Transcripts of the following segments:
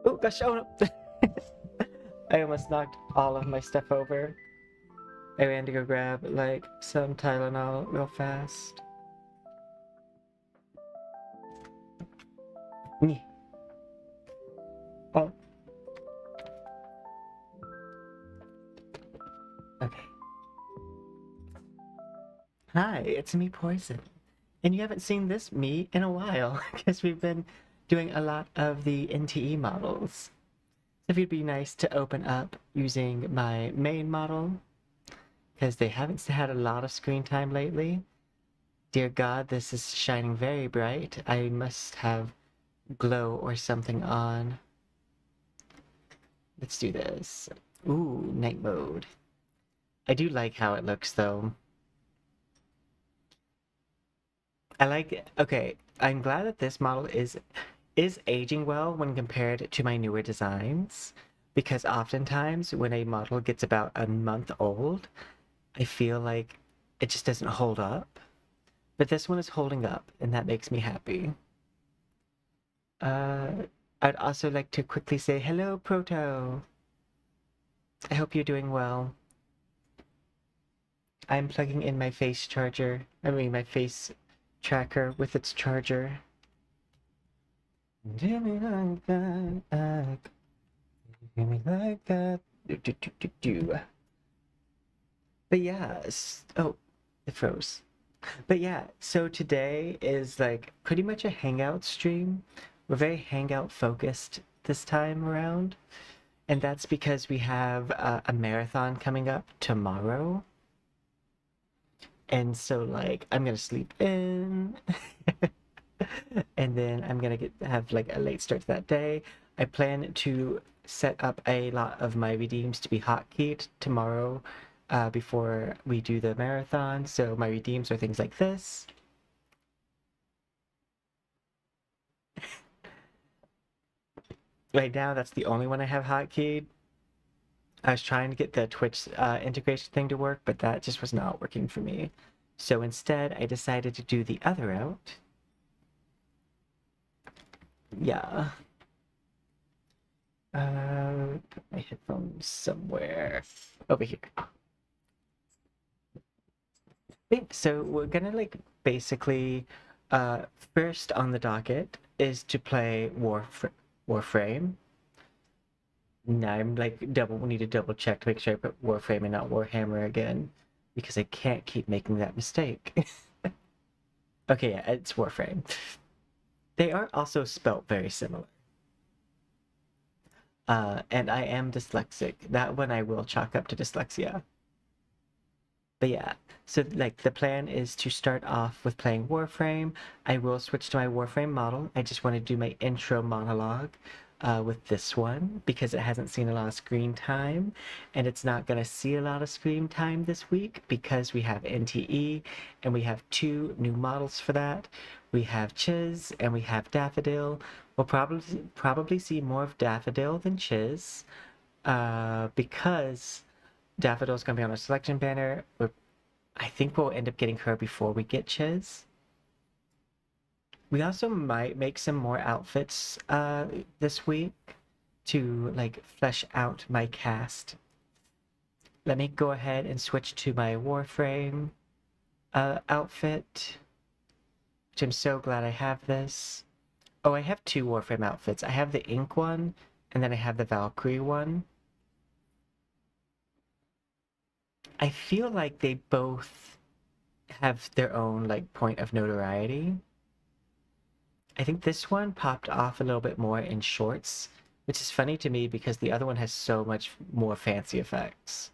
Oh gosh, oh no. I almost knocked all of my stuff over. I ran to go grab like some Tylenol real fast. Nyeh. Oh, okay. Hi, it's me, Poison. And you haven't seen this me in a while because we've been doing a lot of the NTE models. So if it'd be nice to open up using my main model because they haven't had a lot of screen time lately. Dear God, this is shining very bright. I must have glow or something on. Let's do this. Ooh, night mode. I do like how it looks though. I like it. Okay, I'm glad that this model is aging well when compared to my newer designs, because oftentimes when a model gets about a month old, I feel like it just doesn't hold up. But this one is holding up, and that makes me happy. Uh, I'd also like to quickly say hello, Proto. I hope you're doing well. I'm plugging in my face charger. I mean, my face tracker with its charger. Do me like that. Do me like that. Do. But yeah, oh, it froze. But yeah, so today is like pretty much a hangout stream. We're very hangout focused this time around. And that's because we have a marathon coming up tomorrow. And so like I'm gonna sleep in. And then I'm gonna have like a late start to that day. I plan to set up a lot of my redeems to be hotkeyed tomorrow before we do the marathon. So my redeems are things like this. Right now, that's the only one I have hotkeyed. I was trying to get the Twitch integration thing to work, but that just was not working for me. So instead, I decided to do the other route. Yeah. Put my headphones somewhere over here. So we're gonna like basically, first on the docket is to play Warframe. Now I'm like need to double check to make sure I put Warframe and not Warhammer again, because I can't keep making that mistake. Okay, yeah, it's Warframe. They are also spelt very similar. And I am dyslexic. That one I will chalk up to dyslexia. But yeah, so like the plan is to start off with playing Warframe. I will switch to my Warframe model. I just want to do my intro monologue with this one because it hasn't seen a lot of screen time, and it's not going to see a lot of screen time this week because we have NTE and we have two new models for that. We have Chiz and we have Daffodil. We'll probably see more of Daffodil than Chiz because Daffodil's gonna be on our selection banner. I think we'll end up getting her before we get Chiz. We also might make some more outfits this week to like flesh out my cast. Let me go ahead and switch to my Warframe outfit, which I'm so glad I have this. Oh, I have two Warframe outfits. I have the ink one, and then I have the Valkyrie one. I feel like they both have their own like point of notoriety. I think this one popped off a little bit more in shorts, which is funny to me because the other one has so much more fancy effects.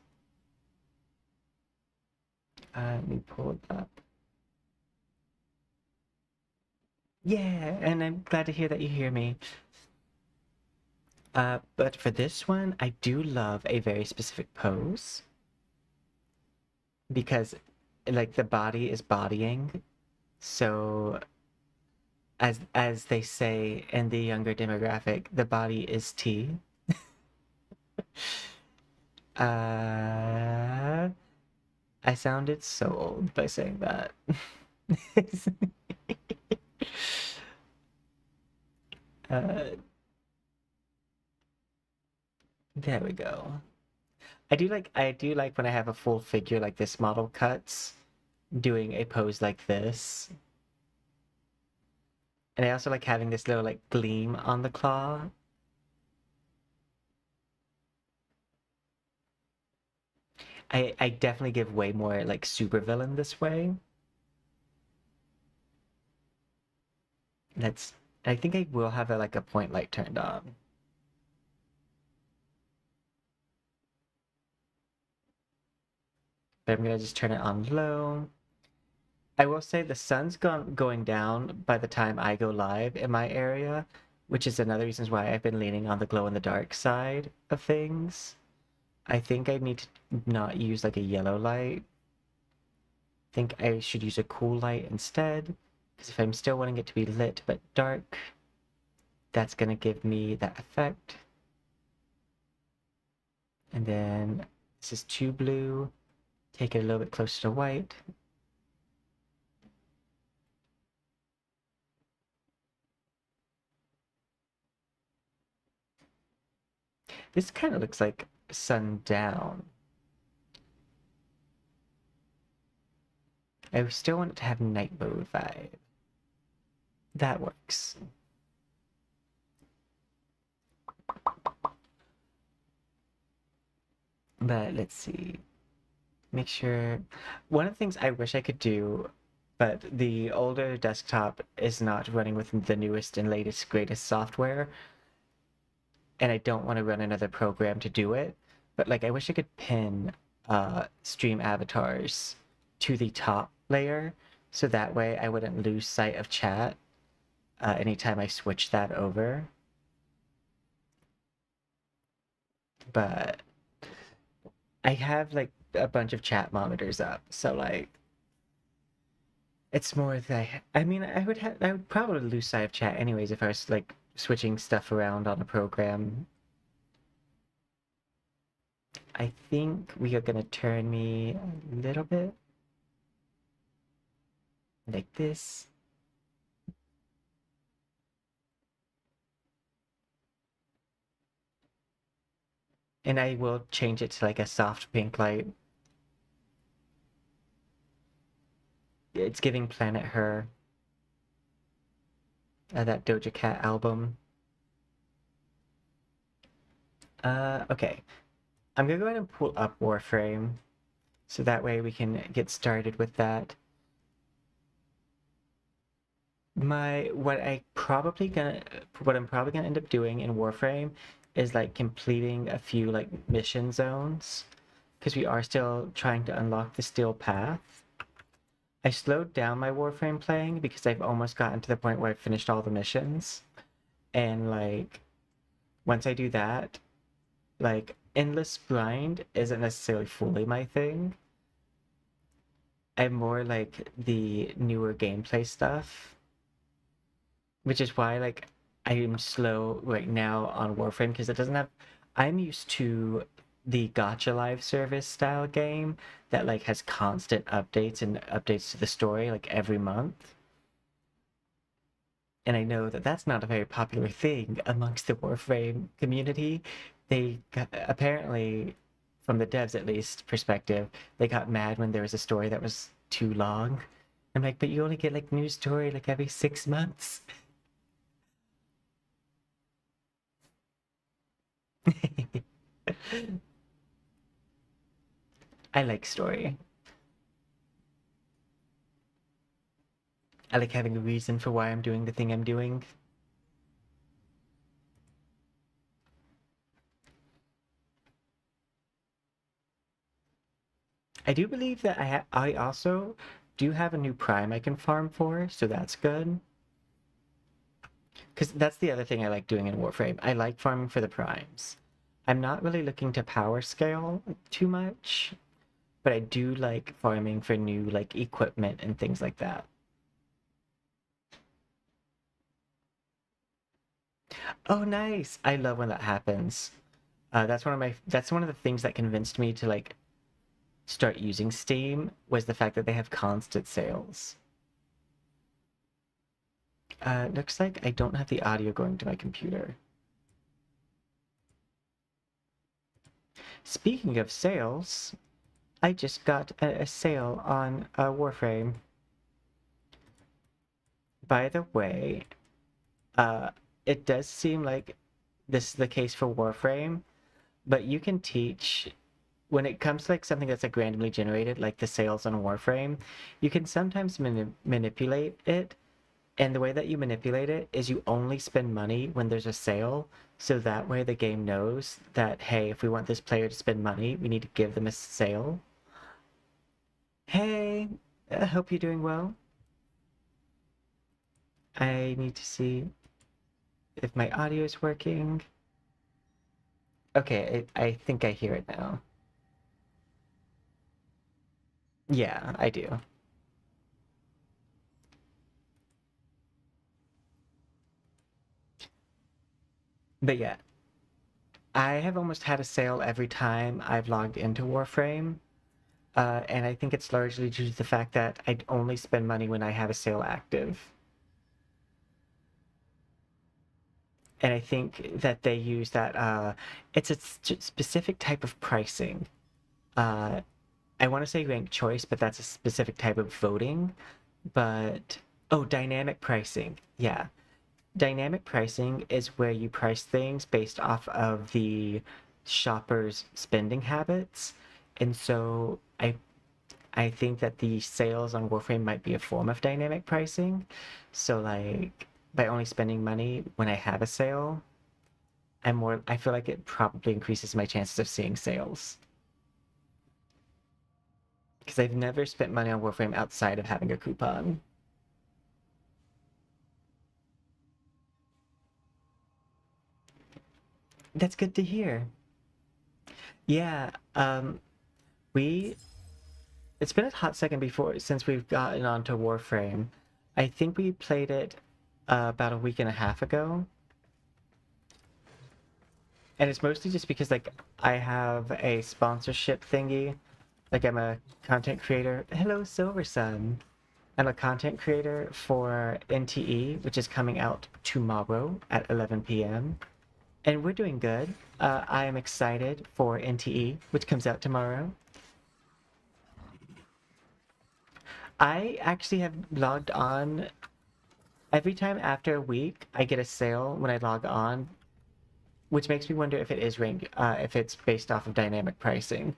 Let me pull it up. Yeah, and I'm glad to hear that you hear me. But for this one, I do love a very specific pose because like the body is bodying. So as they say in the younger demographic, the body is tea. I sounded so old by saying that. uh, There we go. I do like when I have a full figure like this model cuts, doing a pose like this. And I also like having this little like gleam on the claw. I definitely give way more like supervillain this way. That's I think I will have like a point light turned on. But I'm gonna just turn it on low. I will say the sun's going down by the time I go live in my area, which is another reason why I've been leaning on the glow in the dark side of things. I think I need to not use like a yellow light. I think I should use a cool light instead, because if I'm still wanting it to be lit but dark, that's gonna give me that effect. And then this is too blue. Take it a little bit closer to white. This kind of looks like sundown. I still want it to have night mode vibe. That works. But let's see. Make sure. One of the things I wish I could do, but the older desktop is not running with the newest and latest, greatest software, and I don't want to run another program to do it. But like, I wish I could pin stream avatars to the top layer, so that way I wouldn't lose sight of chat anytime I switch that over. But I have like a bunch of chat monitors up, so like it's more that I mean I would probably lose sight of chat anyways if I was like switching stuff around on a program. I think we are gonna turn me a little bit like this. And I will change it to like a soft pink light. It's giving Planet Her, that Doja Cat album. Okay. I'm gonna go ahead and pull up Warframe, so that way we can get started with that. What I'm probably gonna end up doing in Warframe is like completing a few like mission zones, because we are still trying to unlock the Steel Path. I slowed down my Warframe playing because I've almost gotten to the point where I've finished all the missions, and like once I do that, like endless grind isn't necessarily fully my thing. I'm more like the newer gameplay stuff, which is why like I am slow right now on Warframe, because it doesn't have. I'm used to the Gacha live service style game that like has constant updates and updates to the story like every month. And I know that that's not a very popular thing amongst the Warframe community. Apparently, from the devs at least perspective, they got mad when there was a story that was too long. I'm like, but you only get like new story like every 6 months. I like story. I like having a reason for why I'm doing the thing I'm doing. I do believe that I also do have a new prime I can farm for, so that's good. Because that's the other thing I like doing in Warframe. I like farming for the primes. I'm not really looking to power scale too much, but I do like farming for new like equipment and things like that. Oh, nice! I love when that happens. That's one of the things that convinced me to like start using Steam, was the fact that they have constant sales. Looks like I don't have the audio going to my computer. Speaking of sales, I just got a sale on Warframe. By the way, uh, it does seem like this is the case for Warframe, but you can teach when it comes to like something that's like randomly generated, like the sales on Warframe, you can sometimes manipulate it. And the way that you manipulate it is you only spend money when there's a sale. So that way the game knows that, hey, if we want this player to spend money, we need to give them a sale. Hey, I hope you're doing well. I need to see if my audio is working. Okay, I think I hear it now. Yeah, I do. But yeah, I have almost had a sale every time I've logged into Warframe. And I think it's largely due to the fact that I only spend money when I have a sale active. And I think that they use that, it's a specific type of pricing. Uh, I want to say ranked choice, but that's a specific type of voting. But, oh, dynamic pricing. Yeah. Dynamic pricing is where you price things based off of the shopper's spending habits. And so I think that the sales on Warframe might be a form of dynamic pricing. So like by only spending money when I have a sale, I feel like it probably increases my chances of seeing sales. Because I've never spent money on Warframe outside of having a coupon. That's good to hear. Yeah, we it's been a hot second before since we've gotten onto Warframe. I think we played it about a week and a half ago. And it's mostly just because like I have a sponsorship thingy. Like I'm a content creator. Hello, Silver Sun. I'm a content creator for NTE, which is coming out tomorrow at 11 p.m. And we're doing good. I am excited for NTE, which comes out tomorrow. I actually have logged on every time after a week. I get a sale when I log on, which makes me wonder if it is if it's based off of dynamic pricing.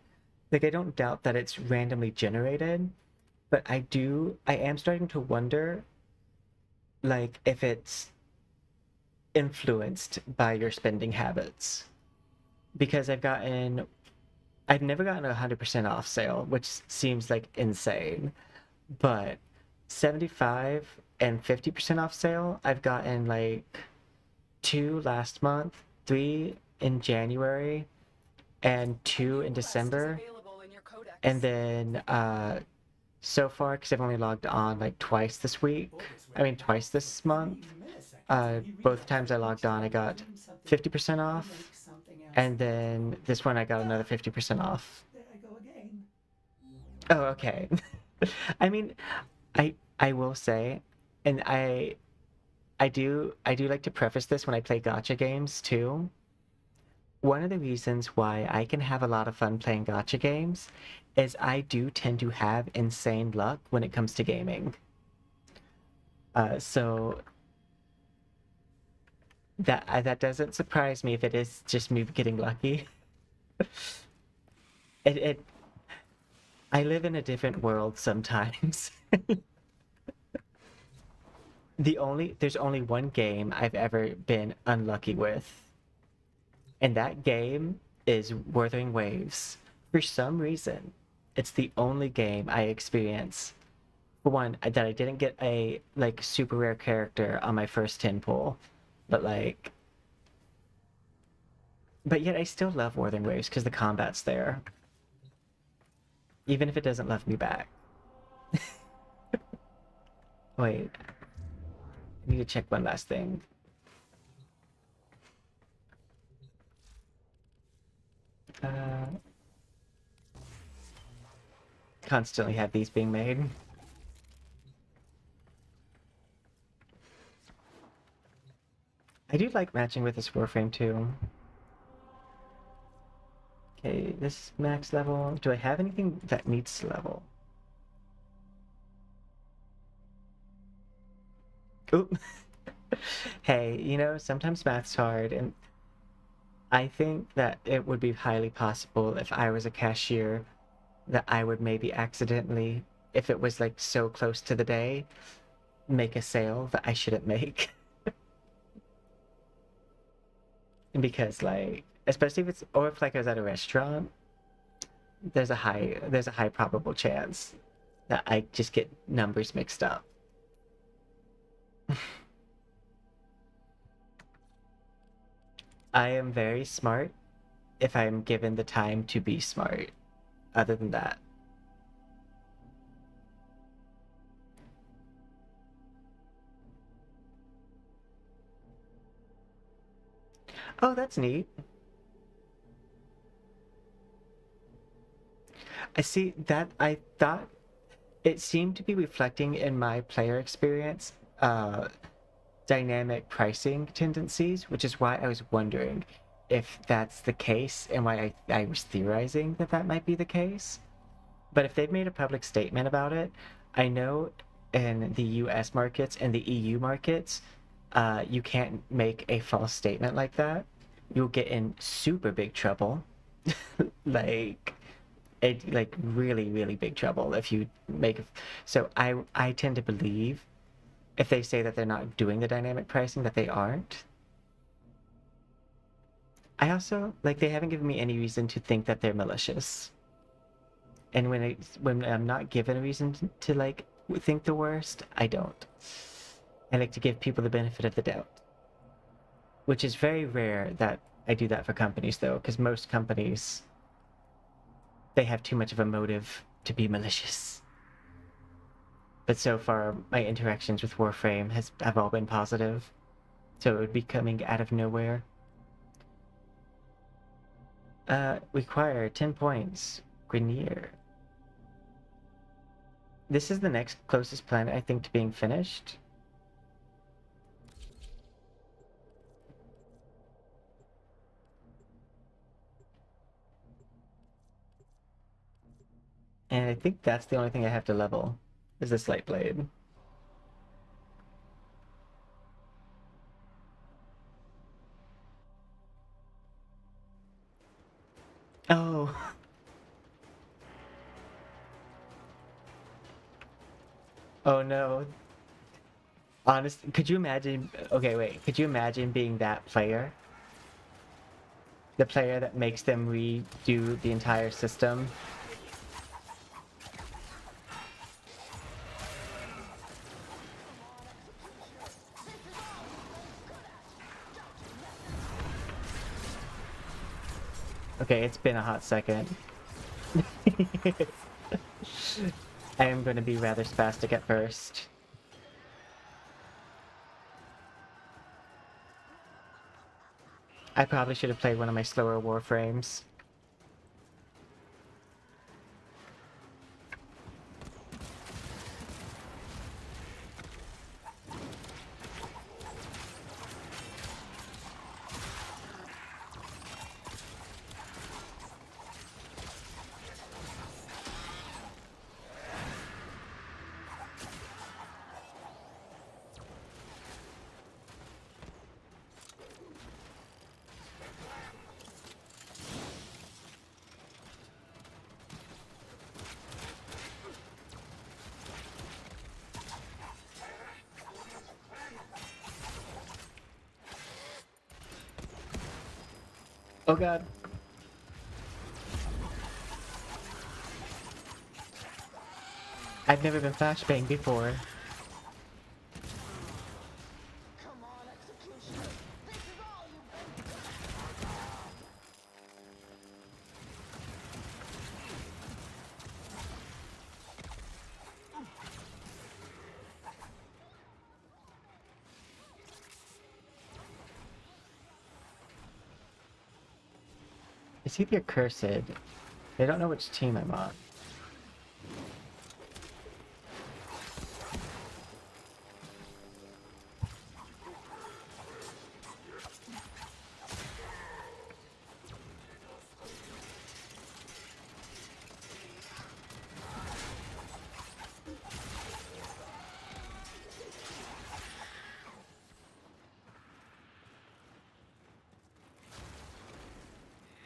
Like I don't doubt that it's randomly generated, but I am starting to wonder like if it's influenced by your spending habits. Because I've never gotten a 100% off sale, which seems like insane, but 75 and 50% off sale, I've gotten like two last month, three in January, and two in December. And then so far, because I've only logged on like twice this week, twice this month, both times I logged on, I got 50% off. And then this one, I got another 50% off. Oh, okay. I mean, I will say, and I do like to preface this when I play gacha games too. One of the reasons why I can have a lot of fun playing gacha games is I do tend to have insane luck when it comes to gaming. So that doesn't surprise me if it is just me getting lucky. It I live in a different world sometimes. There's only one game I've ever been unlucky with, and that game is Wuthering Waves. For some reason, it's the only game I experience. For one, that I didn't get a like super rare character on my first 10 pull, but like, but yet I still love Wuthering Waves because the combat's there, even if it doesn't love me back. Wait, I need to check one last thing. Uh, Constantly have these being made. I do like matching with this Warframe too. Okay, this is max level. Do I have anything that meets level? Oop. Hey, you know, sometimes math's hard, and I think that it would be highly possible if I was a cashier that I would maybe accidentally, if it was like so close to the day, make a sale that I shouldn't make. Because like, especially if it's, or if like I was at a restaurant, there's a high probable chance that I just get numbers mixed up. I am very smart if I'm given the time to be smart. Other than that. Oh, that's neat. I see that I thought it seemed to be reflecting in my player experience dynamic pricing tendencies, which is why I was wondering if that's the case and why I was theorizing that that might be the case. But if they've made a public statement about it, I know in the US markets and the EU markets, you can't make a false statement like that. You'll get in super big trouble. like like really really big trouble if you make. So I tend to believe if they say that they're not doing the dynamic pricing that they aren't. I also like they haven't given me any reason to think that they're malicious. And when I'm not given a reason to like think the worst, I don't. I like to give people the benefit of the doubt, which is very rare that I do that for companies though, because most companies they have too much of a motive to be malicious. But so far, my interactions with Warframe have all been positive, so it would be coming out of nowhere. Require 10 points. Grenier. This is the next closest planet, I think, to being finished. And I think that's the only thing I have to level, is this light blade. Oh. Oh no. Honestly, could you imagine? Okay, wait. Could you imagine being that player? The player that makes them redo the entire system? Okay, it's been a hot second. I am going to be rather spastic at first. I probably should have played one of my slower Warframes. Oh god. I've never been flashbanged before. It's either cursed. They don't know which team I'm on.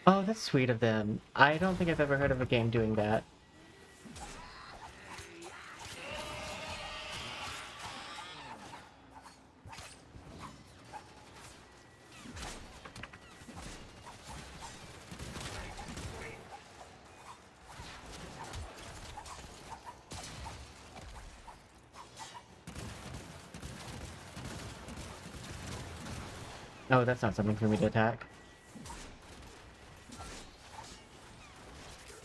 Oh, that's sweet of them. I don't think I've ever heard of a game doing that. Oh, that's not something for me to attack.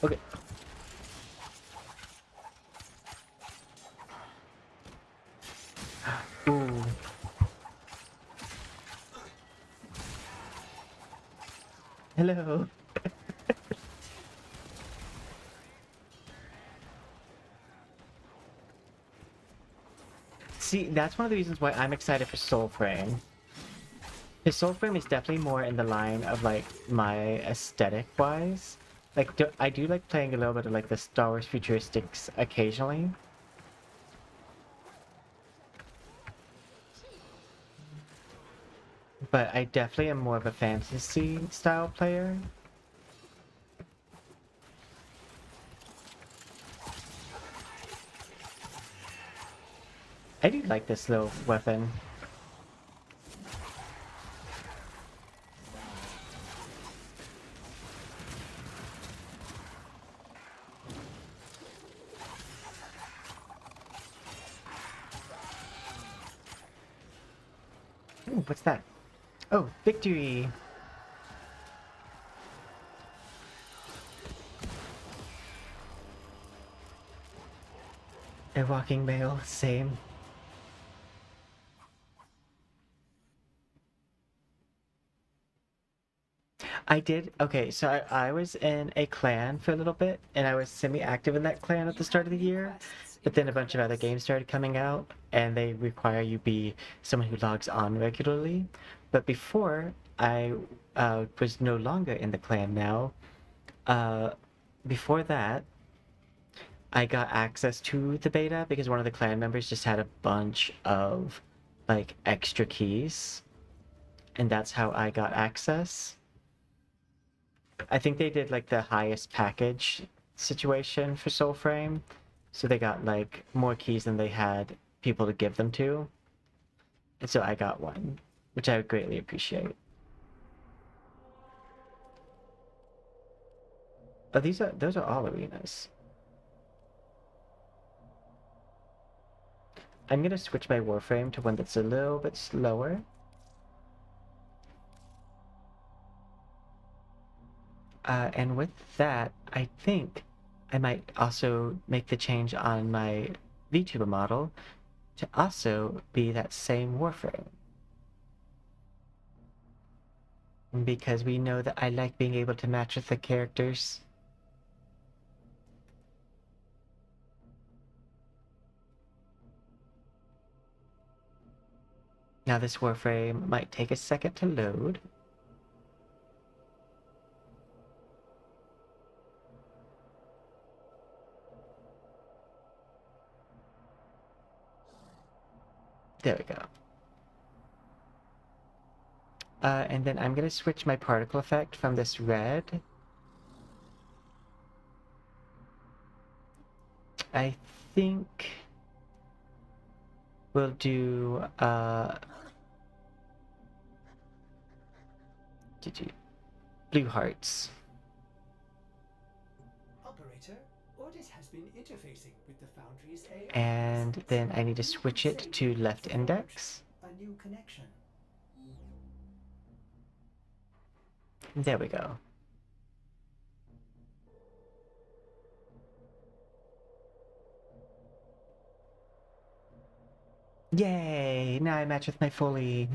Okay. Ooh. Hello. See, that's one of the reasons why I'm excited for Soulframe. His Soulframe is definitely more in the line of like my aesthetic wise. Like I do like playing a little bit of like the Star Wars futuristics occasionally. But I definitely am more of a fantasy style player. I do like this little weapon. Ooh, what's that? Oh, victory! A walking mail, same. I did, okay, so I was in a clan for a little bit, and I was semi-active in that clan at the start of the year, but then a bunch of other games started coming out, and they require you be someone who logs on regularly. But before, I was no longer in the clan now. Uh, Before that, I got access to the beta because one of the clan members just had a bunch of like extra keys, and that's how I got access. I think they did like the highest package situation for Soulframe, so they got like more keys than they had people to give them to, and so I got one, which I would greatly appreciate. Oh, those are all arenas. I'm gonna switch my Warframe to one that's a little bit slower. And with that, I think I might also make the change on my VTuber model to also be that same Warframe. Because we know that I like being able to match with the characters. Now this Warframe might take a second to load. There we go. And then I'm gonna switch my particle effect from this red. I think we'll do blue hearts. Operator, Ordis has been interfacing with the Foundry's AI. And then I need to switch it to left index. A new connection. There we go. Yay! Now I match with my fully.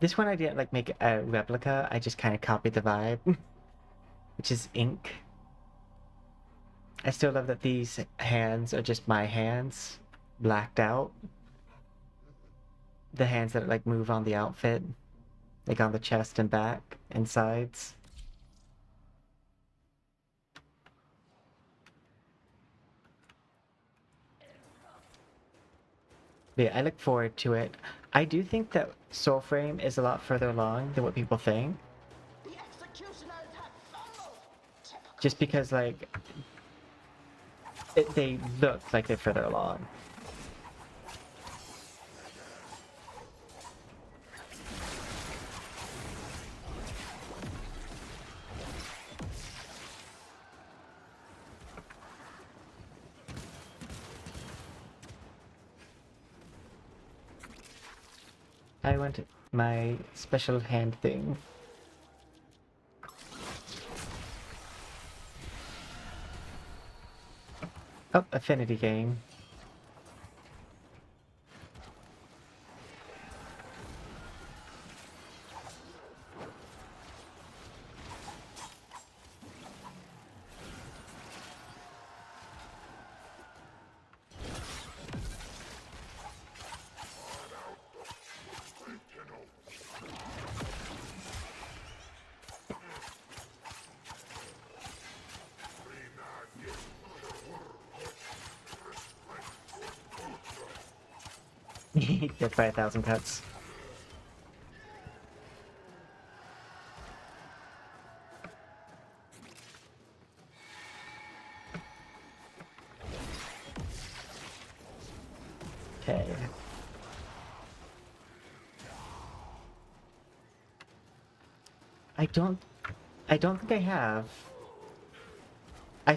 This one I didn't like make a replica, I just kind of copied the vibe, which is ink. I still love that these hands are just my hands, blacked out. The hands that like move on the outfit, like on the chest and back and sides. But yeah, I look forward to it. I do think that Soulframe is a lot further along than what people think. Just because, like, they look like they're further along. I want my special hand thing. Oh, affinity game. Death by 1,000 cuts. Okay. I don't think I have. I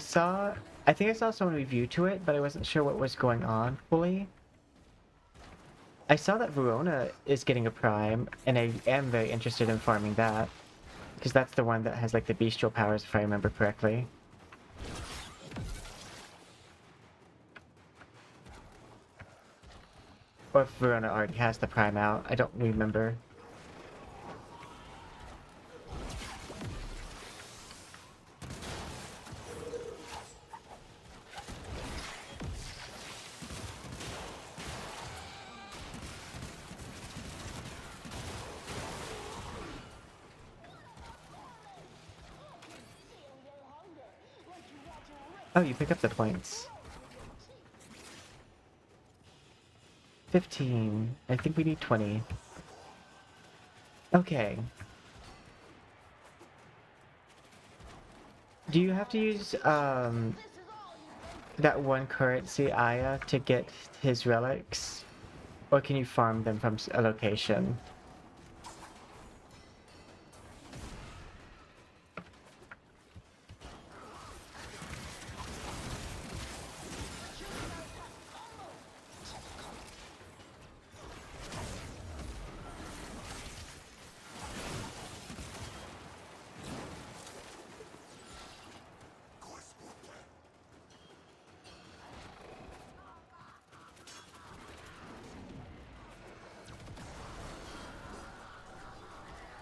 think I saw someone review to it, but I wasn't sure what was going on fully. I saw that Verona is getting a prime, and I am very interested in farming that. Because that's the one that has like the bestial powers, if I remember correctly. Or if Verona already has the prime out, I don't remember. Oh, you pick up the points. 15. I think we need 20. Okay. Do you have to use that one currency Aya to get his relics? Or can you farm them from a location?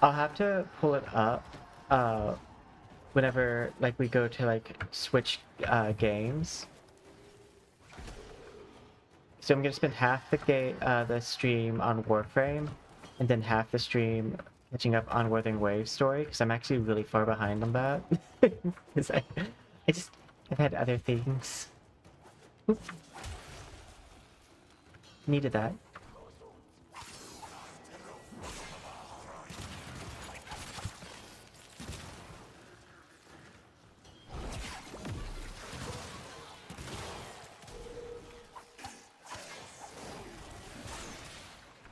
I'll have to pull it up whenever like we go to like switch games. So I'm gonna spend half the stream on Warframe, and then half the stream catching up on Wuthering Waves story, because I'm actually really far behind on that. Because I've had other things. Oop. Needed that.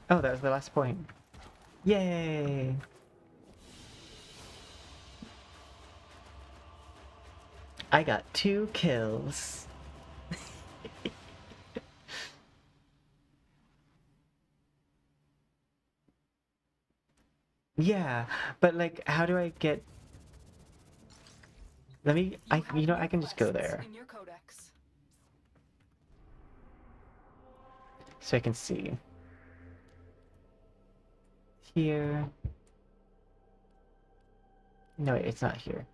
Oh, that was the last point. Yay! I got 2 kills. Yeah, but like, how do I get... you know, I can just go there. So I can see. Here. No, wait, it's not here.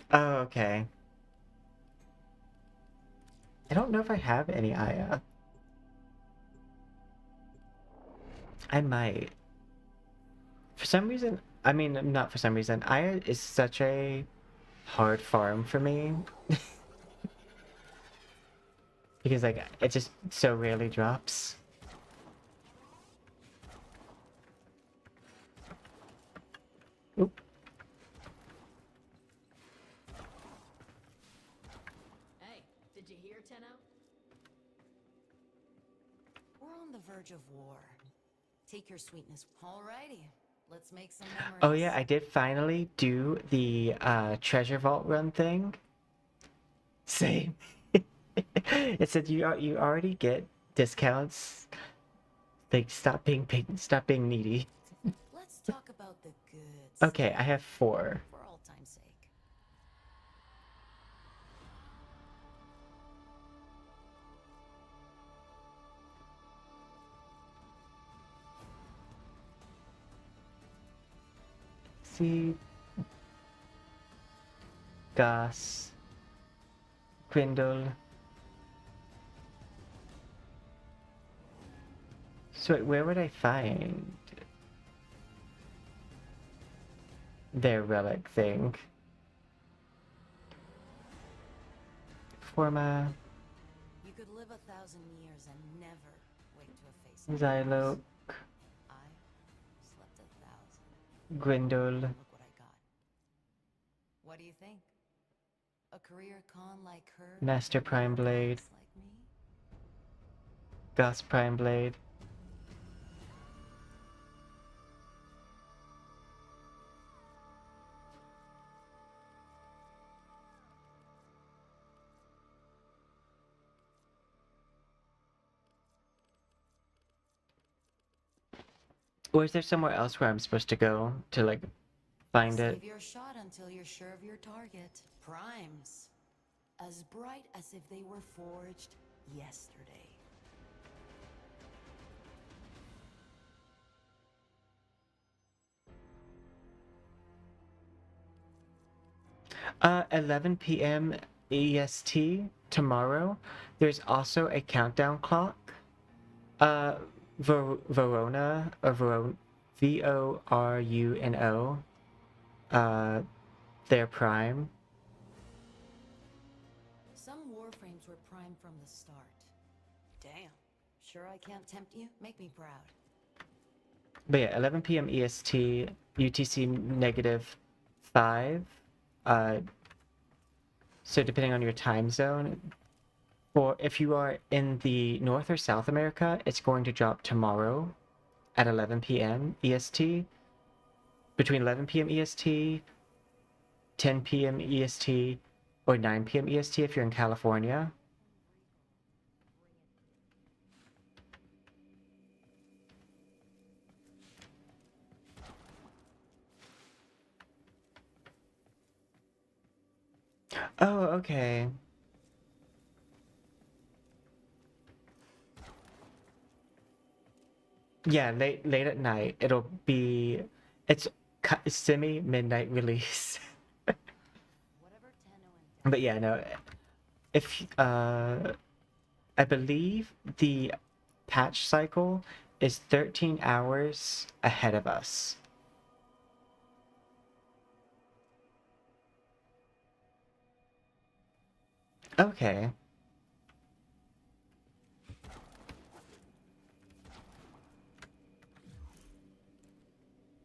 Oh, okay. I don't know if I have any Aya. I might. For some reason, I mean, not for some reason, Aya is such a hard farm for me. Because, like, it just so rarely drops. We're on the verge of war. Take your sweetness. Alrighty, let's make some memories. Oh yeah, I did finally do the treasure vault run thing. Same. It said you already get discounts. Like stop being needy. Let's talk about the goods. Okay, I have 4. For all time's sake. See, Gus, Grindle. So where would I find their relic thing? Forma, You could live 1,000 years and never wake to a face like Xylo, yours. I slept 1,000. Grindle. And look what I got. What do you think? A career con like her? Master Prime Blade. Like me? Gus Prime Blade. Or is there somewhere else where I'm supposed to go to like find it? Save your shot until you're sure of your target. Primes. As bright as if they were forged yesterday. 11 p.m. EST tomorrow. There's also a countdown clock. Verona or Voruno. Their prime. Some warframes were primed from the start. Damn. Sure I can't tempt you? Make me proud. But yeah, 11 p.m. EST, UTC -5. So depending on your time zone, or if you are in the North or South America, it's going to drop tomorrow at 11 p.m. EST. Between 11 p.m. EST, 10 p.m. EST, or 9 p.m. EST if you're in California. Oh, okay. Yeah, late at night. It'll be it's semi midnight release. Whatever Tenno and But yeah, no. If I believe the patch cycle is 13 hours ahead of us. Okay.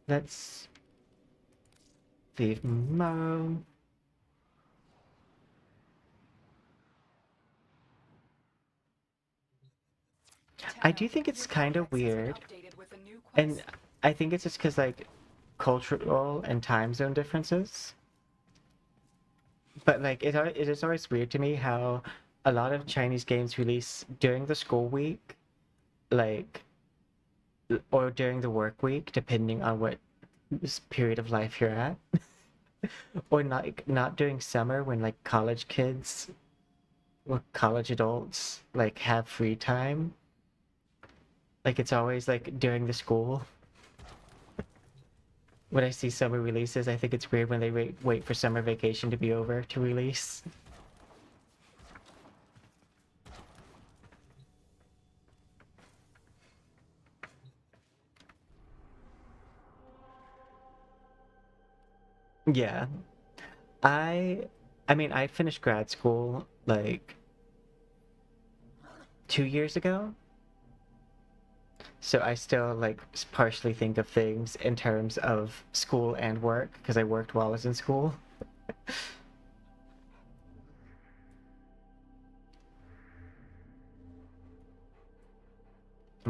Let's leave tomorrow. I do think it's kind of weird, and I think it's just because like cultural and time zone differences. But like it is always weird to me how a lot of Chinese games release during the school week, like or during the work week, depending on what period of life you're at, or not during summer when like college kids or college adults like have free time. Like it's always like during the school. When I see summer releases, I think it's weird when they wait for summer vacation to be over to release. Yeah. I mean, I finished grad school like 2 years ago. So I still like partially think of things in terms of school and work because I worked while I was in school.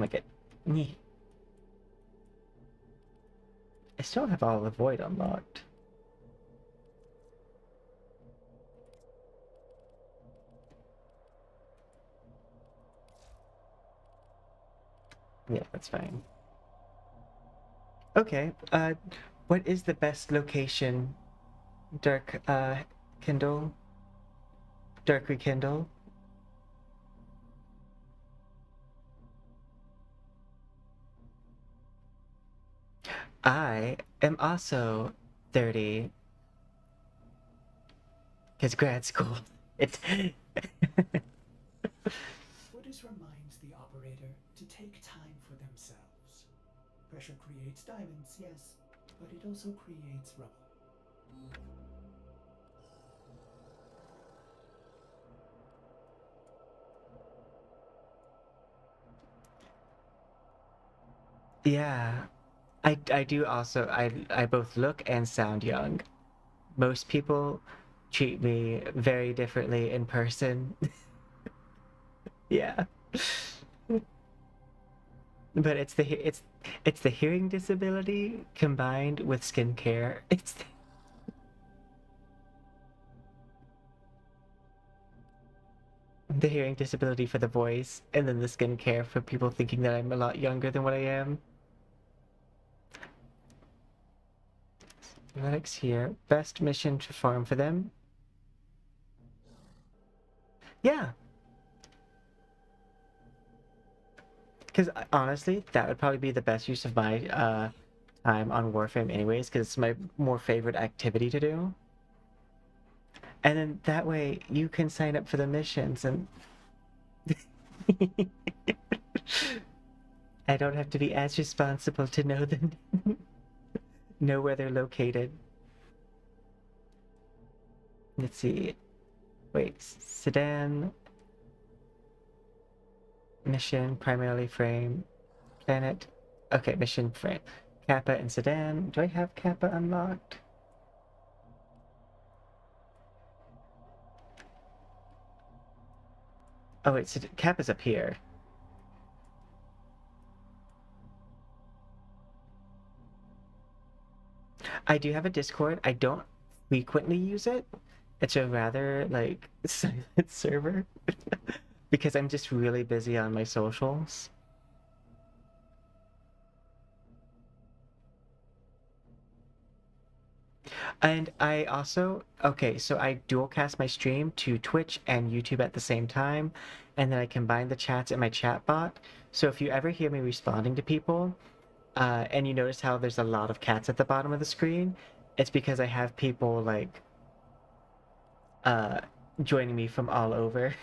my god. Nyeh. I still have all the void unlocked. Yeah, that's fine. Okay, what is the best location, Dark, Kindle? Dark Rekindle? I am also 30, because grad school. It. Orders reminds the operator to take time for themselves. Pressure creates diamonds, yes, but it also creates rubble. Yeah, I do also, I both look and sound young. Most people treat me very differently in person. Yeah. But it's the hearing disability combined with skincare. It's the hearing disability for the voice, and then the skincare for people thinking that I'm a lot younger than what I am. Relics here. Best mission to farm for them. Yeah. Because honestly, that would probably be the best use of my time on Warframe anyways, because it's my more favorite activity to do. And then that way you can sign up for the missions and I don't have to be as responsible to know them, know where they're located. Let's see. Wait, sedan, mission, primarily frame, planet. Okay, mission frame. Kappa and sedan. Do I have Kappa unlocked? Oh wait, Kappa's up here. I do have a Discord. I don't frequently use it. It's a rather like silent server because I'm just really busy on my socials. And I also, okay, so I dual cast my stream to Twitch and YouTube at the same time, and then I combine the chats in my chat bot. So if you ever hear me responding to people, and you notice how there's a lot of cats at the bottom of the screen, it's because I have people like uh joining me from all over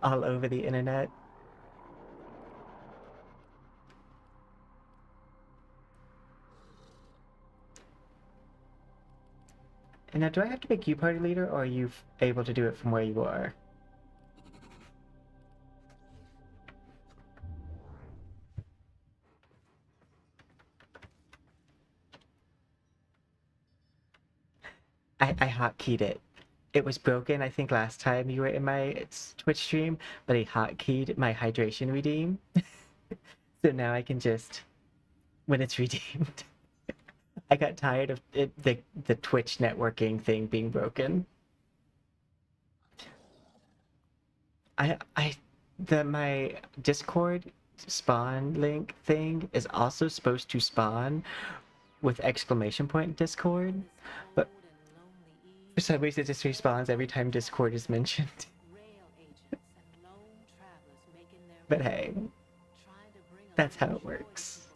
all over the internet. And now do I have to make you party leader, or are you able to do it from where you are? I hotkeyed it. It was broken, I think, last time you were in my Twitch stream, but I hotkeyed my hydration redeem. So now I can just, when it's redeemed, I got tired of the Twitch networking thing being broken. My Discord spawn link thing is also supposed to spawn with exclamation point Discord, but for some reason it just respawns every time Discord is mentioned. But hey, that's how it works.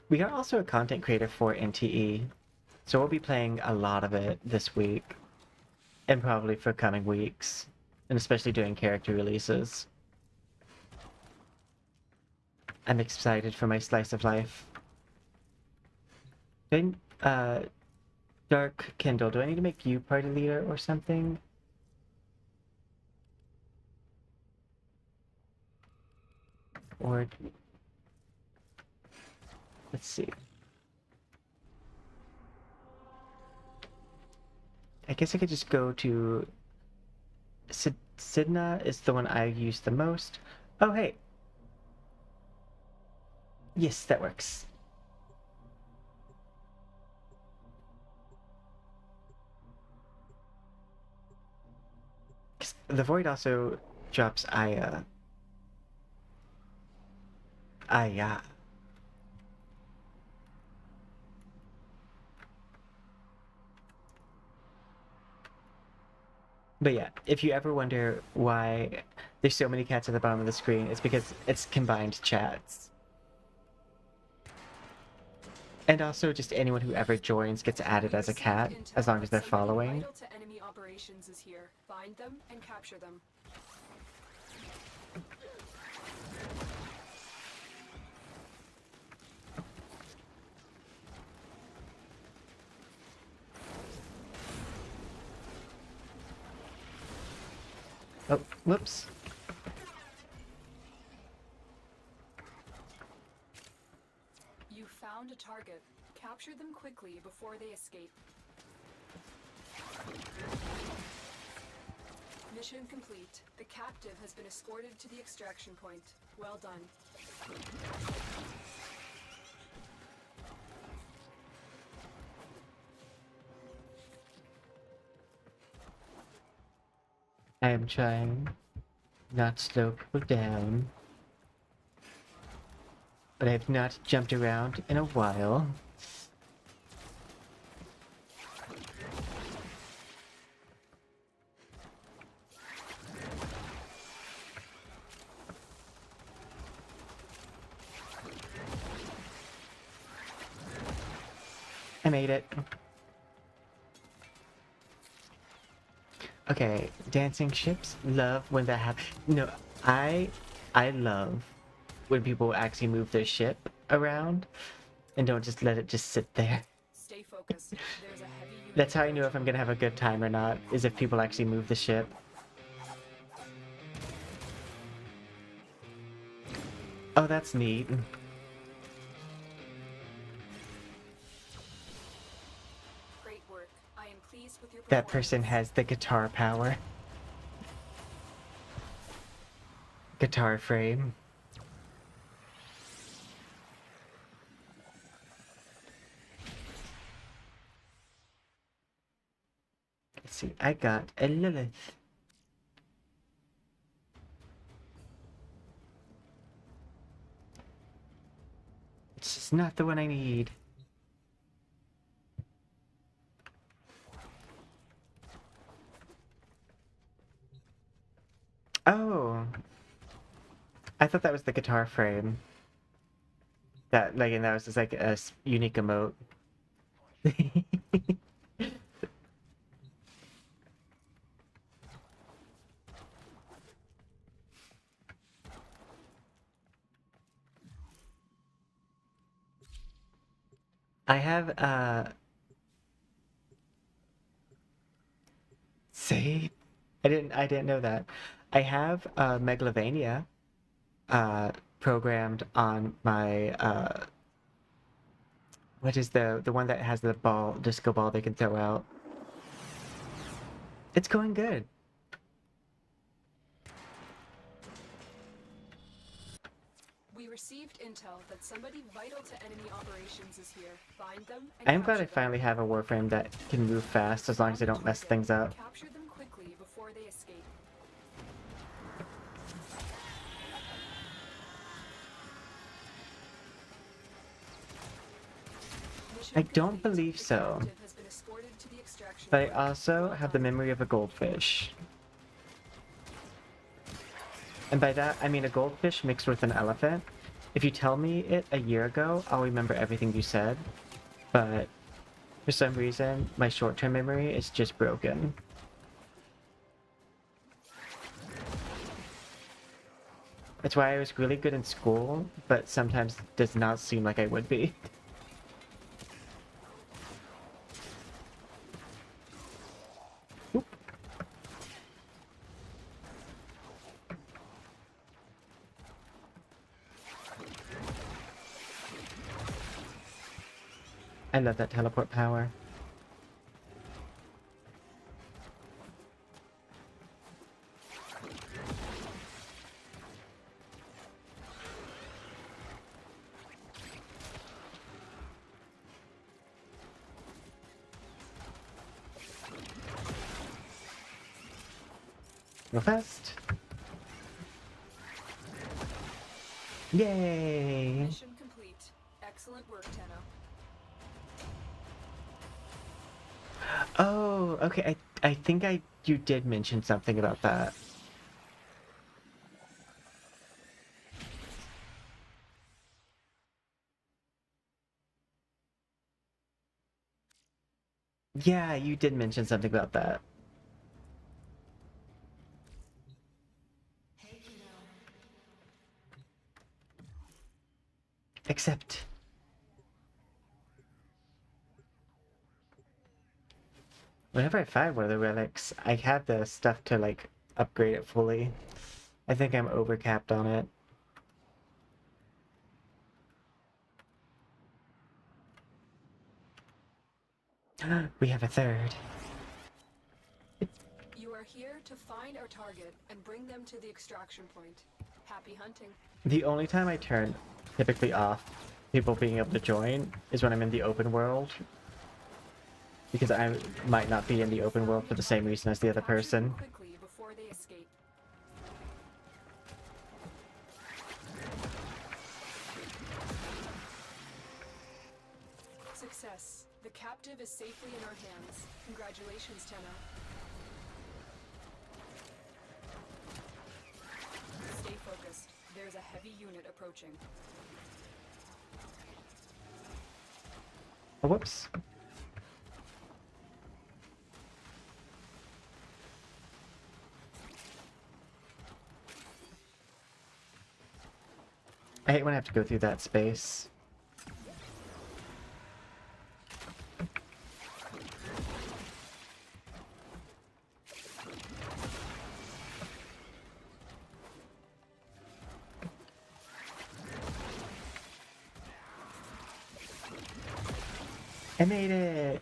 We are also a content creator for NTE, so we'll be playing a lot of it this week, and probably for coming weeks, and especially doing character releases. I'm excited for my slice of life. Dark Kindle, do I need to make you party leader or something? Or let's see. I guess I could just go to Sidna is the one I use the most. Oh, hey. Yes, that works. The Void also drops Aya. Aya. But yeah, if you ever wonder why there's so many cats at the bottom of the screen, it's because it's combined chats. And also, just anyone who ever joins gets added as a cat, as long as they're following. Vital to enemy operations is here. Find them and capture them. Oh, whoops. You found a target. Capture them quickly before they escape. Mission complete. The captive has been escorted to the extraction point. Well done. I am trying not to slow people down. But I have not jumped around in a while. I made it. Okay, dancing ships. Love when that happens. No, I love when people actually move their ship around and don't just let it just sit there. Stay focused. There's a heavy unit. That's how I know if I'm gonna have a good time or not, is if people actually move the ship. Oh, that's neat. Great work. I am pleased with your That performance. person has the guitar power. Guitar frame. Let's see, I got a Lilith. It's just not the one I need. Oh. I thought that was the guitar frame. That, like, and that was just like a unique emote. I have, see? I didn't know that. I have, Megalovania, programmed on my, what is the one that has the ball, disco ball they can throw out? It's going good. We received intel that somebody vital to enemy operations is here. Find them and I'm glad I capture them. finally have a Warframe that can move fast as long as I don't mess things up. Capture them quickly before they escape. Mission I don't complete. believe The so. captive has been escorted to the extraction But I point. also Well have the done. memory of a goldfish. And by that, I mean a goldfish mixed with an elephant. If you tell me it a year ago, I'll remember everything you said. But for some reason, my short-term memory is just broken. That's why I was really good in school, but sometimes does not seem like I would be. Oop. I love that teleport power. Go fast. Yay! Mission complete. Excellent work, Tenno. Oh, okay. I think you did mention something about that. Yeah, you did mention something about that. Hey, kiddo. Except whenever I find one of the relics, I have the stuff to like upgrade it fully. I think I'm overcapped on it. We have a third. You are here to find our target and bring them to the extraction point. Happy hunting. The only time I turn typically off people being able to join is when I'm in the open world. Because I might not be in the open world for the same reason as the other Capture them person. quickly before they escape. Success. The captive is safely in our hands. Congratulations, Tenno. Stay focused. There's a heavy unit approaching. Oh, whoops. I hate when I have to go through that space. I made it!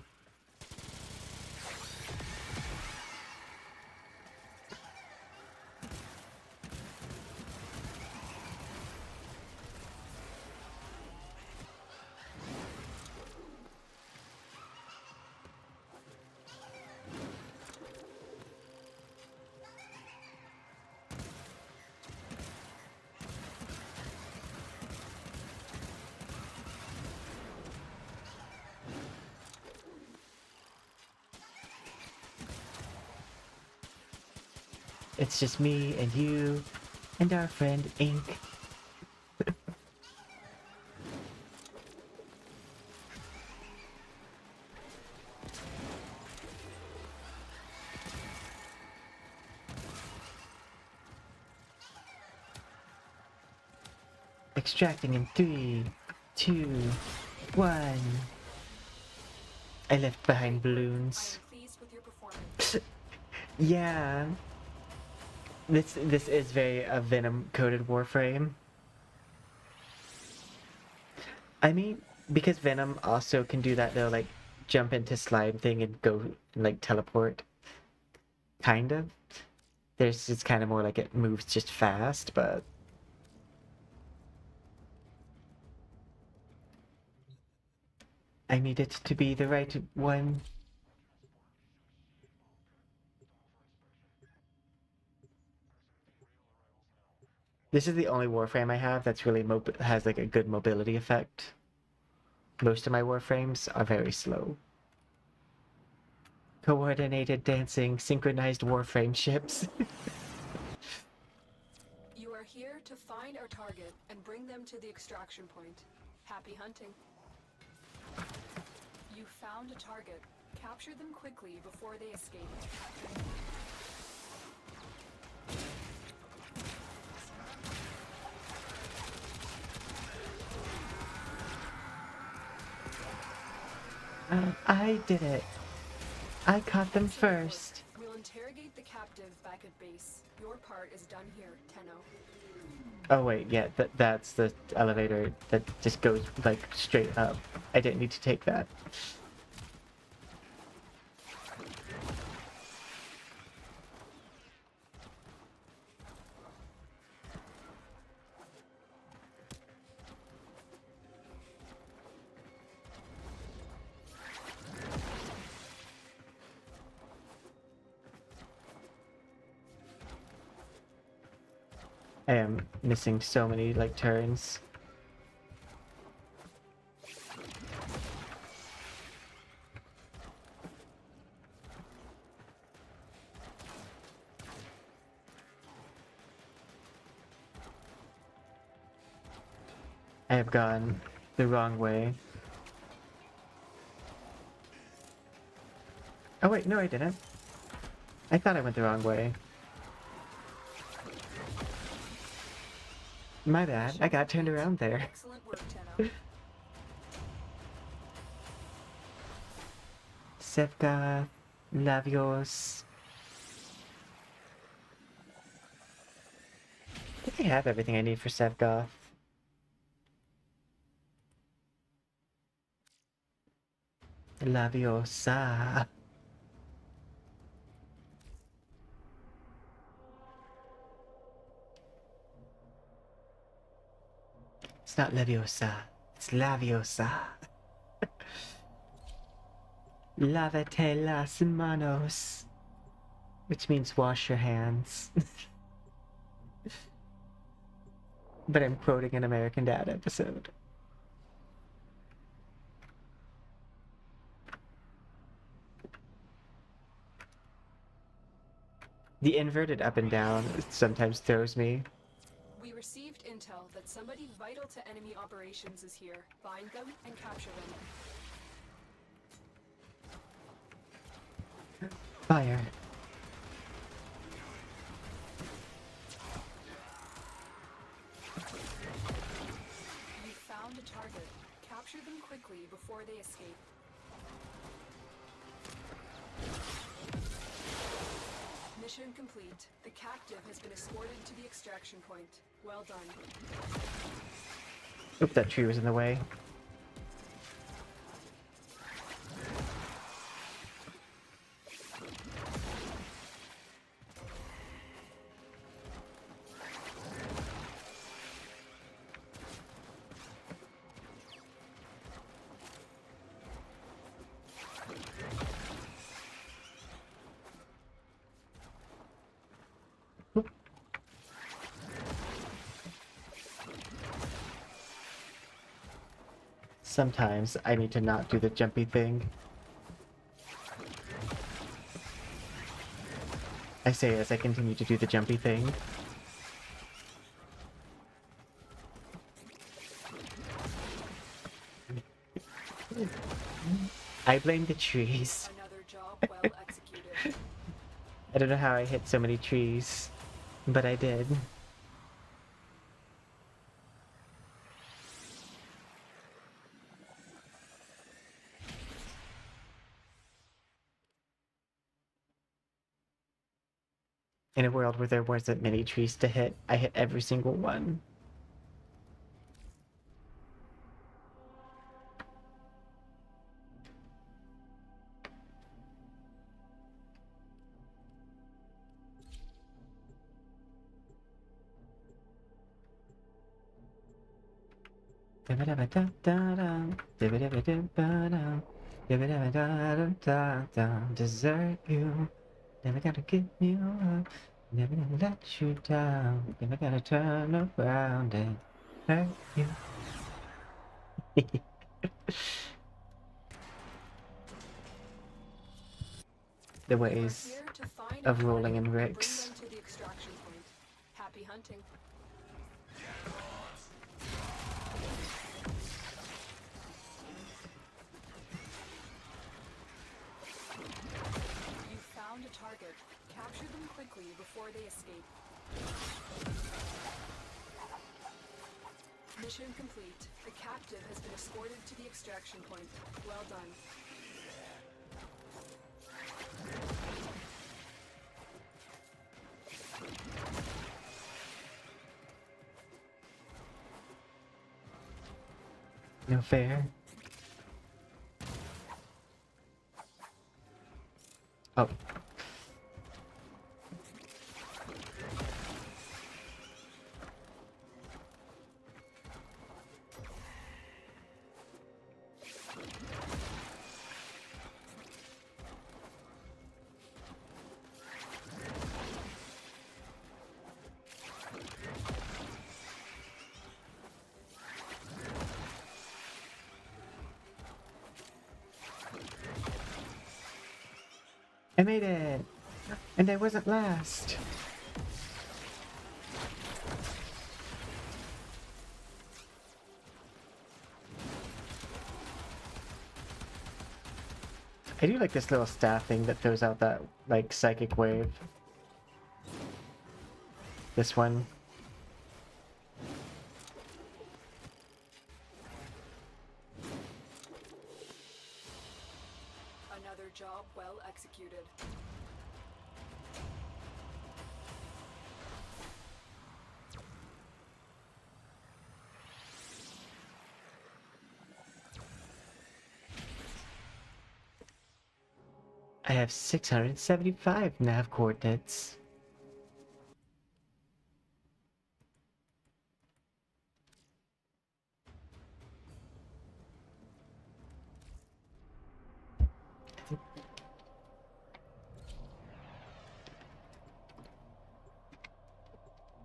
It's just me and you and our friend Ink. Extracting in 3, 2, 1. I left behind I balloons. am pleased with your performance. Yeah. This is very a Venom coded Warframe. I mean, because Venom also can do that though, like jump into slime thing and go like teleport. Kind of. There's it's kind of more like it moves just fast, but I need it to be the right one. This is the only Warframe I have that's really has like a good mobility effect. Most of my Warframes are very slow. Coordinated dancing, synchronized Warframe ships. You are here to find our target and bring them to the extraction point. Happy hunting. You found a target. Capture them quickly before they escape. I did it. I caught them first. We'll interrogate the captive back at base. Your part is done here, Tenno. Oh wait, yeah, that's the elevator that just goes like straight up. I didn't need to take that. I am missing so many like turns. I have gone the wrong way. Oh wait, no I didn't. I thought I went the wrong way. My bad, I got turned around there. Excellent work, Tenno. Sevka, Lavios. I think I have everything I need for Sevgoth. Laviosa. It's not Leviosa, it's Laviosa. Lavate las manos. Which means wash your hands. But I'm quoting an American Dad episode. The inverted up and down sometimes throws me. We received intel that somebody vital to enemy operations is here. Find them and capture them. Fire. You found a target. Capture them quickly before they escape. Mission complete. The captive has been escorted to the extraction point. Well done. Oop, that tree was in the way. Sometimes I need to not do the jumpy thing. I say as I continue to do the jumpy thing. I blame the trees. Another job well executed. I don't know how I hit so many trees, but I did. In a world where there wasn't many trees to hit, I hit every single one. Desert you. Never gotta give you up, never gonna let you down, never gotta turn around and hurt you. The ways We're here to find of a rolling target in and bring bricks. them to the extraction point. Happy hunting. You found a target. Capture them quickly before they escape. Mission complete. The captive has been escorted to the extraction point. Well done. No fair. Oh. I made it! And I wasn't last! I do like this little staff thing that throws out that, like, psychic wave. This one. Another job well executed. I have 675 nav coordinates.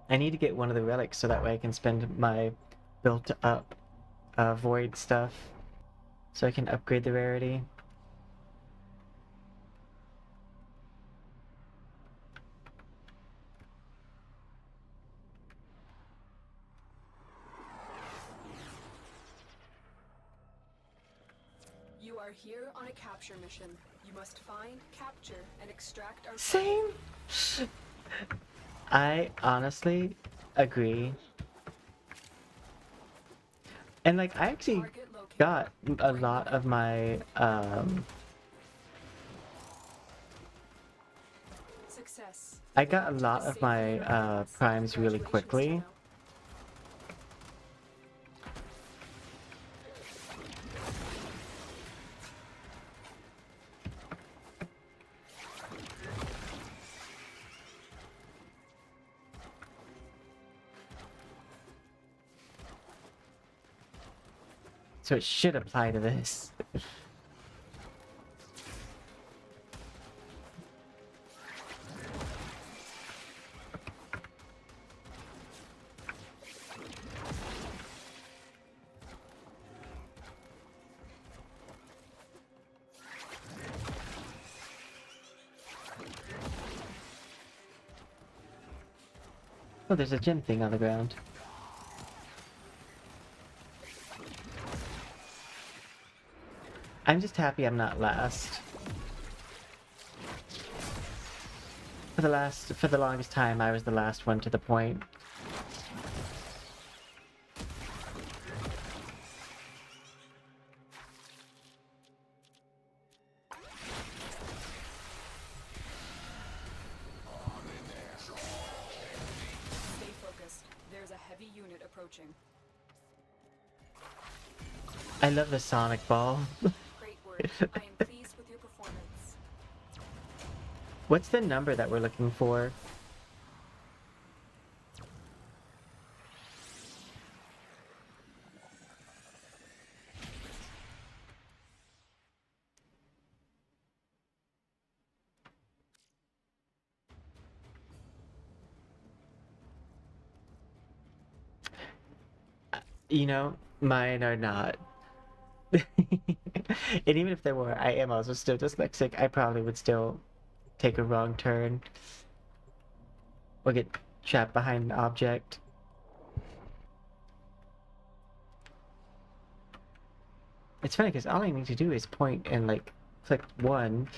I need to get one of the relics so that way I can spend my built up void stuff so I can upgrade the rarity. You are here on a capture mission. You must find, capture, and extract our Same. I honestly agree. And like I actually target located. got a lot of my Success. I got a lot of my Safely in our hands. primes really Congratulations, quickly. Tenno. So it should apply to this. Oh, there's a gem thing on the ground. I'm just happy I'm not last. For the longest time, I was the last one to the point. Stay focused. There's a heavy unit approaching. I love the Sonic Ball. Great work. I am pleased with your performance. What's the number that we're looking for? You know, mine are not. And even if there were, I am also still dyslexic. I probably would still take a wrong turn or get trapped behind an object. It's funny because all I need to do is point and like click one.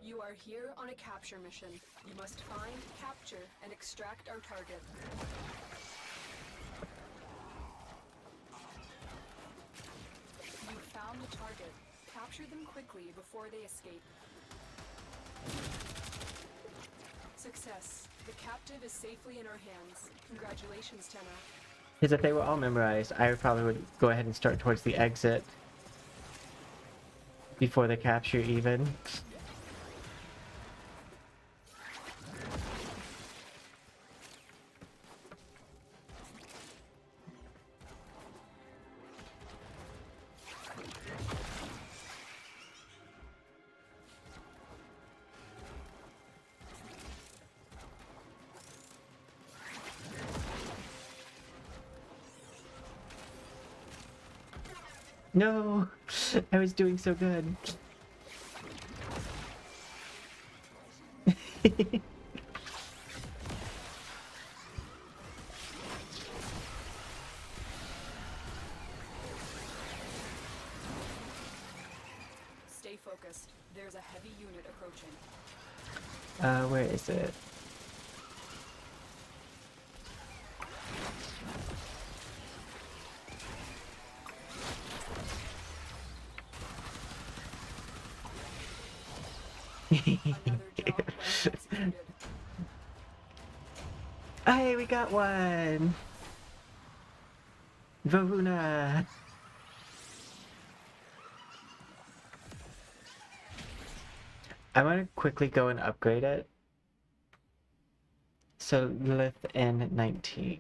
You are here on a capture mission. You must find, capture, and extract our target. You found a target. Capture them quickly before they escape. Success. The captive is safely in our hands. Congratulations, Tenno. Because if they were all memorized, I probably would go ahead and start towards the exit before the capture even. No! I was doing so good. Stay focused. There's a heavy unit approaching. Where is it? Another job well executed. Hey, we got one! Vahuna! I want to quickly go and upgrade it. So, Lilith N19.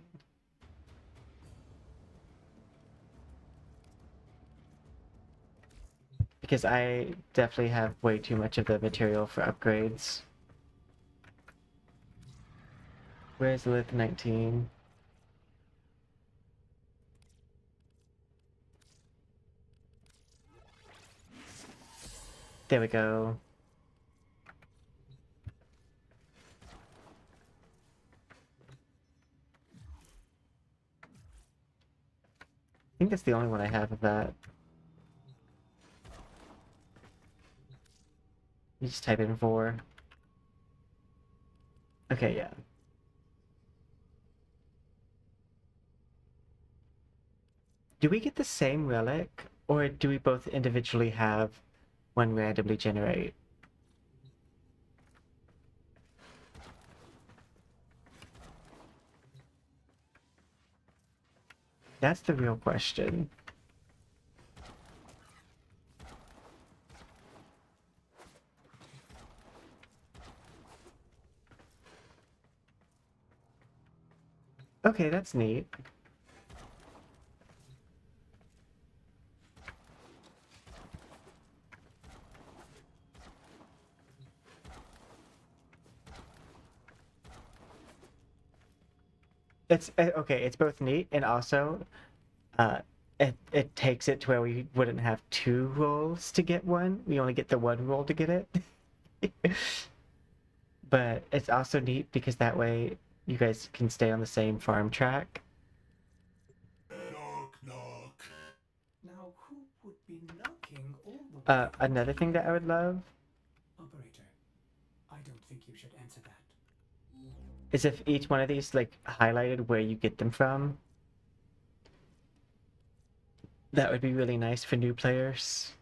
Because I definitely have way too much of the material for upgrades. Where's Lilith 19? There we go. I think that's the only one I have of that. You just type in 4. Okay, yeah. Do we get the same relic, or do we both individually have one randomly generate? That's the real question. Okay, that's neat. It's okay, it's both neat and also it takes it to where we wouldn't have 2 rolls to get one. We only get the 1 roll to get it. But it's also neat because that way you guys can stay on the same farm track. Knock, knock. Now, who would be knocking all the way? Another thing that I would love Operator, I don't think you should answer that. is if each one of these like highlighted where you get them from. That would be really nice for new players.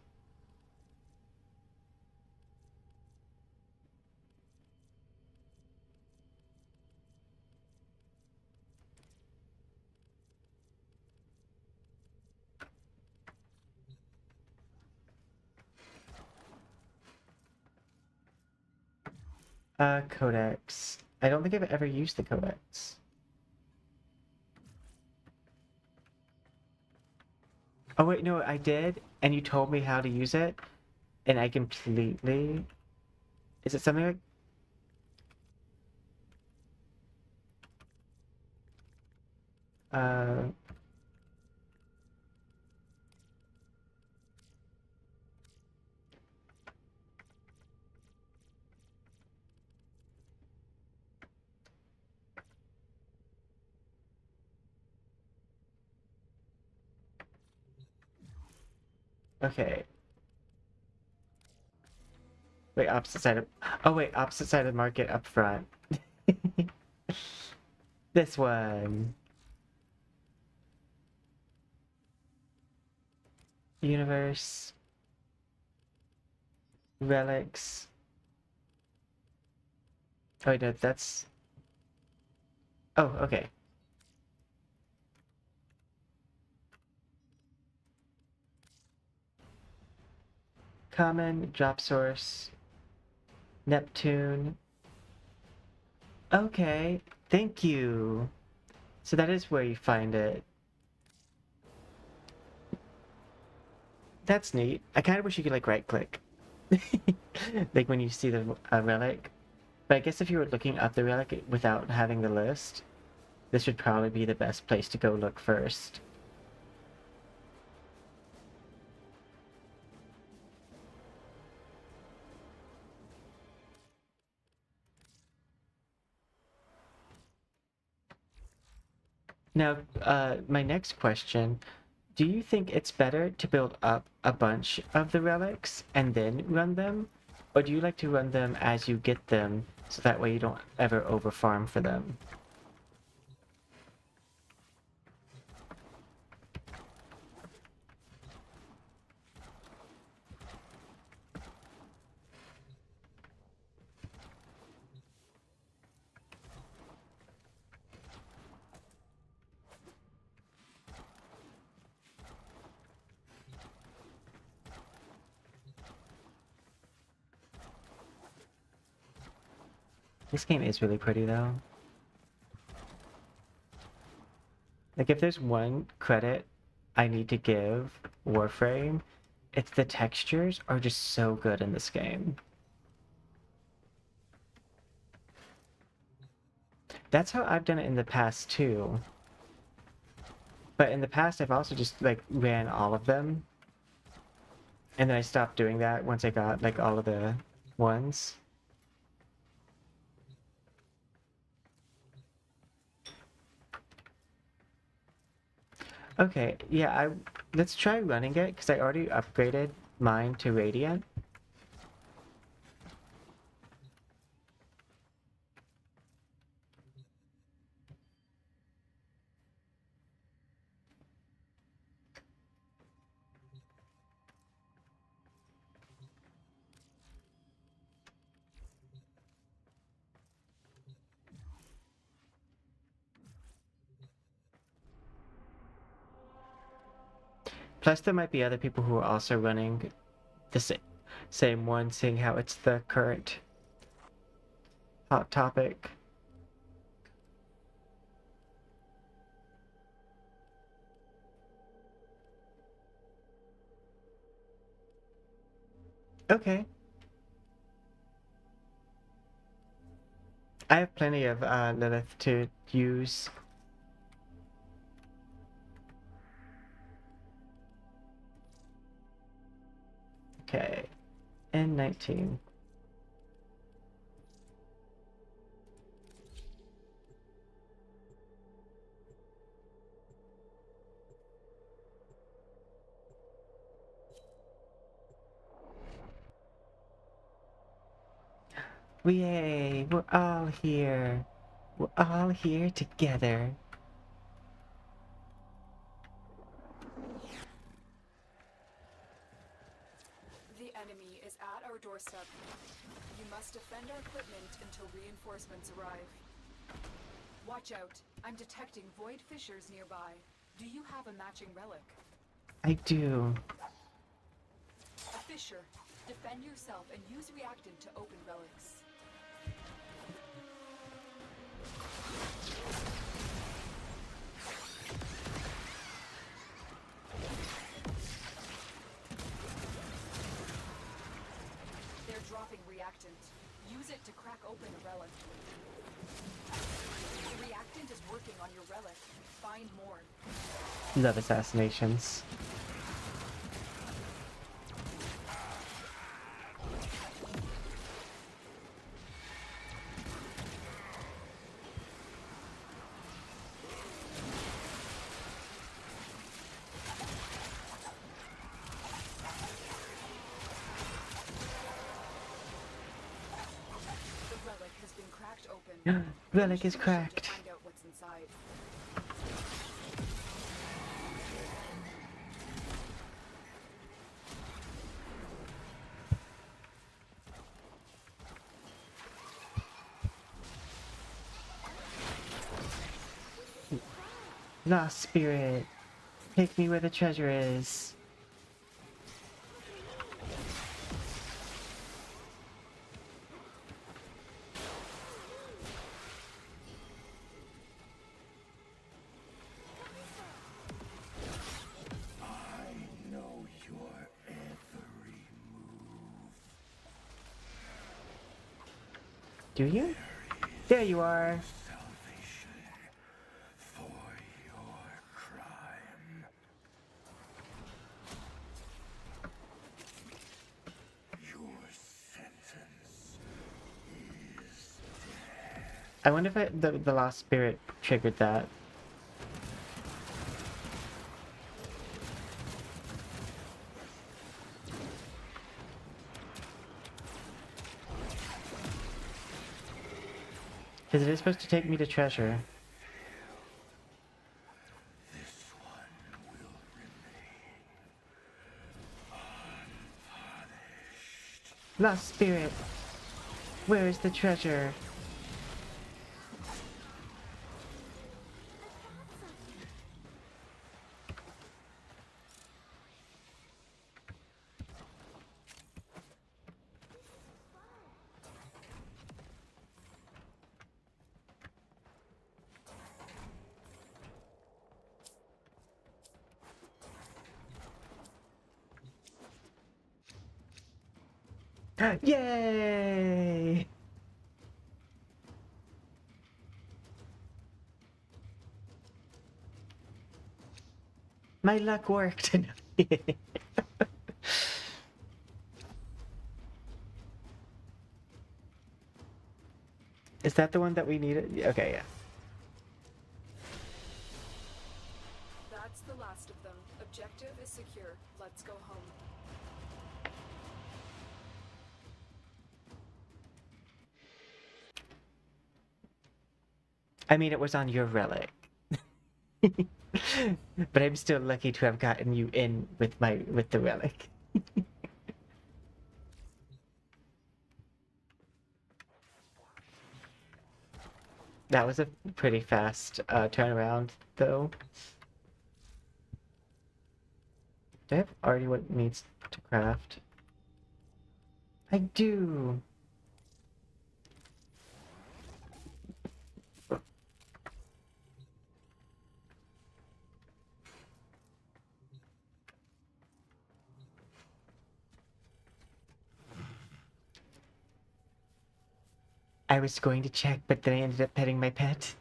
Codex. I don't think I've ever used the codex. Oh wait, no, I did, and you told me how to use it, and I completely... Is it something like... Uh... Okay. Wait, opposite side of... Oh wait, opposite side of the market up front. This one. Universe. Relics. Oh wait, no, that's... Oh, okay. Common, drop source, Neptune. Okay, thank you. So that is where you find it. That's neat. I kind of wish you could like right click. Like when you see the relic. But I guess if you were looking up the relic without having the list, this would probably be the best place to go look first. Now, my next question, do you think it's better to build up a bunch of the relics and then run them? Or do you like to run them as you get them so that way you don't ever overfarm for them? This game is really pretty though. Like if there's one credit I need to give Warframe, it's the textures are just so good in this game. That's how I've done it in the past too. But in the past I've also just like ran all of them. And then I stopped doing that once I got like all of the ones. Okay, yeah, let's try running it because I already upgraded mine to Radiant. Plus, there might be other people who are also running the same one, seeing how it's the current hot topic. Okay. I have plenty of Lilith to use. Okay. And 19. Yay! We're all here. We're all here together. The enemy is at our doorstep. You must defend our equipment until reinforcements arrive. Watch out. I'm detecting void fissures nearby. Do you have a matching relic? I do. A fissure. Defend yourself and use reactant to open relics. They're dropping reactant. Use it to crack open a relic. The reactant is working on your relic. Find more. Love assassinations. Relic is cracked. Find out what's inside. Lost spirit. Take me where the treasure is. Do you? There you are. Salvation for your crime. Your sentence is death. I wonder if the lost spirit triggered that. Because it is supposed to take me to treasure. This one will remain. Lost spirit, where is the treasure? Yay! My luck worked. Is that the one that we needed? Okay, yeah. That's the last of them. Objective is secure. Let's go home. I mean, it was on your relic. But I'm still lucky to have gotten you in with the relic. That was a pretty fast turnaround, though. Do I have already what it needs to craft? I do! I was going to check, but then I ended up petting my pet.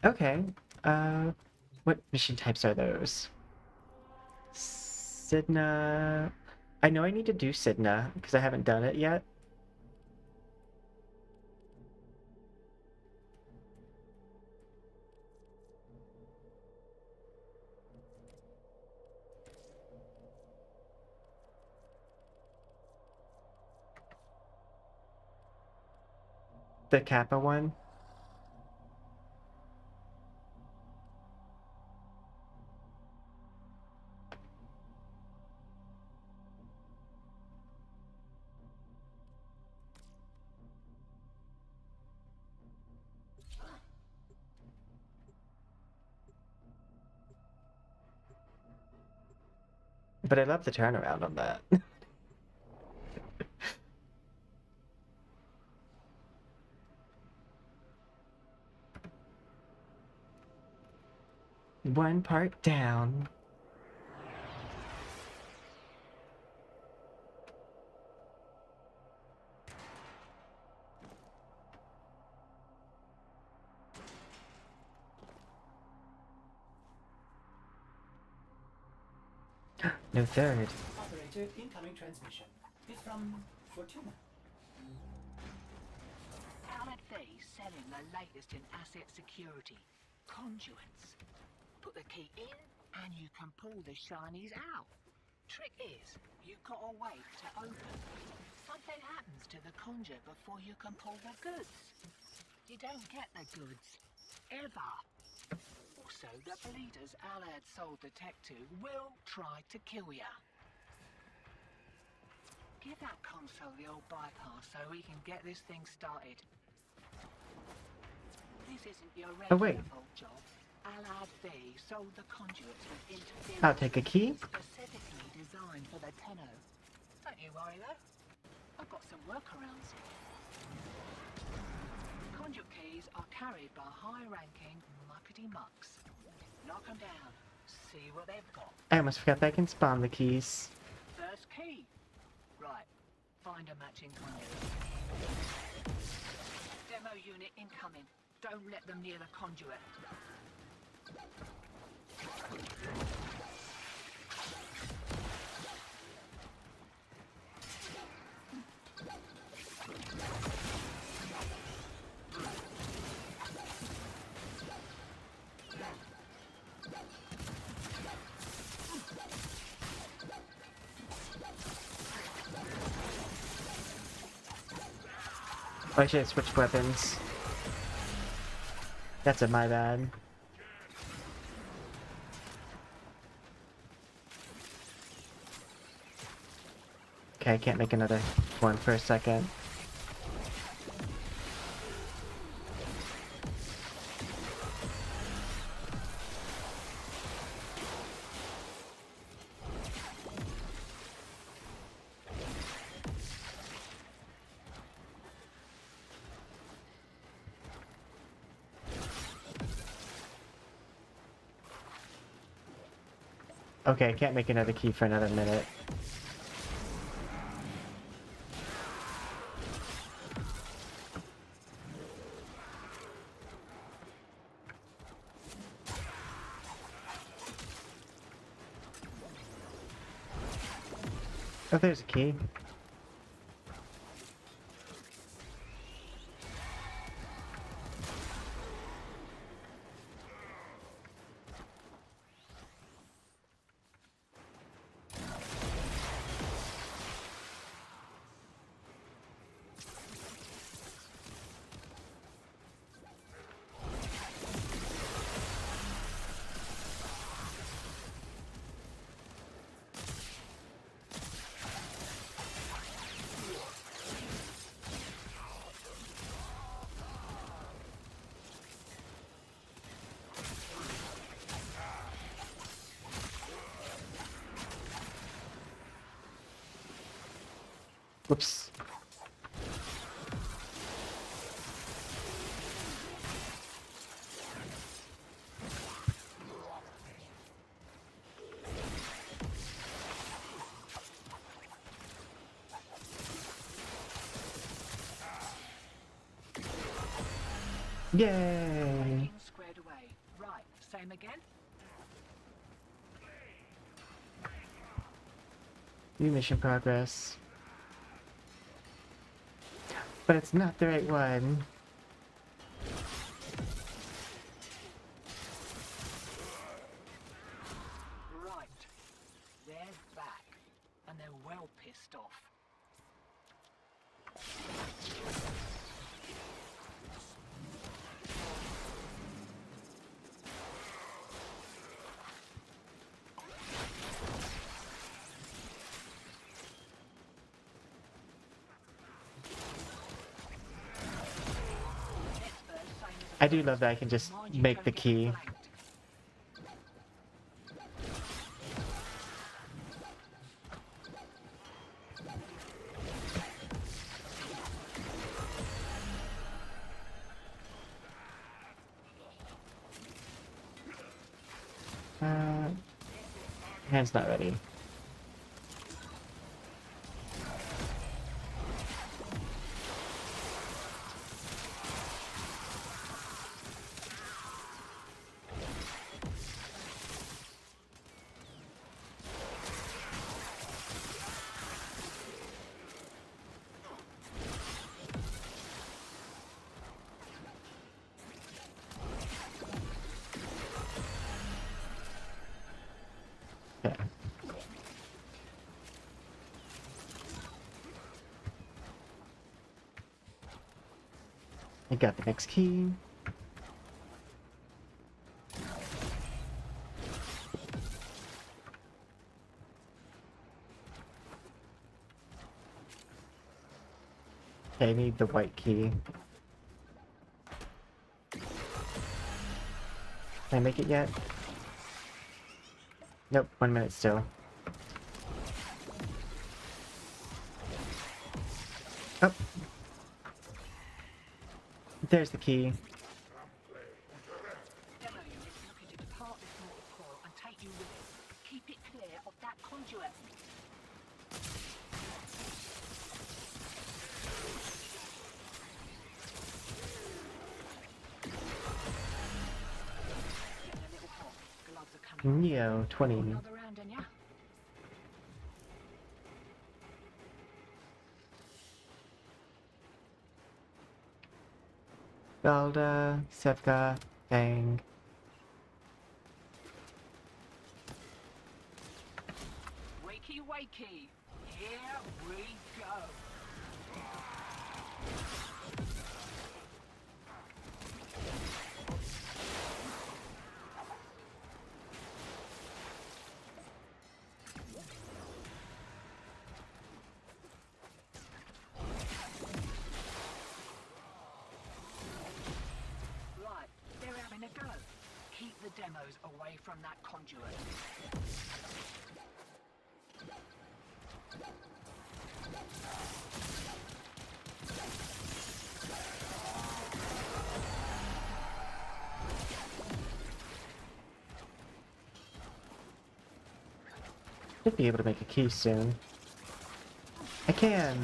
Okay. What mission types are those? Sidna... I know I need to do Sidna, because I haven't done it yet. The Kappa one? But I love the turnaround on that. One part down. No third. Operator, incoming transmission. It's from Fortuna. Khaled Faye selling the latest in asset security. Conduits. Put the key in and you can pull the shinies out. Trick is, you've got to wait to open. Something happens to the conjure before you can pull the goods. You don't get the goods. Ever. Also, the bleeders Alad sold the tech to will try to kill ya. Give that console the old bypass so we can get this thing started. This isn't your Oh, wait. regular vault job. Alad V sold the conduits with interference. I'll take a key. Specifically designed for the Tenno. Don't you worry though. I've got some workarounds. Conduit keys are carried by high-ranking muckety mucks. Knock them down. See what they've got. I almost forgot that I can spawn the keys. First key. Right. Find a matching conduit. Demo unit incoming. Don't let them near the conduit. Oh, I should have switched weapons. That's a my bad. Okay, I can't make another one for a second. Okay, I can't make another key for another minute. Oh, there's a key. Whoops. Yay! Squared away. Right, same again. New mission progress. But it's not the right one. Right. They're back. And they're well pissed off. I do love that I can just make the key. Hand's not ready. Okay. I got the next key. Okay, I need the white key. Can I make it yet? Nope, 1 minute still. Oh. There's the key. Demo unit looking to depart this mortal coil and take you with it. Keep it clear of that conduit. Getting a little hot. Gloves are coming. Neo 20. Another round, and ya? Zelda, Sevka, Bang. Wakey, wakey. Here we go. away from that conduit. Should be able to make a key soon. I can!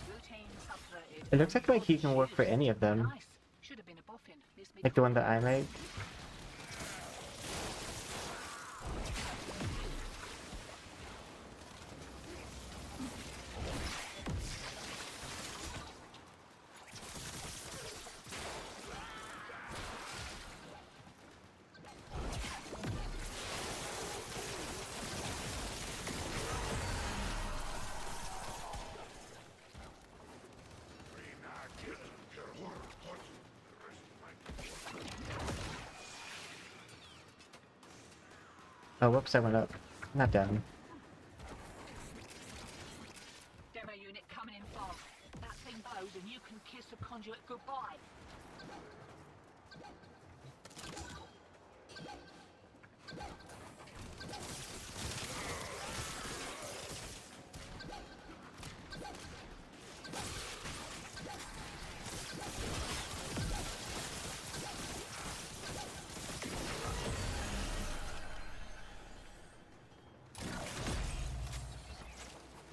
Routine subverted. It looks like my key can work for any of them. Nice. Should have been a boffin. This Like the one that I make. Oh, whoops, I went up. Not down. Demo unit coming in fast. That thing blows and you can kiss the conduit goodbye.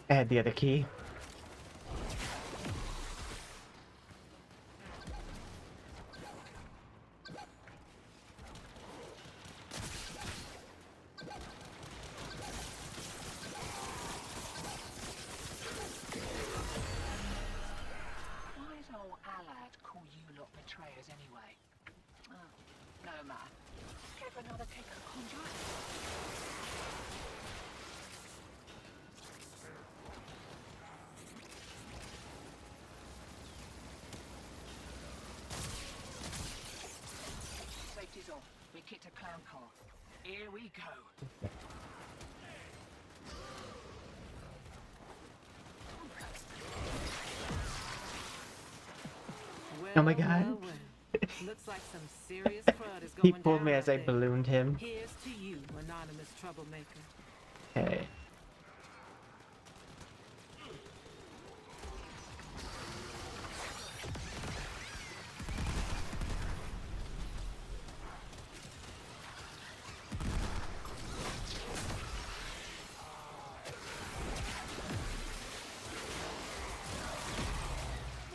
I had the other key. Why does old Alad call you lot betrayers anyway? Oh, no matter. Give another kick at the conduit. Safety's off. We kicked a clown car. Here we go. Oh my god. Well. Looks like some serious crud is going He pulled me down as I out there. ballooned him. Here's to you, anonymous troublemaker. Okay.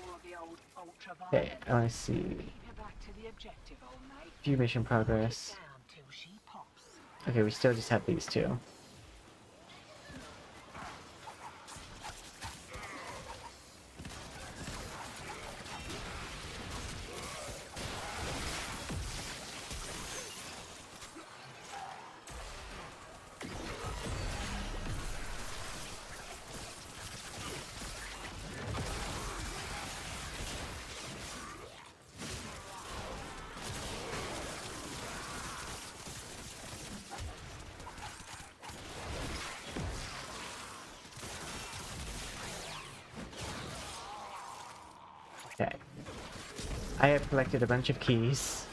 More of the old ultraviolet. Okay, I want to see. Keep her back to the objective, old mate. View mission progress. Down till she pops. Okay, we still just have these two. Okay. I have collected a bunch of keys.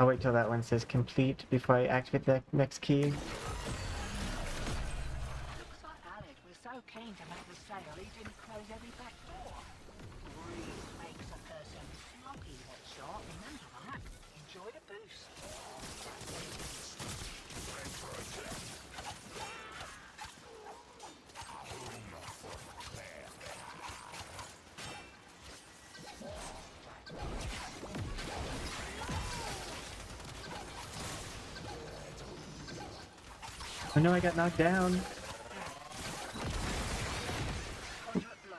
I'll wait till that one says complete before I activate the next key. Looks like Alec was so keen to make the sale he didn't close every back door. Greed makes a person sloppy, that shot. Remember that. Enjoy the boost. Oh no, I got knocked down. Conduit blow.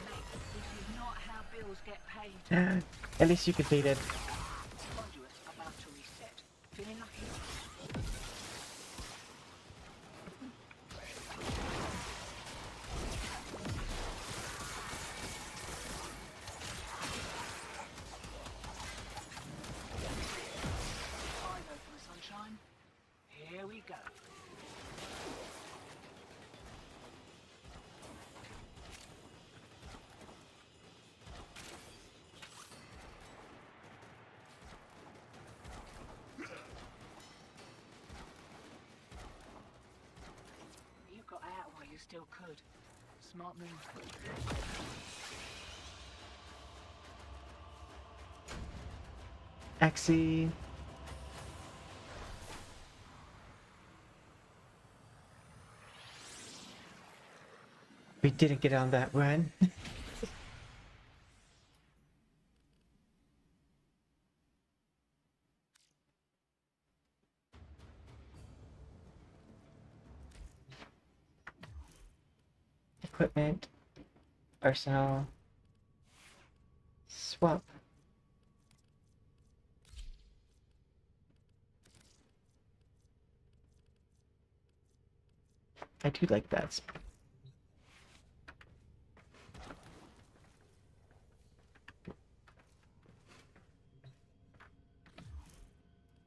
Mate, this is not how bills get paid. At least you completed. Conduits about to reset. Feeling lucky? Eyes open, sunshine. Here we go. You got out while you still could. Smart move. Axie. We didn't get on that run. Equipment. Arsenal. Swap. I do like that.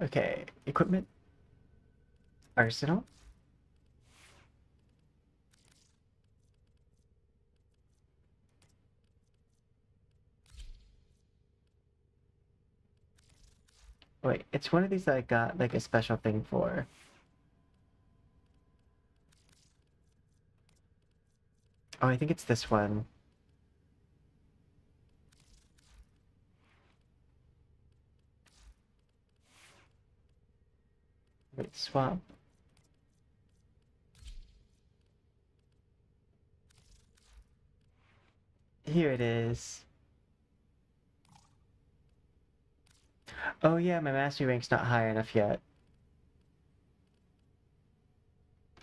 Okay, equipment. Arsenal. Wait, it's one of these that I got like a special thing for. Oh, I think it's this one. Wait, swap. Here it is. Oh yeah, my mastery rank's not high enough yet.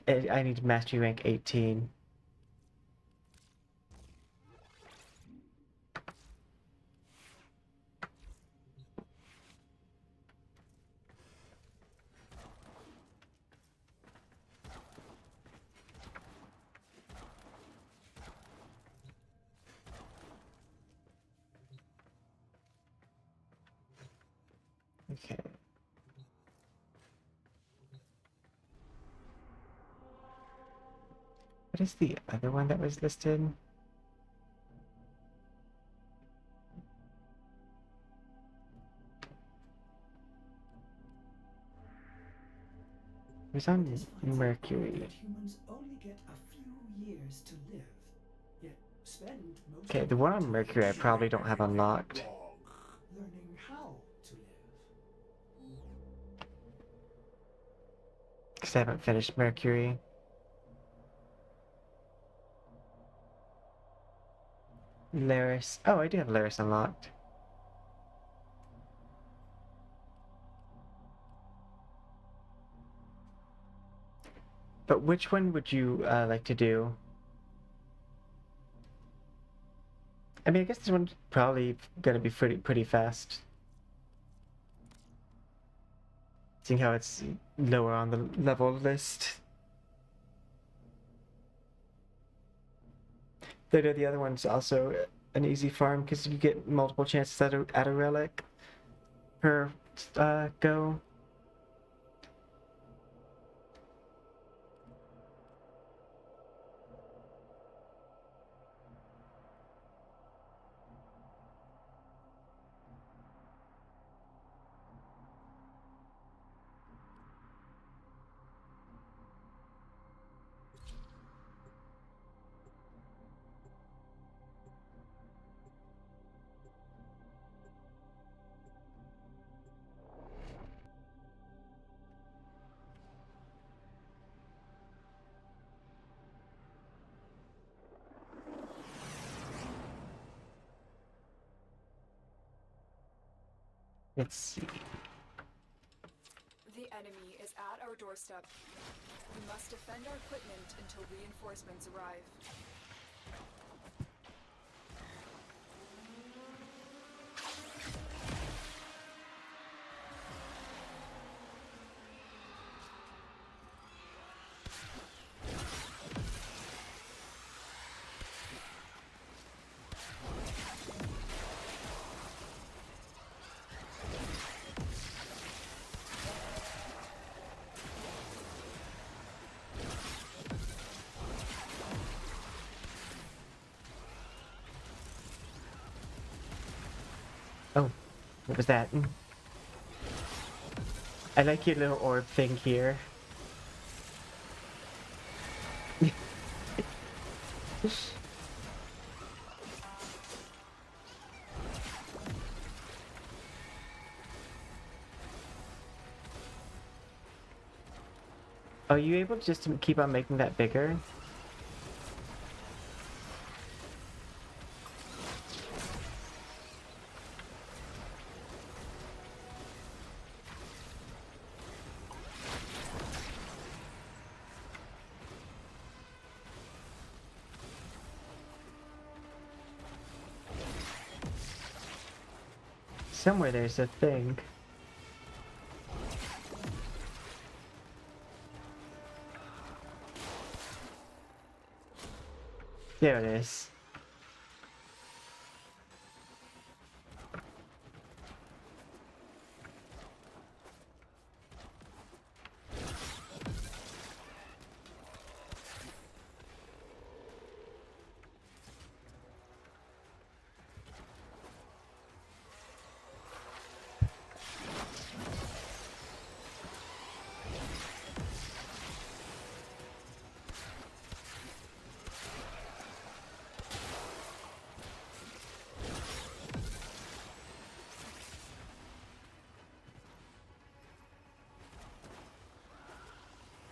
I need mastery rank 18. Okay. What is the other one that was listed? It was on It is funny Mercury. that humans only get a few years to live, yet spend most Okay, of the their one on time Mercury I probably don't have unlocked. learning how to live. Because I haven't finished Mercury. Laris. Oh, I do have Laris unlocked. But which one would you like to do? I mean, I guess this one's probably gonna be pretty fast. Seeing how it's lower on the level list. Though the other one's also an easy farm because you get multiple chances at a relic per go. Let's see. The enemy is at our doorstep. We must defend our equipment until reinforcements arrive. Oh, what was that? I like your little orb thing here. Are you able just to keep on making that bigger? Somewhere there's a thing. There it is.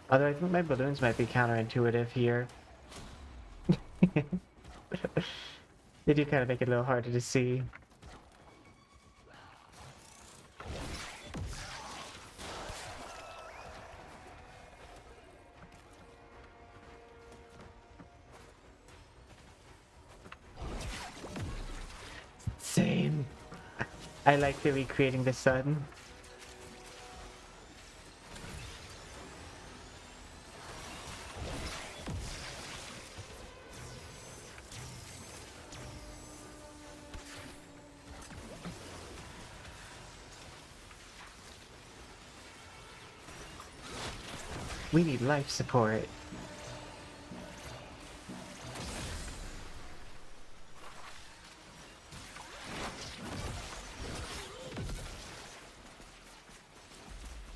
Although I think my balloons might be counterintuitive here. They do kind of make it a little harder to see. Same. I like the recreating the sun. We need life support.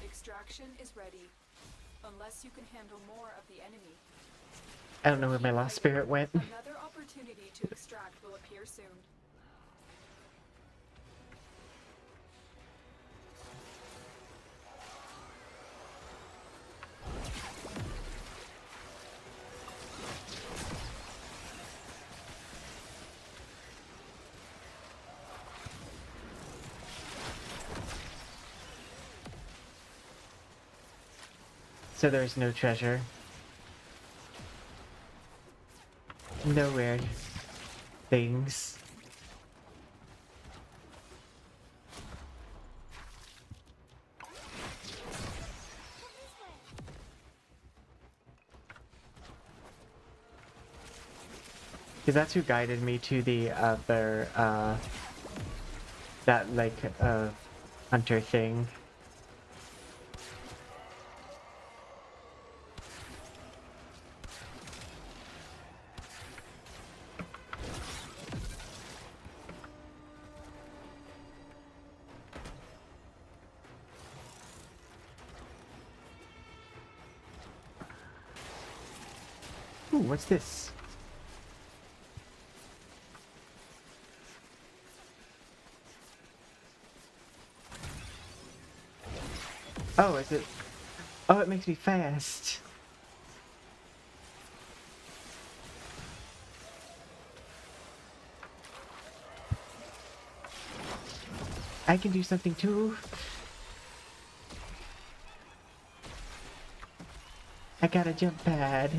Extraction is ready. Unless you can handle more of the enemy. I don't know where my lost spirit went. Another opportunity to extract will appear soon. So there's no treasure. No weird things. Because that's who guided me to the other, that, like, hunter thing. Ooh, what's this? Oh, is it? Oh, it makes me fast. I can do something too. got a jump pad.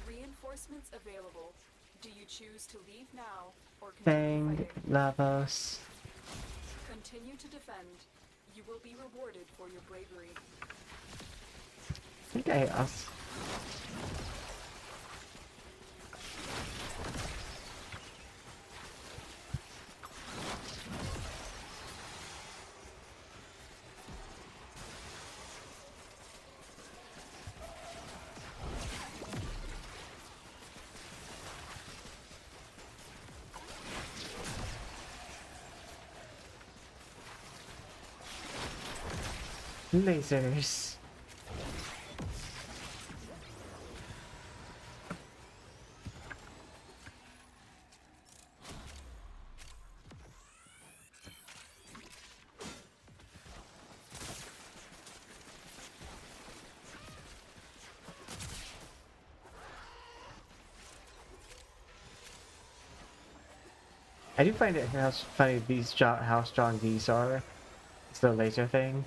Reinforcements available. Do you choose to leave now or continue Bang, fighting? Lavos. Continue to defend. You will be rewarded for your bravery. I think I also... Lasers. I do find it how funny how strong these are. It's the laser thing.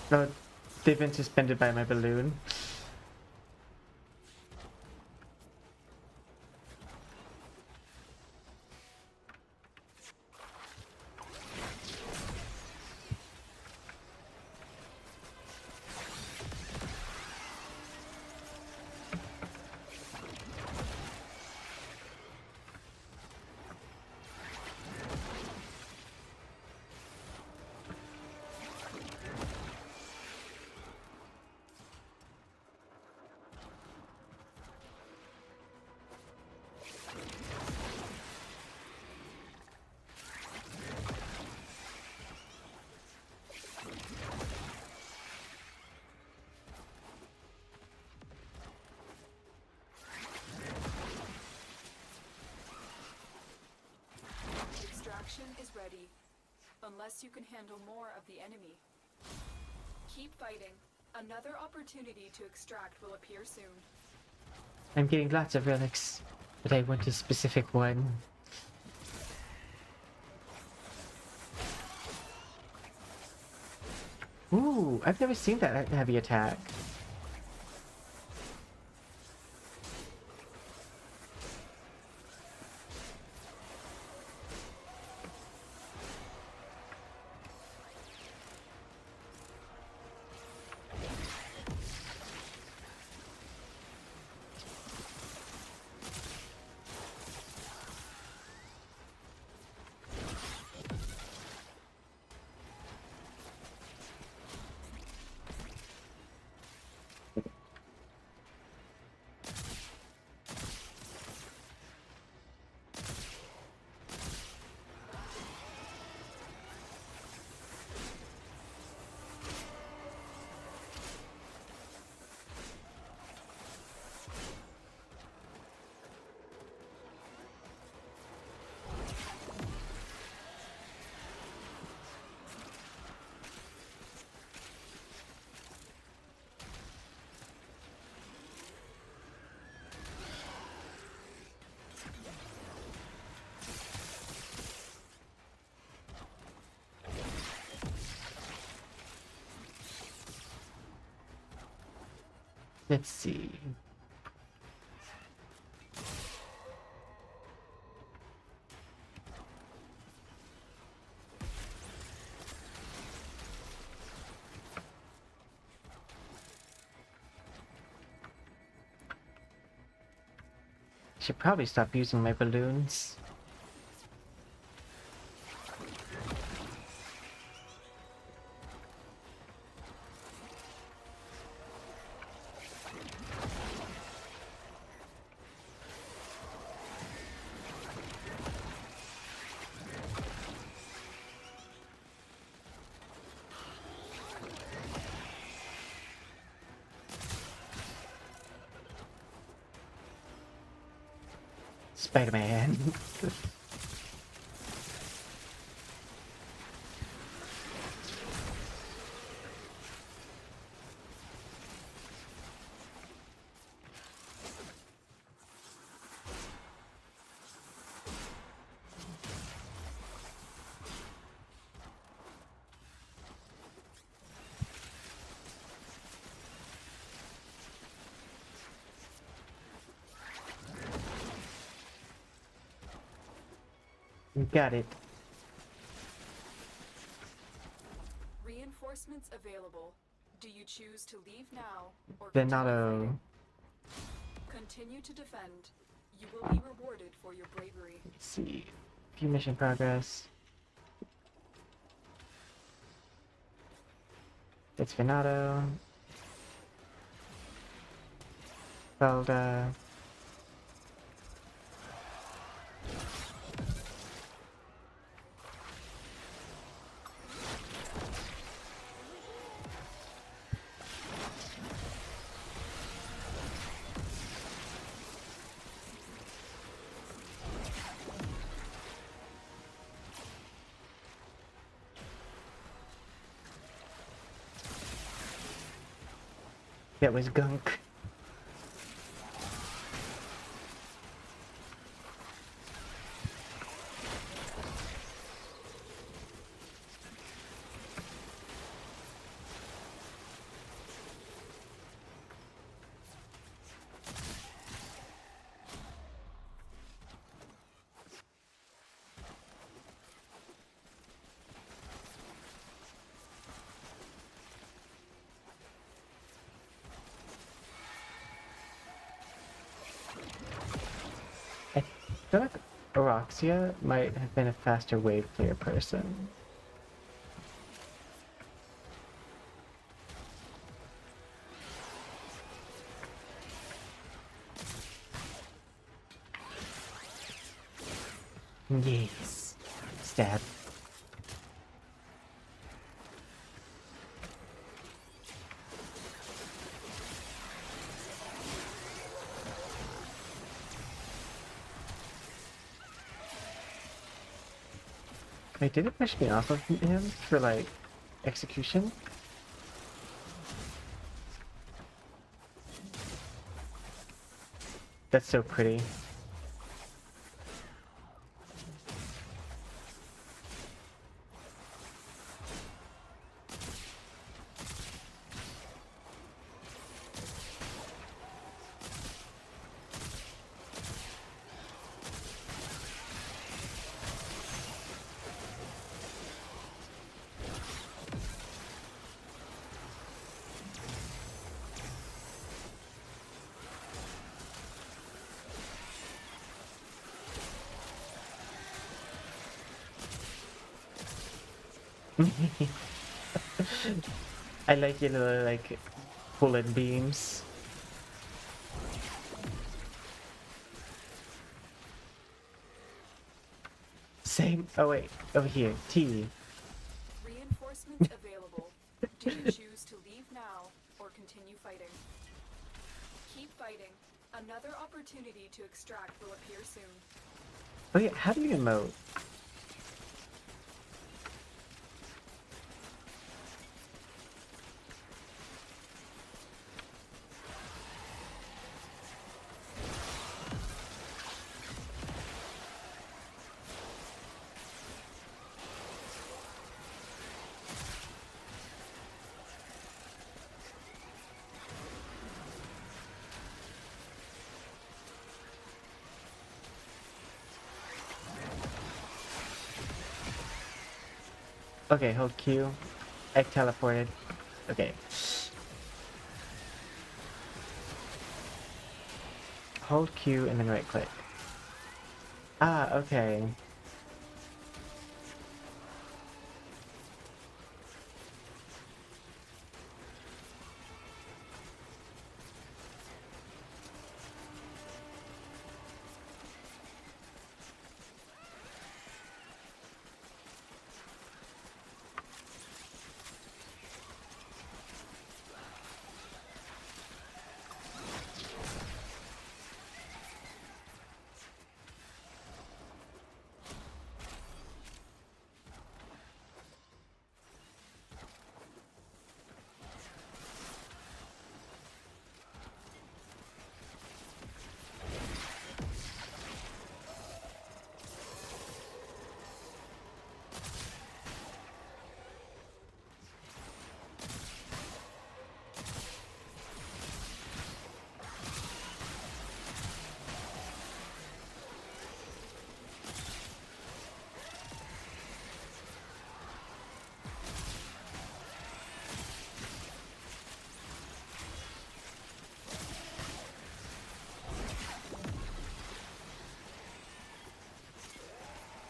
No, they've been suspended by my balloon. Extraction is ready, unless you can handle more of the enemy. Keep fighting. Another opportunity to extract will appear soon. I'm getting lots of relics, but I want a specific one. Ooh, I've never seen that heavy attack. Let's see. Should probably stop using my balloons. Spider-Man. Got it. Reinforcements available. Do you choose to leave now or Then continue auto. fighting? Continue to defend. You will be rewarded for your bravery. Let's see. View mission progress. It's Venato. Zelda. That was gunk. I feel like Oroxia might have been a faster wave clear person. Yes. Stab. Wait, did it push me off of him for like execution? That's so pretty. I like your little like bullet beams. Same. Oh wait, over here. T. Reinforcements available. Do you choose to leave now or continue fighting? Keep fighting. Another opportunity to extract will appear soon. Oh yeah, how do you emote? Okay, hold Q. I teleported. Okay. Hold Q and then right click. Ah, okay.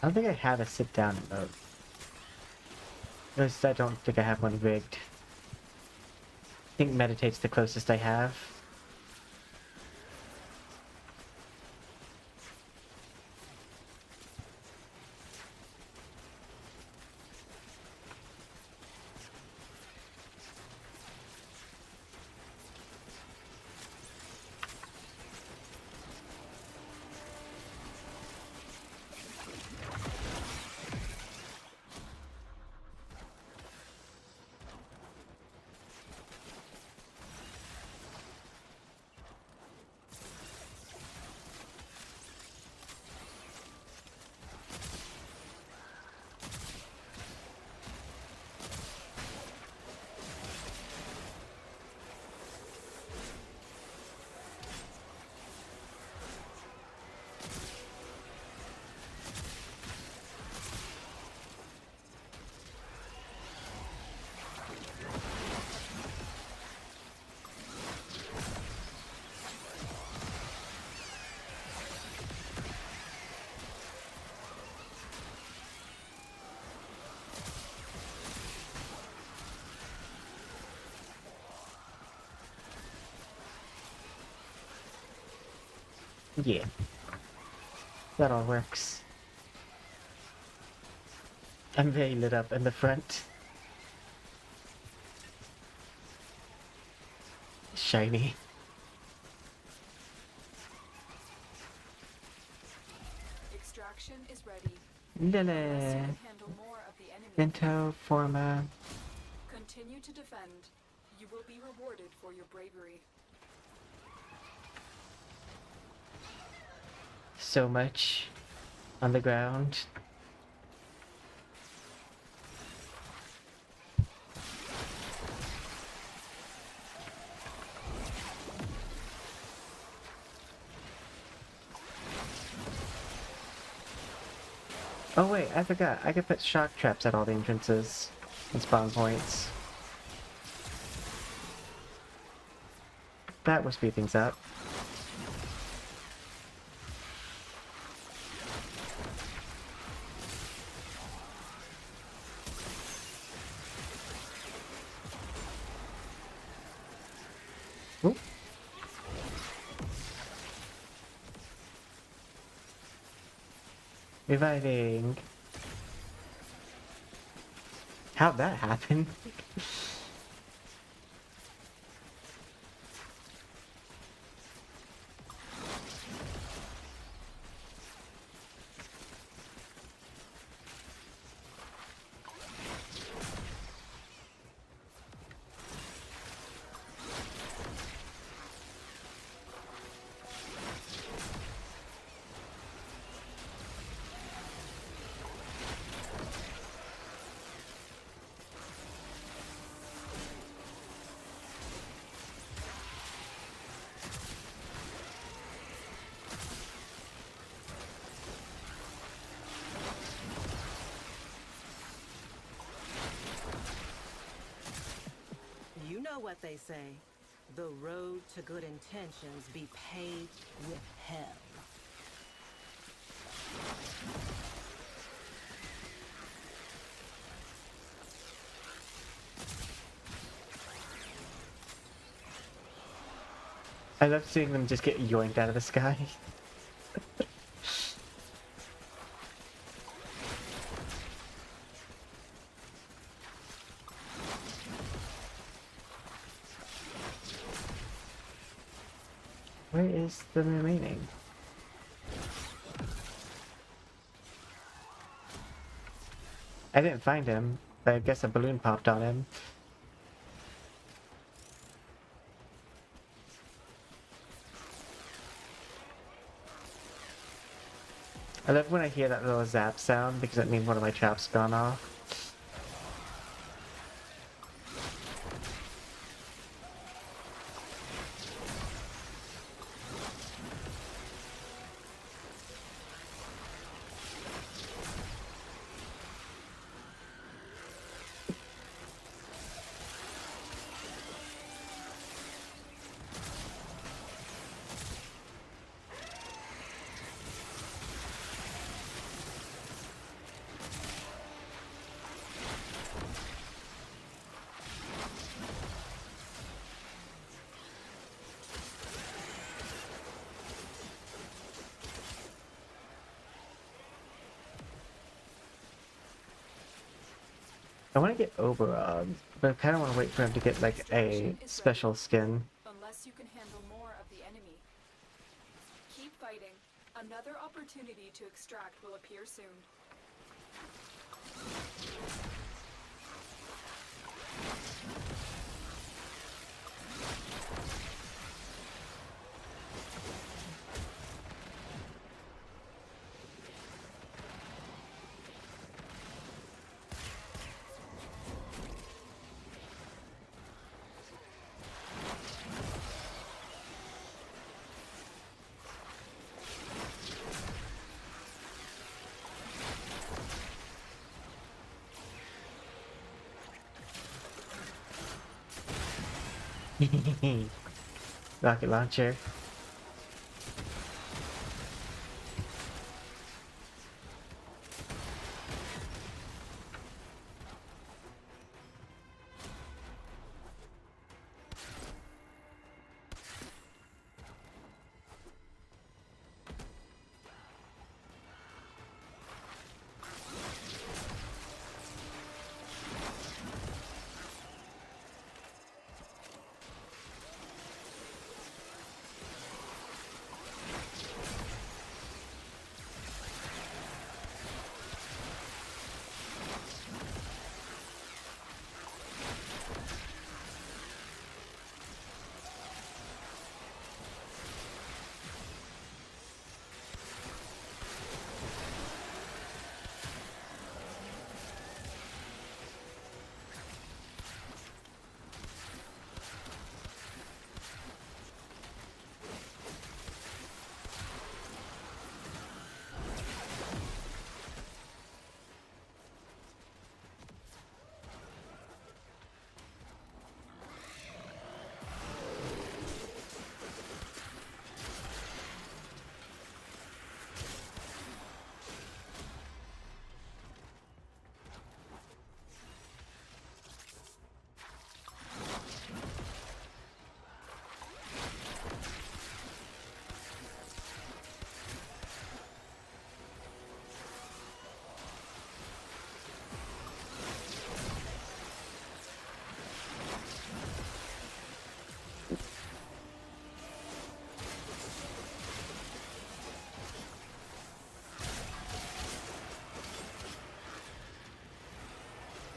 I don't think I have a sit-down mode. At least I don't think I have one rigged. I think Meditate's the closest I have. Yeah. That all works. I'm very lit up in the front. Shiny. Extraction is ready. Lele. Unless you can handle more of the enemy. Vento, Forma. Continue to defend. You will be rewarded for your bravery. So much on the ground. Oh wait, I forgot. I could put shock traps at all the entrances and spawn points. That will speed things up. Oop. Reviving. How'd that happen? You know what they say. The road to good intentions be paved with hell. I love seeing them just get yoinked out of the sky. Where is the remaining? I didn't find him, but I guess a balloon popped on him. I love when I hear that little zap sound because that means one of my traps gone off. I want to get Oberon, but I kind of want to wait for him to get like a special skin. Unless you can handle more of the enemy. Keep fighting. Another opportunity to extract will appear soon. Rocket launcher.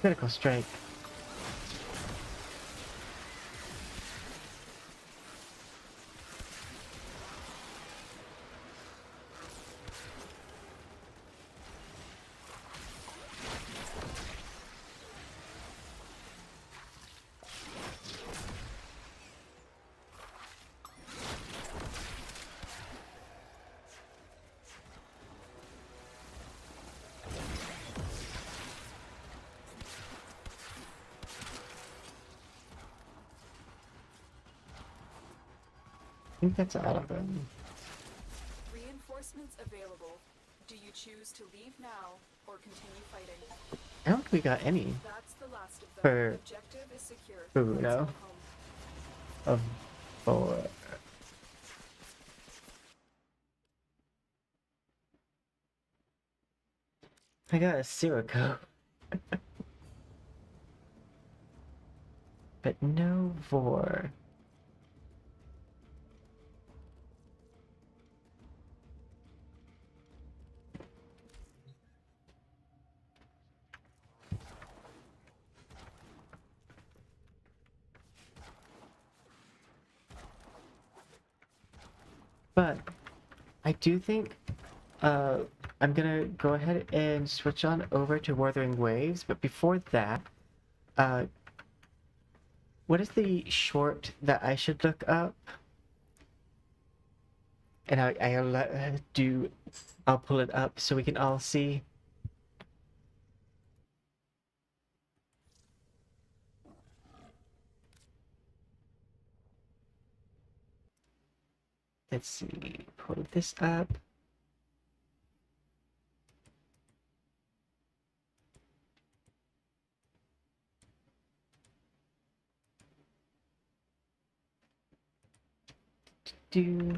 Critical strike. I think that's all of them. Reinforcements available. Do you choose to leave now or continue fighting? I don't think we got any That's the last of them. for Objective is secure. Funo Let's go home. of 4. I got a Sirocco. But no Vor. But I do think I'm gonna go ahead and switch on over to Wuthering Waves, but before that, uh, what is the short that I should look up? And I'll pull it up so we can all see. Let's see, pull this up. Do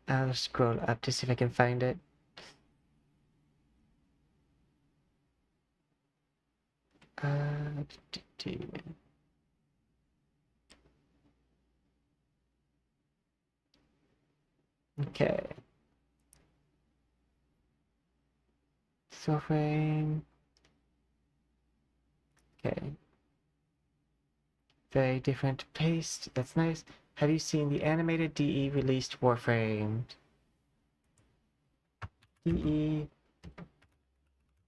I'll scroll up to see if I can find it. Uh, d- d- d- Okay. Warframe. Okay. Very different paste. That's nice. Have you seen the animated DE released Warframe? DE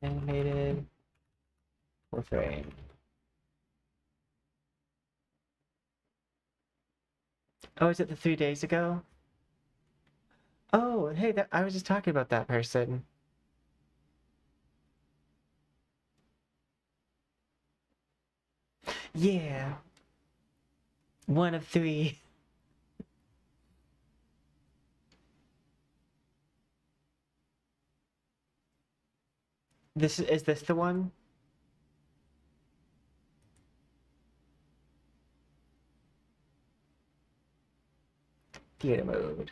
animated Warframe. Oh, is it the 3 days ago? Oh, hey, I was just talking about that person. Yeah. One of 3. Is this the one? Theater mode.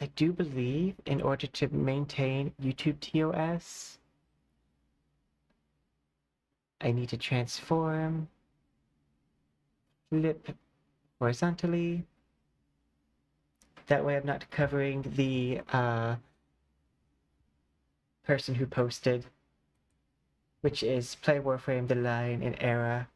I do believe in order to maintain YouTube TOS, I need to transform, flip horizontally. That way I'm not covering the person who posted, which is Play Warframe, The Line, and Era.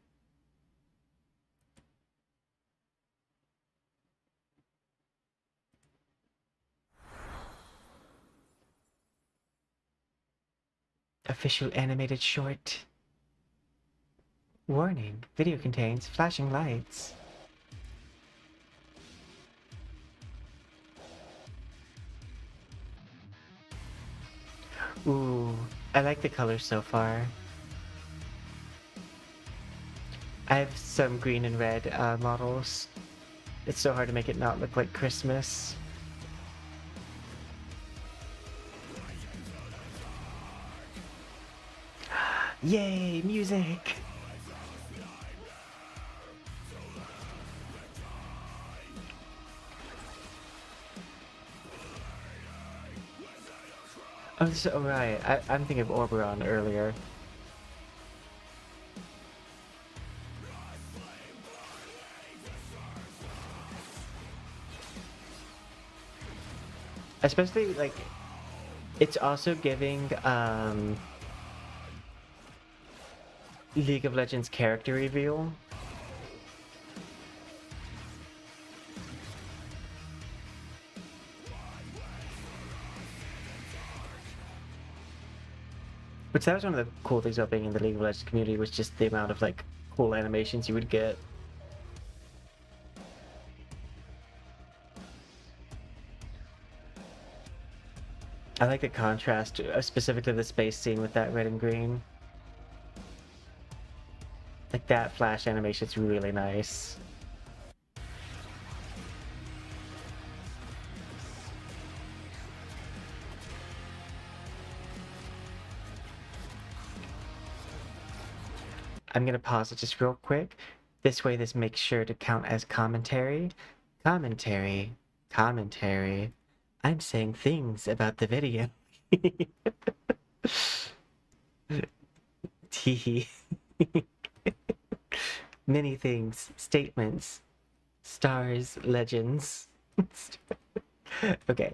Official animated short. Warning, video contains flashing lights. Ooh, I like the colors so far. I have some green and red models. It's so hard to make it not look like Christmas. Yay, music! Oh, right. I'm thinking of Oberon earlier. Especially, like, it's also giving, League of Legends character reveal. Which that was one of the cool things about being in the League of Legends community, was just the amount of, like, cool animations you would get. I like the contrast, specifically the space scene with that red and green. Like, that flash animation's really nice. I'm gonna pause it just real quick. This way this makes sure to count as commentary. Commentary. Commentary. I'm saying things about the video. Tee. Many things. Statements. Stars. Legends. Okay.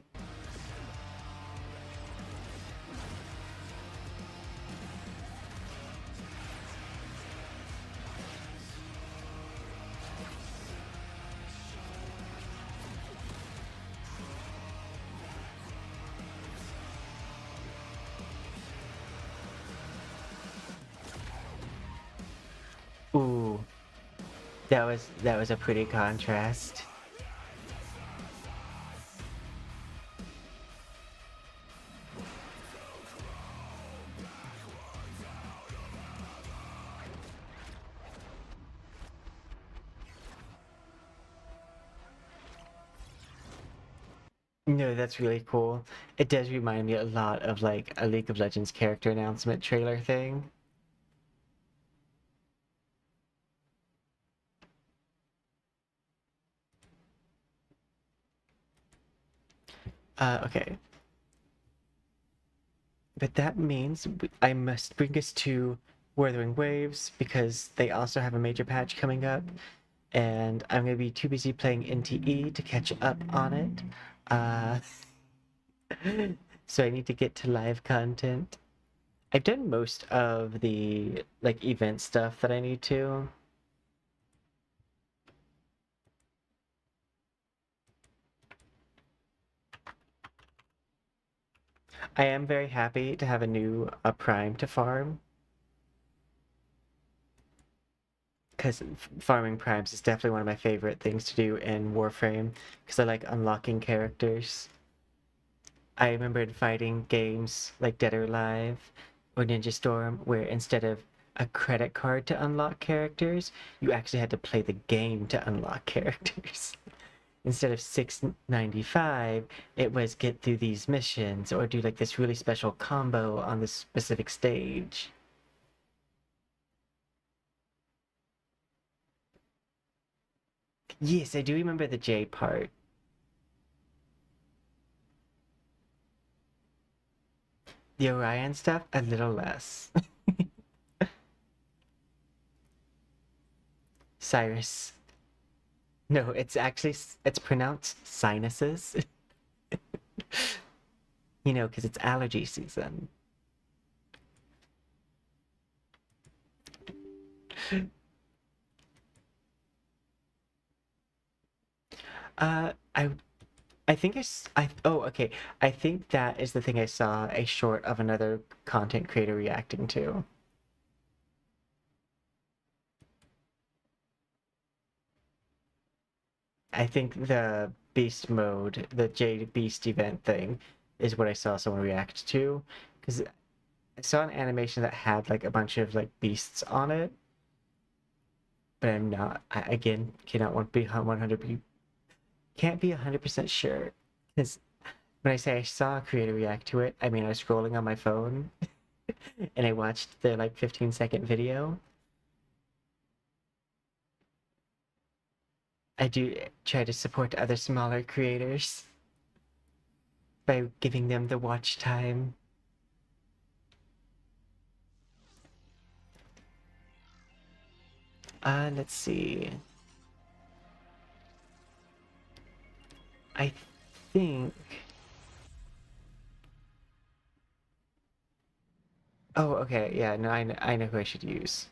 Ooh. That was a pretty contrast. No, that's really cool. It does remind me a lot of like a League of Legends character announcement trailer thing. Okay. But that means I must bring us to Wuthering Waves because they also have a major patch coming up, and I'm gonna be too busy playing NTE to catch up on it. Uh, so I need to get to live content. I've done most of the like event stuff that I need to. I am very happy to have a new prime to farm. Because farming primes is definitely one of my favorite things to do in Warframe, because I like unlocking characters. I remember in fighting games like Dead or Alive or Ninja Storm, where instead of a credit card to unlock characters, you actually had to play the game to unlock characters. Instead of $6.95, it was get through these missions or do like this really special combo on this specific stage. Yes, I do remember the J part. The Orion stuff, a little less. Cyrus. No, it's pronounced sinuses. You know, because it's allergy season. I think oh, okay. I think that is the thing I saw a short of another content creator reacting to. I think the beast mode, the Jade Beast event thing, is what I saw someone react to. Because I saw an animation that had like a bunch of like beasts on it, but I'm not. I again cannot want to be 100. Can't be 100% sure. Because when I say I saw a creator react to it, I mean I was scrolling on my phone, and I watched the like 15-second video. I do try to support other smaller creators by giving them the watch time. Let's see. I think. Oh, okay. Yeah, no, I know who I should use.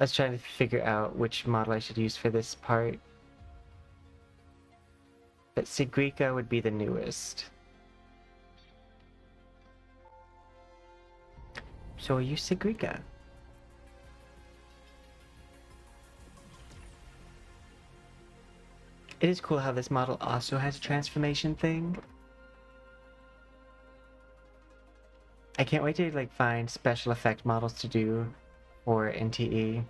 I was trying to figure out which model I should use for this part. But Sigrika would be the newest. So I use Sigrika. It is cool how this model also has a transformation thing. I can't wait to like find special effect models to do for NTE.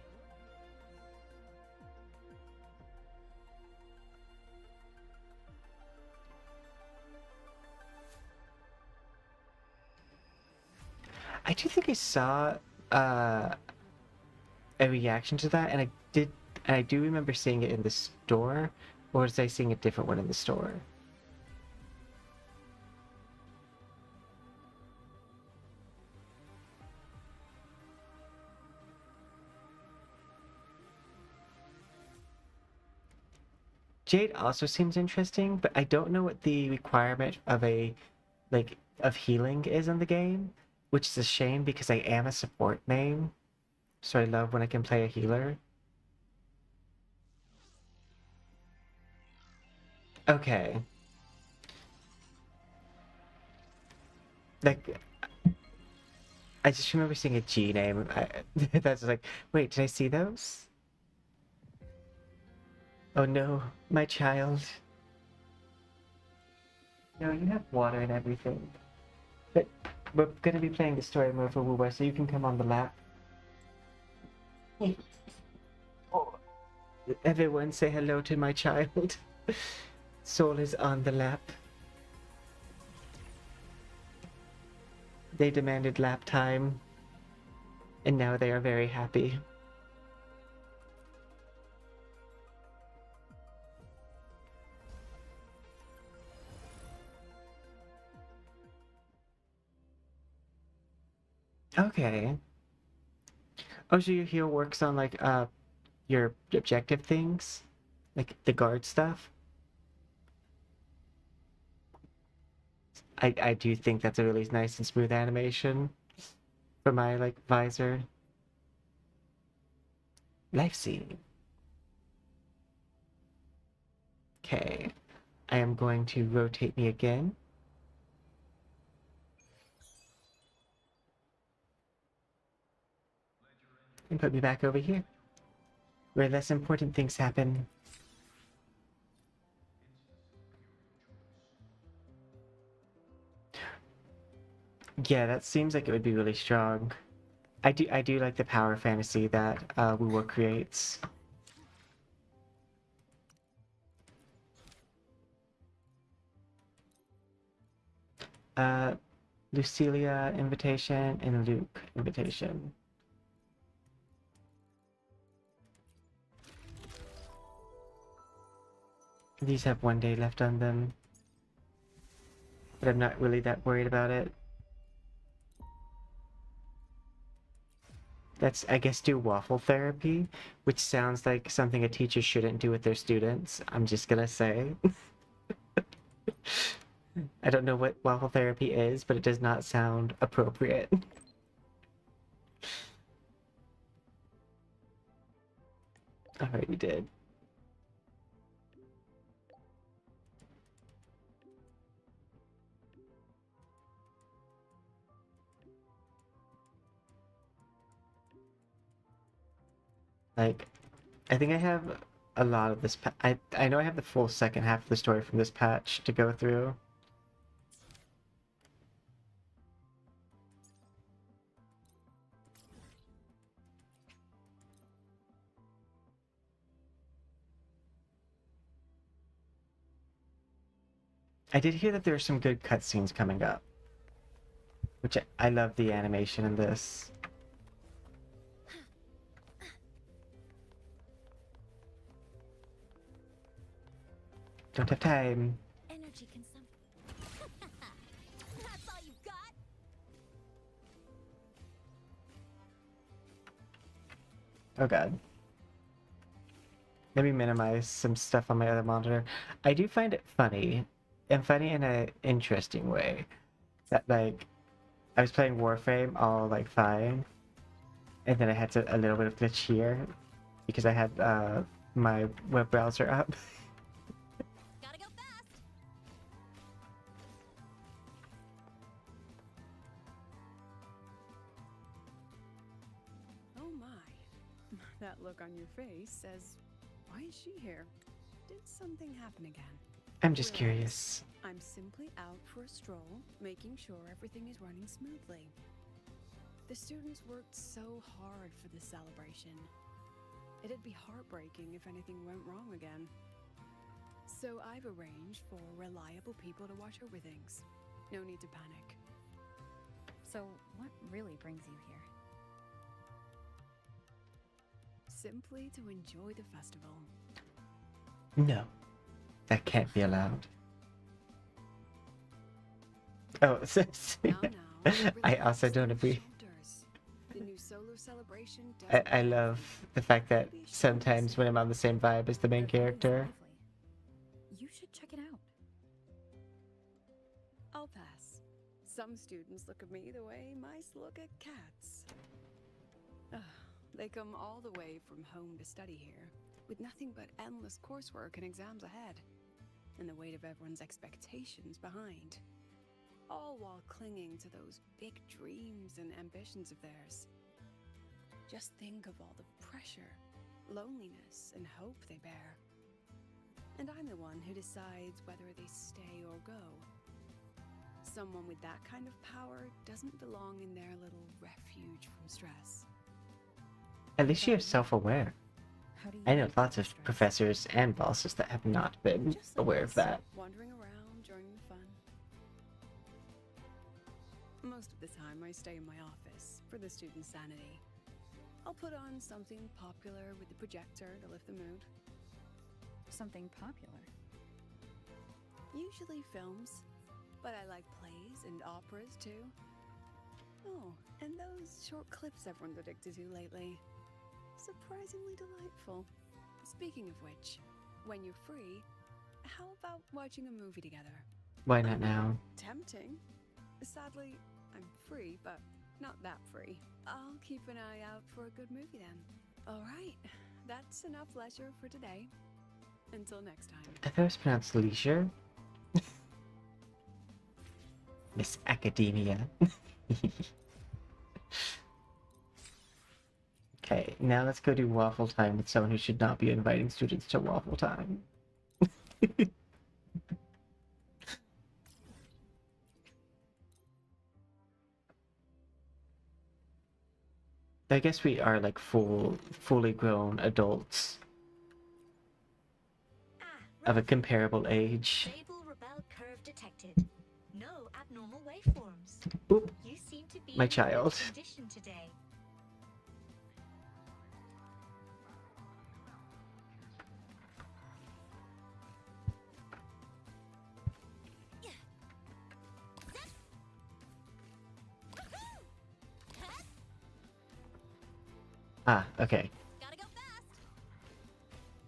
I do think I saw a reaction to that, and I do remember seeing it in the store, or was I seeing a different one in the store? Jade also seems interesting, but I don't know what the requirement of of healing is in the game, which is a shame because I am a support main, so I love when I can play a healer. Okay. Like, I just remember seeing a G name. That's like, wait, did I see those? Oh no, my child. No, you have water and everything. But we're gonna be playing the story mode for Wuwa, so you can come on the lap. Oh. Everyone say hello to my child. Soul is on the lap. They demanded lap time, and now they are very happy. Okay. Oh, so your heal works on like your objective things? Like the guard stuff? I do think that's a really nice and smooth animation for my like visor. Life scene. Okay. I am going to rotate me again. And put me back over here, where less important things happen. Yeah, that seems like it would be really strong. I do like the power fantasy that Wuwa creates. Lucilia invitation and Luke invitation. These have 1 day left on them, but I'm not really that worried about it. That's, I guess, do waffle therapy, which sounds like something a teacher shouldn't do with their students. I'm just gonna say. I don't know what waffle therapy is, but it does not sound appropriate. Alright, we did. Like, I think I have a lot of this. I know I have the full second half of the story from this patch to go through. I did hear that there are some good cutscenes coming up, which I love the animation in this. Don't have time. Energy consumption. That's all you've got? Oh god. Let me minimize some stuff on my other monitor. I do find it funny, and funny in an interesting way, that like I was playing Warframe all like fine, and then I had a little bit of glitch here because I had my web browser up. Gotta go fast. Oh my. That look on your face says, why is she here? Did something happen again? I'm just Relax. curious. I'm simply out for a stroll, making sure everything is running smoothly. The students worked so hard for this celebration. It'd be heartbreaking if anything went wrong again. So I've arranged for reliable people to watch over things. No need to panic. So, what really brings you here? Simply to enjoy the festival. No, that can't be allowed. Oh, Now, I also don't agree. The new solar celebration I love the fact that sometimes when I'm on the same vibe as the main character, You should check it out. I'll pass. Some students look at me the way mice look at cats. They come all the way from home to study here, with nothing but endless coursework and exams ahead, and the weight of everyone's expectations behind. All while clinging to those big dreams and ambitions of theirs. Just think of all the pressure, loneliness, and hope they bear. And I'm the one who decides whether they stay or go. Someone with that kind of power doesn't belong in their little refuge from stress. at least you're self-aware. How do you I know make lots that of stress? professors and bosses that have not been Just like aware of that. myself, wandering around during the fun. Most of the time I stay in my office for the students' sanity. I'll put on something popular with the projector to lift the mood. Something popular. Usually films, but I like plays and operas too. Oh, and those short clips everyone's addicted to lately. Surprisingly delightful. Speaking of which, when you're free, how about watching a movie together? Why not now? Tempting. Sadly, I'm free, but not that free. I'll keep an eye out for a good movie then. Alright, that's enough leisure for today. Until next time. I thought it was pronounced leisure. Miss Academia. Okay, now let's go do waffle time with someone who should not be inviting students to waffle time. I guess we are like fully grown adults of a comparable age. Stable rebel curve detected. No abnormal waveforms. Oop, You seem to be my in good child. condition today. Ah, okay. Gotta go fast.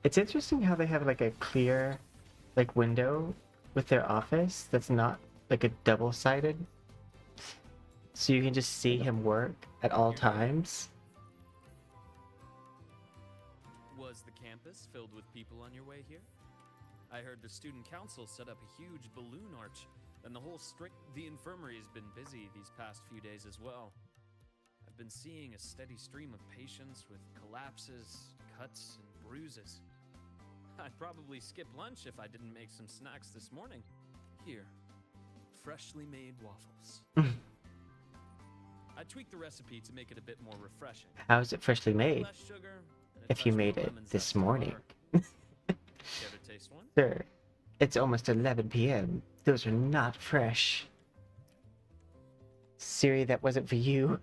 It's interesting how they have like a clear like window with their office that's not like a double-sided. So you can just see him work at all times. Was the campus filled with people on your way here? I heard the student council set up a huge balloon arch, and the infirmary has been busy these past few days as well. I've been seeing a steady stream of patients with collapses, cuts, and bruises. I'd probably skip lunch if I didn't make some snacks this morning. Here, freshly made waffles. I tweaked the recipe to make it a bit more refreshing. How is it freshly made? Less sugar, and a If you touch more made it lemon this zest and morning. butter. Care to taste one? Sir, it's almost 11 p.m. Those are not fresh. Siri, that wasn't for you.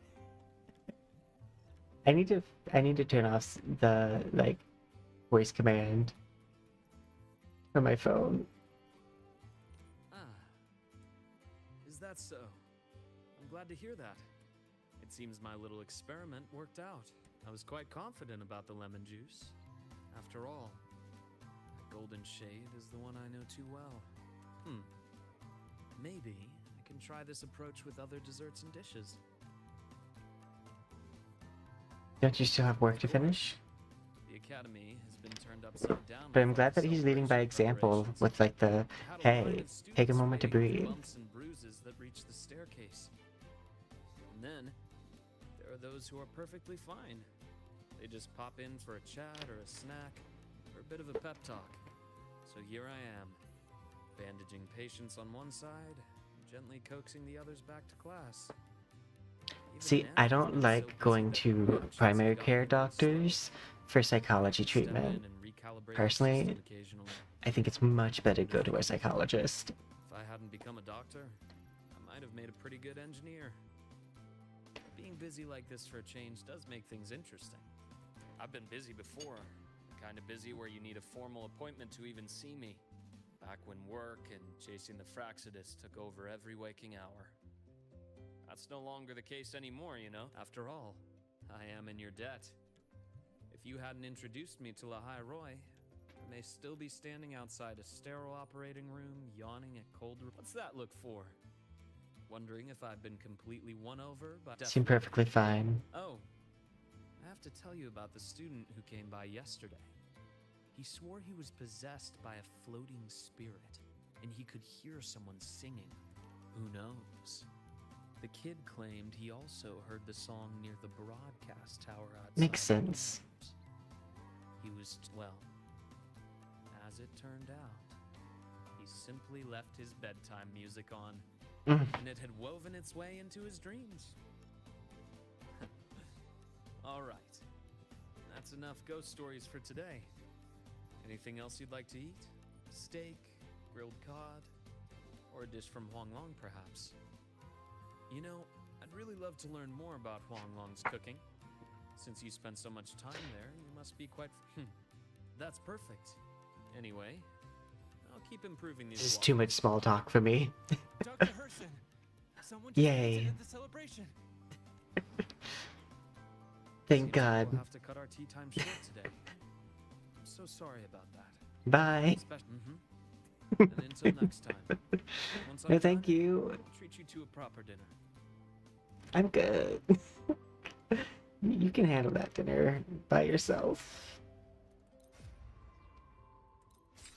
I need to turn off the like voice command from my phone. Ah, is that so? I'm glad to hear that. It seems my little experiment worked out. I was quite confident about the lemon juice. After all, that golden shade is the one I know too well. Maybe I can try this approach with other desserts and dishes. Don't you still have work to finish? The academy has been turned upside down. But I'm with glad that he's leading by celebration example preparations. with like the, I had a line hey, of students take a moment to waiting for breathe. Bumps and bruises that reach the staircase. And then there are those who are perfectly fine. They just pop in for a chat or a snack or a bit of a pep talk. So here I am, bandaging patients on one side, and gently coaxing the others back to class. Even See, now, I I've don't been like so busy going that to reactions primary have gotten care really slow. doctors for psychology Step in treatment. and recalibrate the Personally, system occasionally. I think it's much better to go to a psychologist. If I hadn't become a doctor, I might have made a pretty good engineer. Being busy like this for a change does make things interesting. I've been busy before, the kind of busy where you need a formal appointment to even see me. Back when work and chasing the Fraxidus took over every waking hour. That's no longer the case anymore, you know. After all, I am in your debt. If you hadn't introduced me to Lahai Roy, I may still be standing outside a sterile operating room, yawning at cold. What's that look for? Wondering if I've been completely won over by... Seem perfectly fine. Oh, I have to tell you about the student who came by yesterday. He swore he was possessed by a floating spirit, and he could hear someone singing. Who knows? The kid claimed he also heard the song near the broadcast tower outside. Makes sense. He was, well, as it turned out, he simply left his bedtime music on, and it had woven its way into his dreams. All right, that's enough ghost stories for today. Anything else you'd like to eat? Steak, grilled cod, or a dish from Huanglong, perhaps? You know, I'd really love to learn more about Huanglong's cooking. Since you spend so much time there, you must be quite... That's perfect. Anyway, I'll keep improving these This is too much small talk for me. Dr. Herson, someone just Yay. visited the celebration. Thank Seems like God. we'll have to cut our tea time short today. I'm so sorry about that. Bye. And until next time. Once I'm No, thank done, you. I'll treat you to a proper dinner. I'm good. You can handle that dinner by yourself.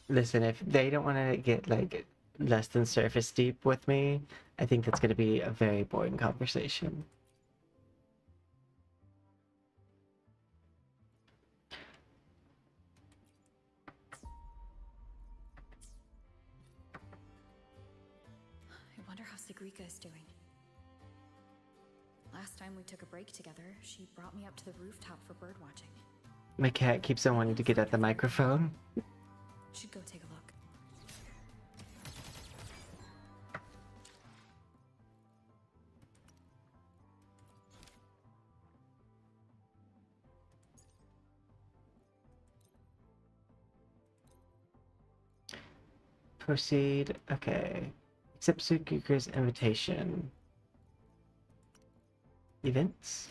Listen, if they don't want to get like less than surface deep with me, I think that's going to be a very boring conversation. I wonder how Sigrika is doing. Last time we took a break together, she brought me up to the rooftop for bird watching. My cat keeps on wanting to get at the microphone. Should go take a look. Proceed. Okay. Accept Sukiku's invitation. Events?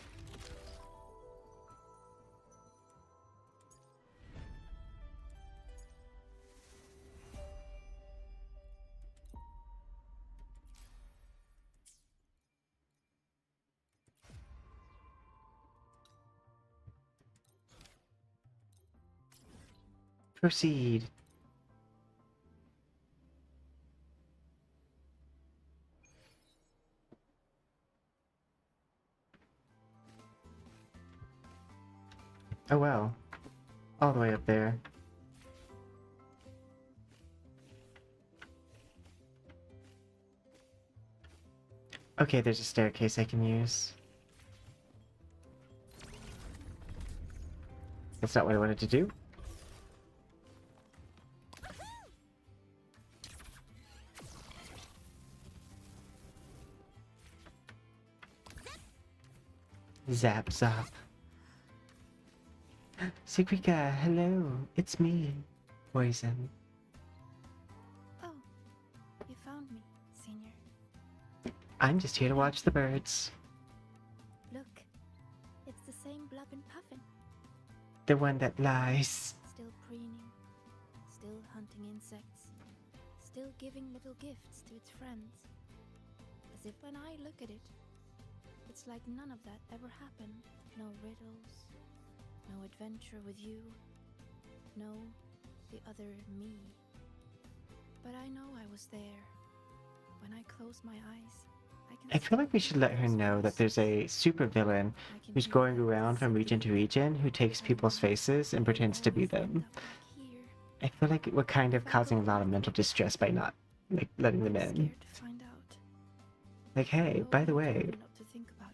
Proceed. Oh wow. All the way up there. Okay, there's a staircase I can use. That's not what I wanted to do. Zap zap. Sigrika, hello. It's me. Poison. Oh, you found me, Senior. I'm just here to watch the birds. Look, it's the same Blubbin' Puffin. The one that lies. Still preening, still hunting insects, still giving little gifts to its friends. As if when I look at it, it's like none of that ever happened. No riddles, no adventure with you, no the other me. But I know I was there. When I close my eyes, I feel like we should let her know that there's a supervillain who's going around from region to region who takes people's faces and pretends to be them. I feel like we're kind of causing a lot of mental distress by not like letting them in. Like, hey, by the way,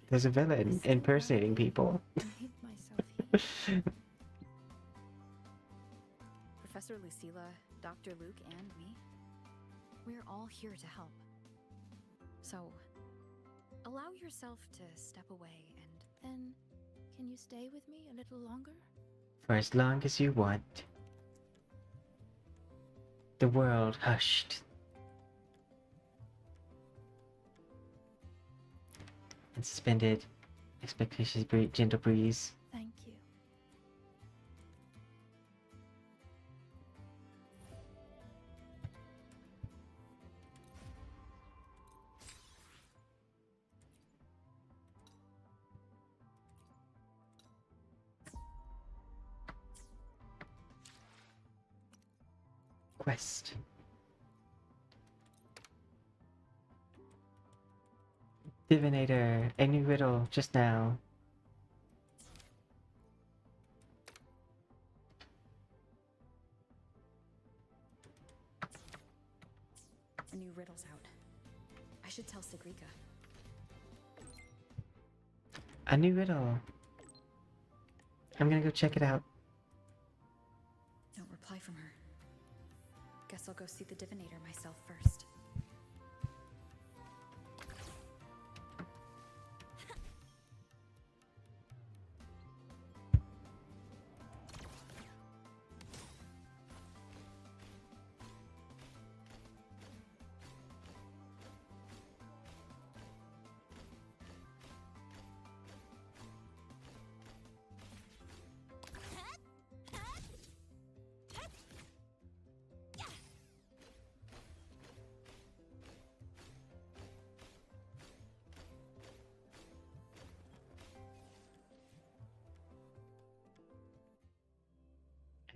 there's a villain impersonating people. Professor Lucilla, Dr. Luke, and me. We're all here to help. So, allow yourself to step away and... Then, can you stay with me a little longer? For as long as you want. The world hushed. And suspended expectations, gentle breeze. Thank you. Quest. Divinator, a new riddle just now. A new riddle's out. I should tell Sigrika. A new riddle. I'm gonna go check it out. No reply from her. Guess I'll go see the Divinator myself first.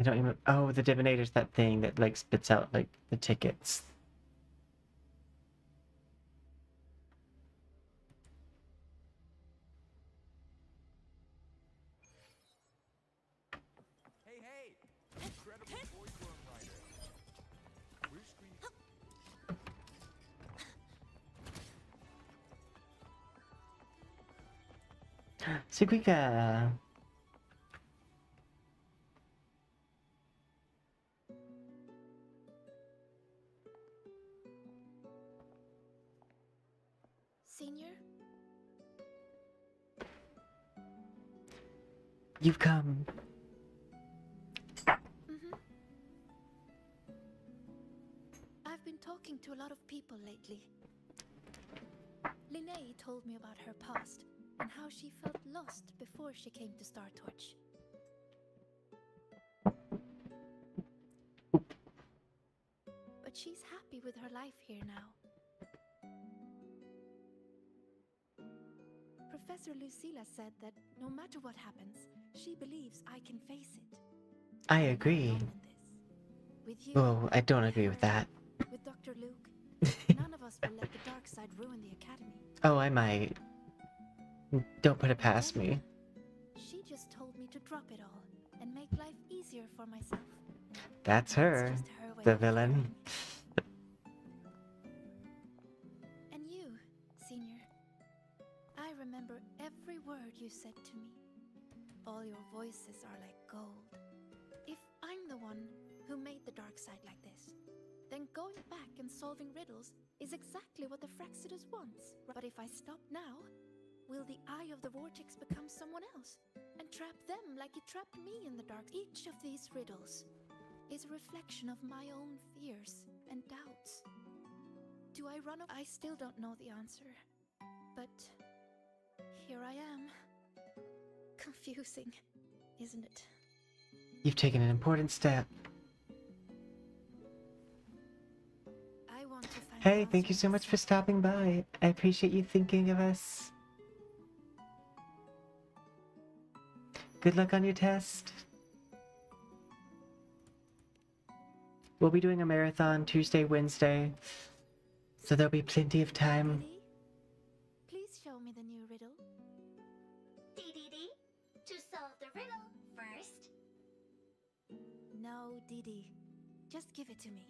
I don't even. Oh, the divinator's that thing that like spits out like the tickets. Hey, hey! Incredible voice writer. Bluesky. Suquika. Senior? You've come. Mm-hmm. I've been talking to a lot of people lately. Linnea told me about her past and how she felt lost before she came to Star Torch. But she's happy with her life here now. Professor Lucilla said that no matter what happens, she believes I can face it. I I'm not agree. alone in this. With you, Oh, I don't agree her, with that. with Dr. Luke, none of us will let the dark side ruin the academy. Oh, I might. Don't put it past me. She just told me to drop it all and make life easier for myself. That's her, It's just her way the of villain. caring. And you, Senior, I remember every word you said to me. All your voices are like gold. If I'm the one who made the dark side like this, then going back and solving riddles is exactly what the Fraxidus wants. But if I stop now, will the Eye of the Vortex become someone else and trap them like it trapped me in the dark? Each of these riddles is a reflection of my own fears and doubts. Do I run away? I still don't know the answer, but here I am. Confusing, isn't it? You've taken an important step. I want to find Hey, the thank you answer so much for myself. stopping by. I appreciate you thinking of us. Good luck on your test. We'll be doing a marathon Tuesday, Wednesday, so there'll be plenty of time. Ready? Please show me the new riddle. DDD, to solve the riddle first. No, Didi. Just give it to me.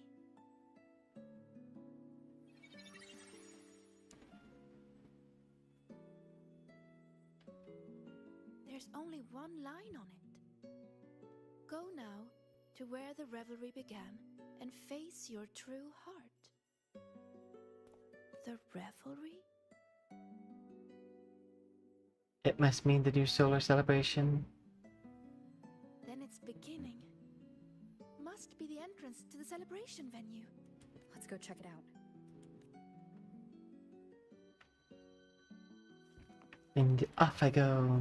There's only one line on it. Go now to where the revelry began and face your true heart. The revelry? It must mean the new solar celebration. Then it's beginning. Must be the entrance to the celebration venue. Let's go check it out. And off I go.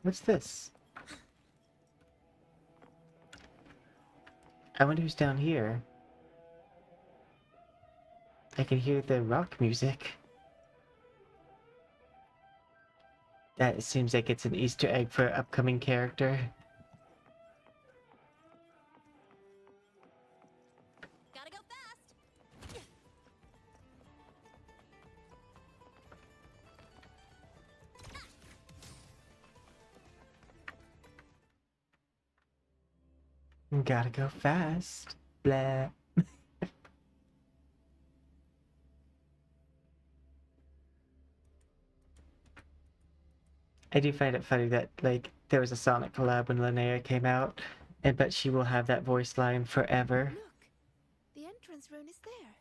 What's this? I wonder who's down here. I can hear the rock music. That seems like it's an Easter egg for an upcoming character. Gotta go fast! Gotta go fast. Blah. I do find it funny that, like, there was a Sonic collab when Linnea came out, and but she will have that voice line forever. Look! The entrance rune is there.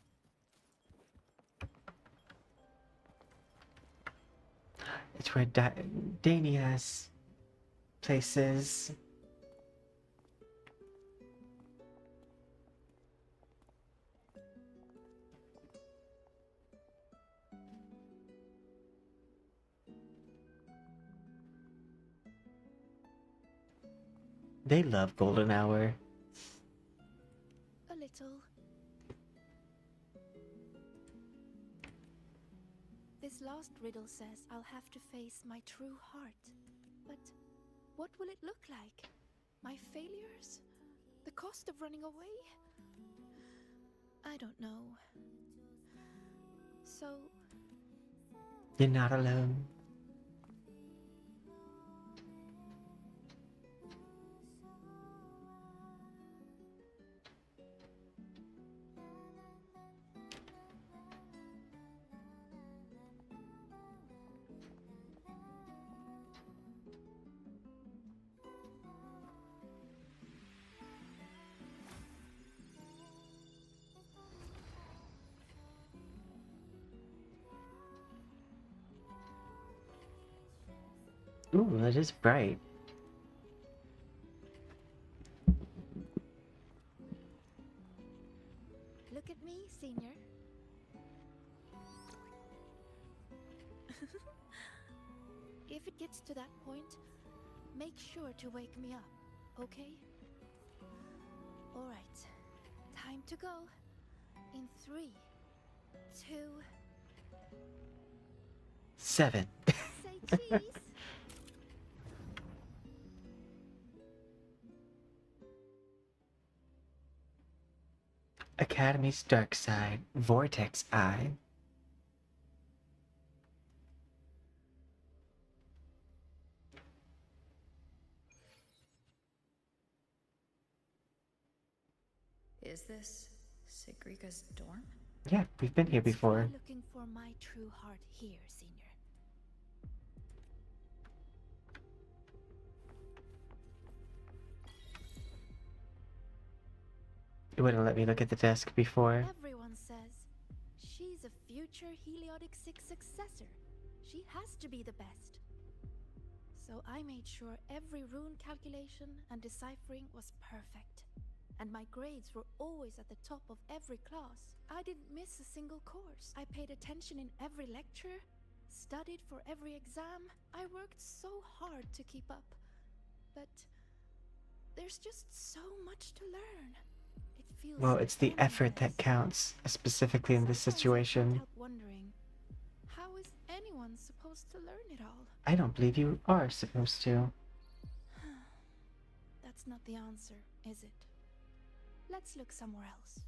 It's where Dania's place is. They love Golden Hour. A little. This last riddle says I'll have to face my true heart. But What will it look like? My failures? The cost of running away? I don't know. So, You're not alone. Ooh, it is bright. look at me, Senior. If it gets to that point, make sure to wake me up, okay? Alright, time to go. In 3, 2... 7. Say cheese! Academy's dark side, Vortex Eye. Is this Sigrika's dorm? Yeah, we've been here Let's before. try looking for my true heart here, Senior. It wouldn't let me look at the desk before. Everyone says she's a future Heliotic 6 successor. She has to be the best. So I made sure every rune calculation and deciphering was perfect. And my grades were always at the top of every class. I didn't miss a single course. I paid attention in every lecture, studied for every exam. I worked so hard to keep up. But there's just so much to learn. It feels Well, it's the effort endless. that counts, specifically in this Sometimes I situation. can't help wondering, how is anyone supposed to learn it all? I don't believe you are supposed to. That's not the answer, is it? Let's look somewhere else.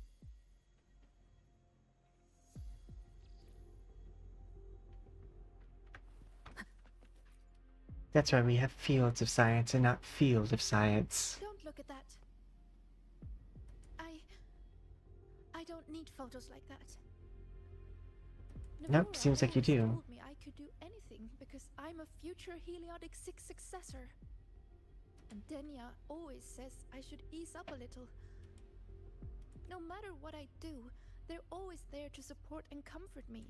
That's why we have fields of science and not field of science. Don't look at that. I don't need photos like that. Nope, Navora seems like you always do. told me I could do anything because I'm a future Heliotic 6 successor. And Denya always says I should ease up a little. No matter what I do, they're always there to support and comfort me.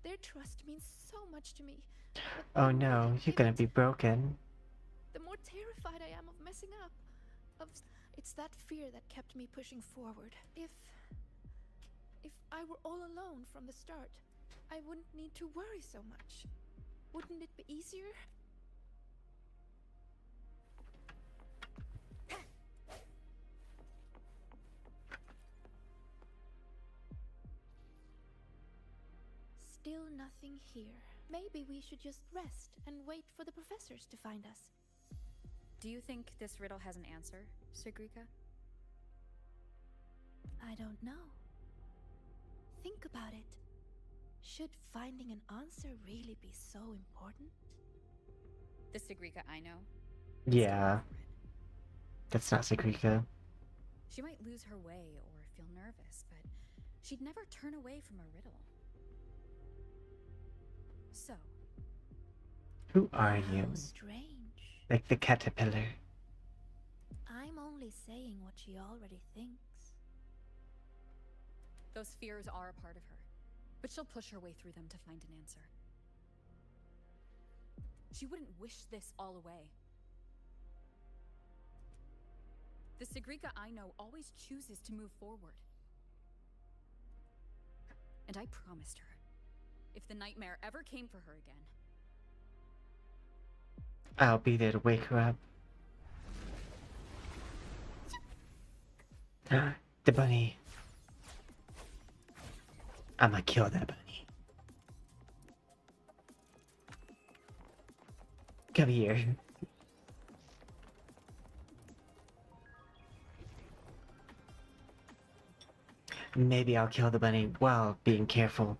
Their trust means so much to me. But Oh the more no, they you're gonna give be it, broken. the more terrified I am of messing up. It's that fear that kept me pushing forward. If I were all alone from the start, I wouldn't need to worry so much. Wouldn't it be easier? Still nothing here. Maybe we should just rest and wait for the professors to find us. Do you think this riddle has an answer, Sigrika? I don't know. Think about it. Should finding an answer really be so important? The Sigrika I know? Yeah. That's not Sigrika. She might lose her way or feel nervous, but she'd never turn away from a riddle. So, Who are you? How strange. Like the caterpillar. I'm only saying what she already thinks. those fears are a part of her, but she'll push her way through them to find an answer. She wouldn't wish this all away. The Sigrika I know always chooses to move forward. And I promised her, if the nightmare ever came for her again, I'll be there to wake her up. The bunny. I'ma kill that bunny. Come here. Maybe I'll kill the bunny while being careful.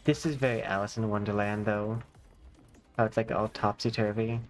This is very Alice in Wonderland, though. How it's like all topsy-turvy.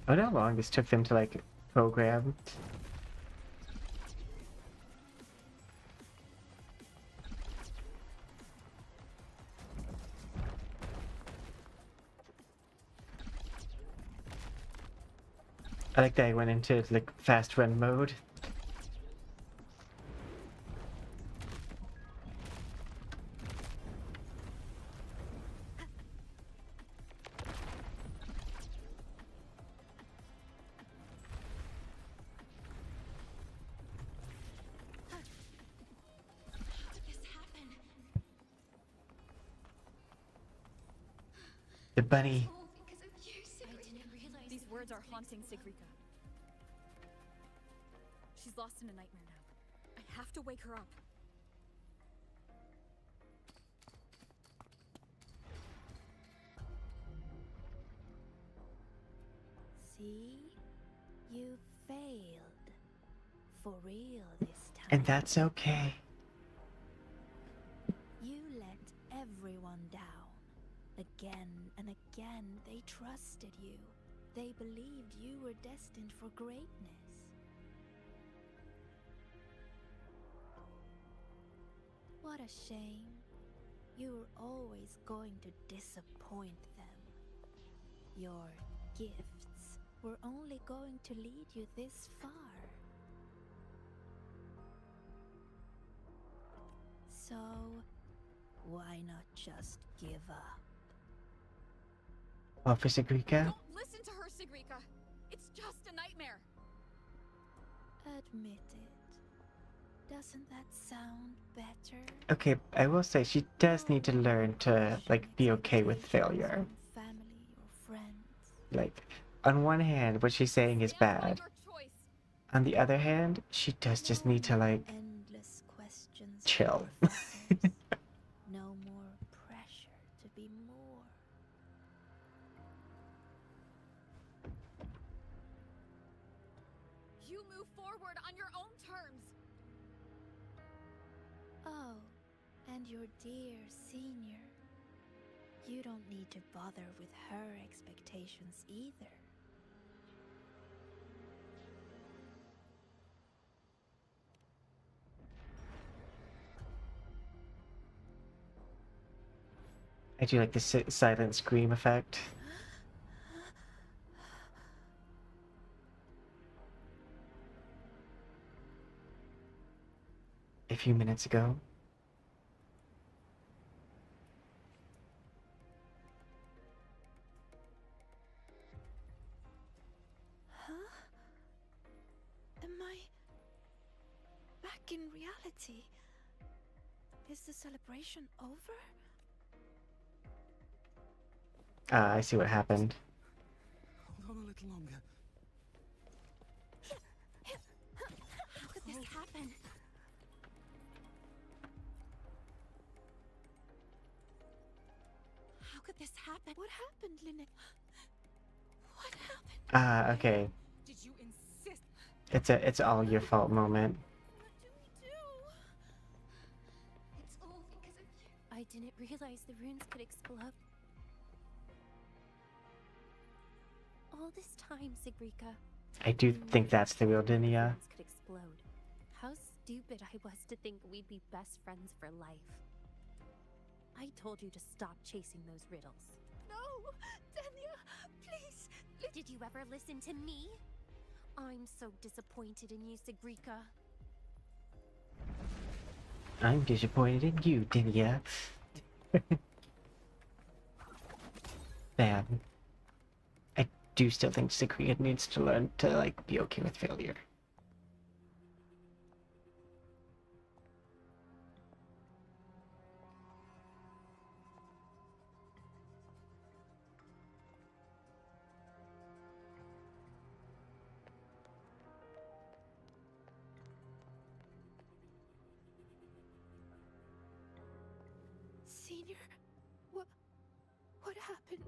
I wonder how long this took them to, like, program. I like that I went into, like, fast run mode. The bunny. These words are haunting Sigrika. She's lost in a nightmare now. I have to wake her up. See? You failed. For real this time. And that's okay. You let everyone down. Again and again, they trusted you. They believed you were destined for greatness. What a shame. You were always going to disappoint them. Your gifts were only going to lead you this far. So, why not just give up? Oh, for Sigrika? Don't listen to her, Sigrika. It's just a nightmare. Admit it. Doesn't that sound better? Okay, I will say she does need to learn to, like, be okay with failure. Family or friends. Like, on one hand, what she's saying is bad. On the other hand, she does just need to, like, Endless questions. chill. No more pressure to be more. You move forward on your own terms. Oh, and your dear senior. You don't need to bother with her expectations either. I do like the silent scream effect. A few minutes ago. Huh? Am I back in reality? Is the celebration over? I see what happened. Hold on a little longer. How could this happen? How could this happen? What happened, Lynette? What happened? Okay. Did you insist? It's all your fault moment. It's all because of you. I didn't realize the runes could explode. All this time, Sigrika. I do think that's the real Dinia. Runes could explode. How stupid I was to think we'd be best friends for life. I told you to stop chasing those riddles. No! Dania, please! Did you ever listen to me? I'm so disappointed in you, Sigrika. I'm disappointed in you, Dinia. Man, I do still think Sigrid needs to learn to, like, be okay with failure. Senior, what happened?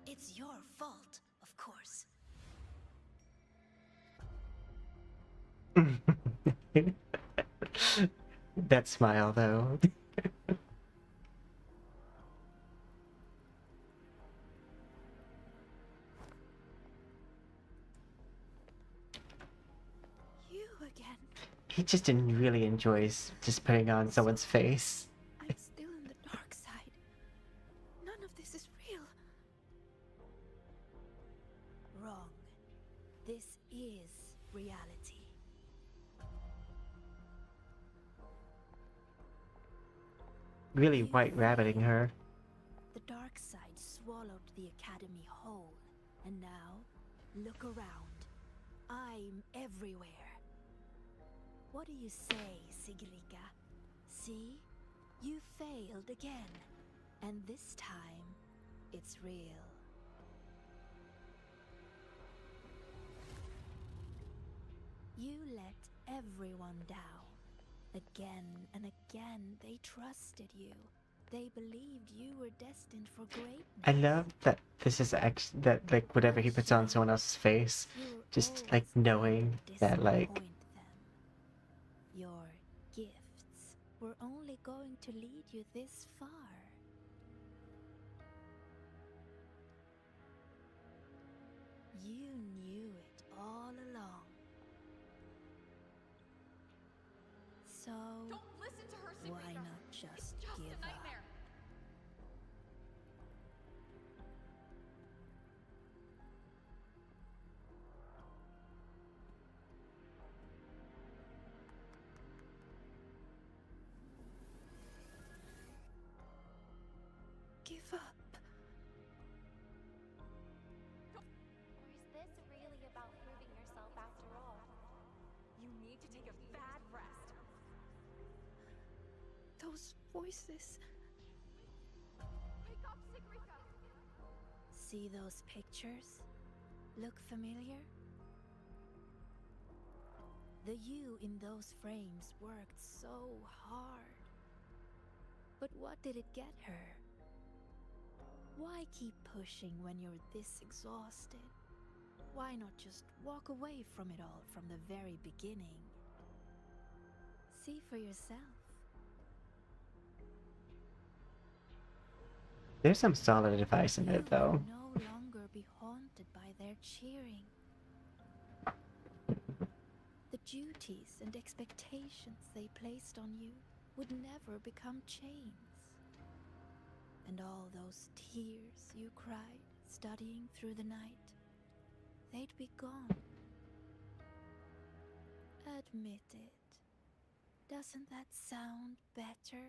It's your fault, of course. That smile, though. You again. He just really enjoys just putting on someone's face. I'm still in the dark side. None of this is real. Wrong. This is reality. Really white rabbiting her. The dark side swallowed the academy whole. And now, look around. I'm everywhere. What do you say, Sigrika? See? You failed again. And this time, it's real. You let everyone down. Again and again, they trusted you. They believed you were destined for greatness. I love that this is actually that, like, whatever he puts on someone else's face, just like knowing that, like, Your gifts were only going to lead you this far. You knew it all along. So, Don't listen to her, Sigrika. why not just It's just give a nightmare. up? Give up. Or is this really about proving yourself after all? You need to take a bad rest. Those voices. Wake up, Sigrika! See those pictures? Look familiar? The you in those frames worked so hard. But what did it get her? Why keep pushing when you're this exhausted? Why not just walk away from it all from the very beginning? See for yourself. there's some solid advice in it, though. You will no longer be haunted by their cheering. The duties and expectations they placed on you would never become chains. And all those tears you cried studying through the night, they'd be gone. Admit it. Doesn't that sound better?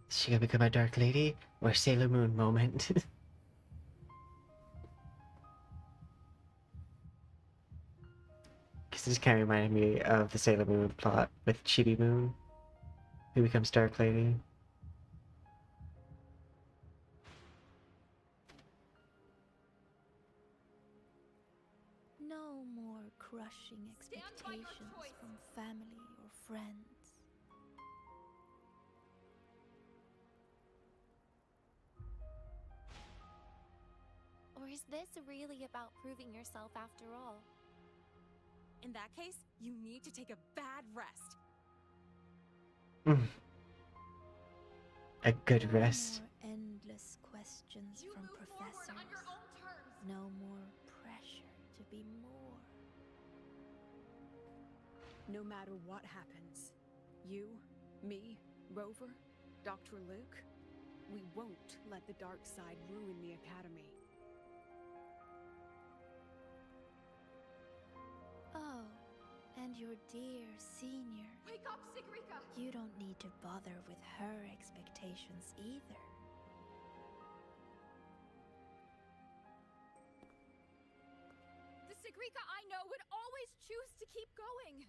Is she gonna become a Dark Lady or a Sailor Moon moment? Because this kind of reminded me of the Sailor Moon plot with Chibi Moon, who becomes Dark Lady. No more crushing expectations from family or friends. Or is this really about proving yourself after all? In that case, you need to take a bad rest. A good rest. No more endless questions from professors. No more pressure to be more. No matter what happens, you, me, Rover, Dr. Luke, We won't let the dark side ruin the Academy. Oh, and your dear senior. Wake up, Sigrika! You don't need to bother with her expectations either. The Sigrika I know would always choose to keep going.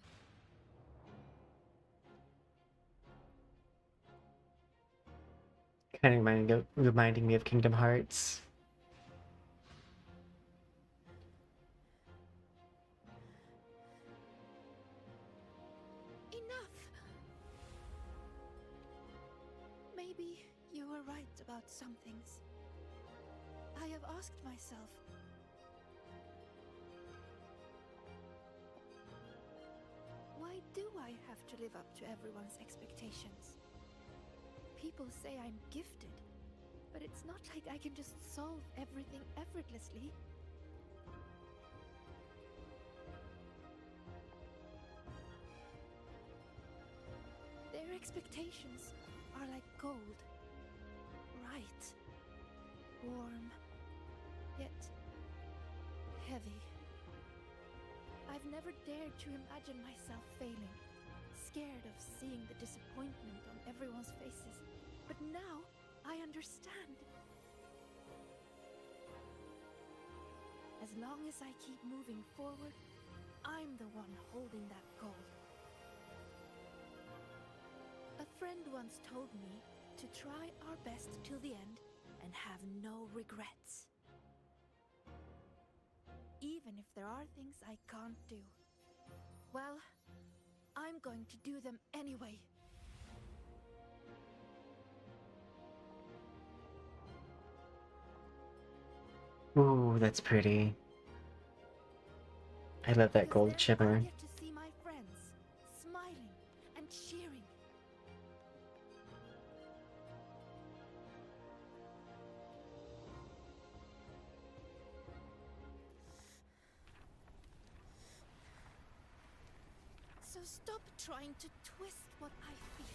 Kind of reminding me of Kingdom Hearts. Enough! Maybe you were right about some things. I have asked myself, why do I have to live up to everyone's expectations? People say I'm gifted, but it's not like I can just solve everything effortlessly. Their expectations are like gold. Bright, warm, yet heavy. I've never dared to imagine myself failing, scared of seeing the disappointment on everyone's faces. But now, I understand. As long as I keep moving forward, I'm the one holding that goal. A friend once told me to try our best till the end and have no regrets. Even if there are things I can't do. Well, I'm going to do them anyway. Ooh, that's pretty. I love that gold shimmer. I get to see my friends smiling and cheering. So stop trying to twist what I feel.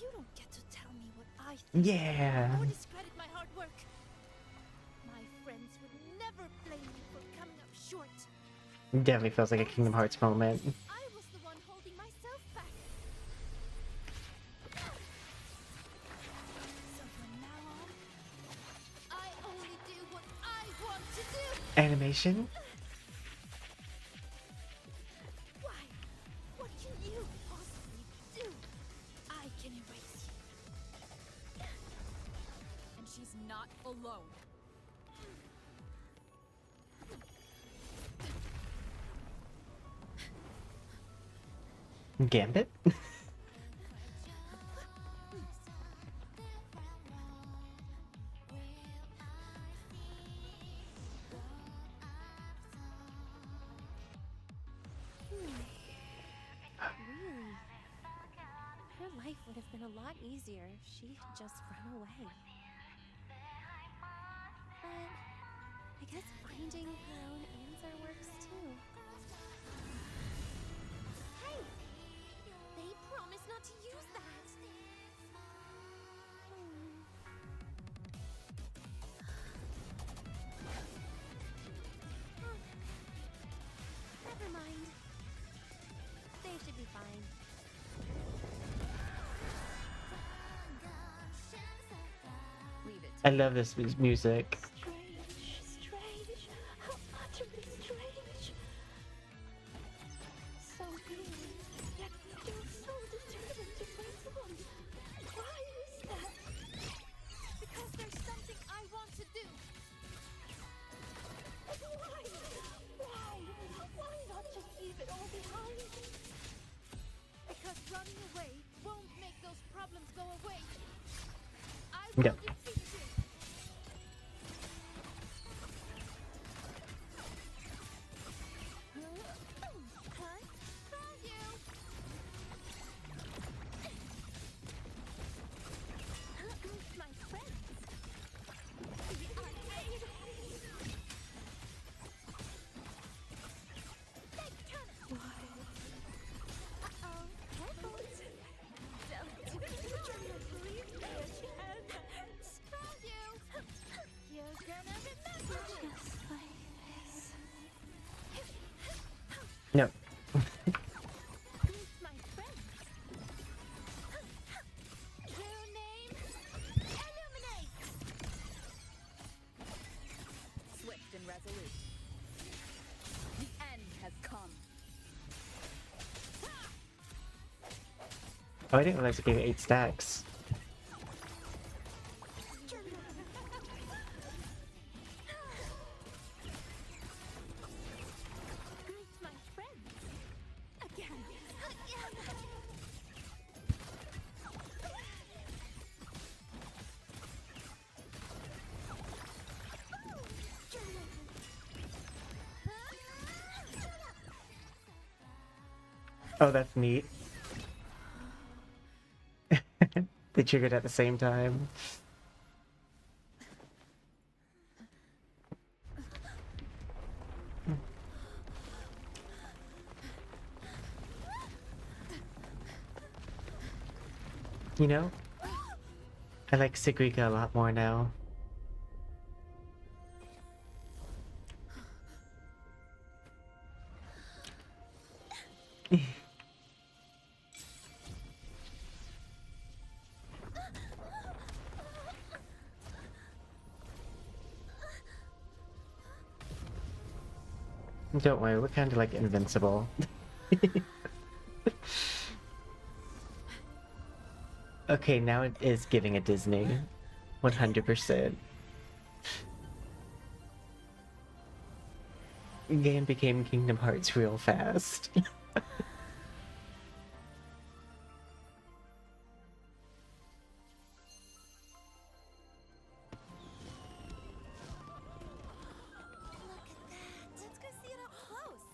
You don't get to tell me what I think. Yeah. Or discredit my hard work. My friends would never blame me for coming up short. Definitely feels like a Kingdom Hearts moment. I was the one holding myself back. So from now on, I only do what I want to do. Animation? Why? What can you possibly do? I can erase you. And she's not alone. Gambit? Really? Her life would have been a lot easier if she had just run away. But I guess finding her own answer works too. Hey! They promised not to use that! Never mind. They should be fine. Leave it. I love this music. Strange. How utterly strange. So good, yet still so determined to press on. Why is that? Because there's something I want to do. Why? Why? Why not just leave it all behind? Because running away won't make those problems go away. I Yeah. will defeat you. My friends. Oh, I didn't realize it gave 8 stacks. Greet my friends. Again. Oh, that's neat. They triggered at the same time. You know, I like Sigrika a lot more now. Don't worry, we're kind of like invincible. Okay, now it is giving a Disney. 100%. Game became Kingdom Hearts real fast. Let's go see it up close.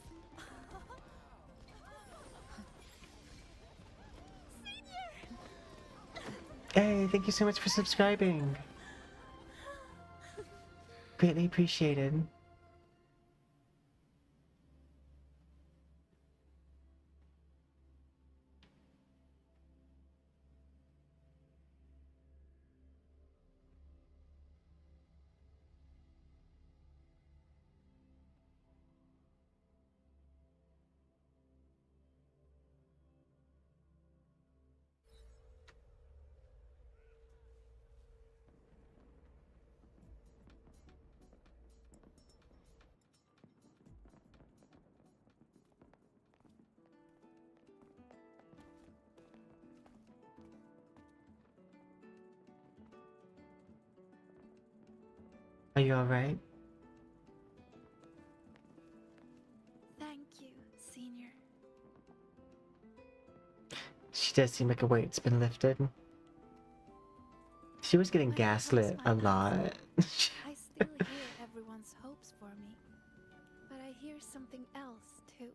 Hey, thank you so much for subscribing. Greatly appreciated. Are you alright? Thank you, Senior. She does seem like a weight's been lifted. She was getting When I close gaslit my a eyes, lot. I still hear everyone's hopes for me, but I hear something else too.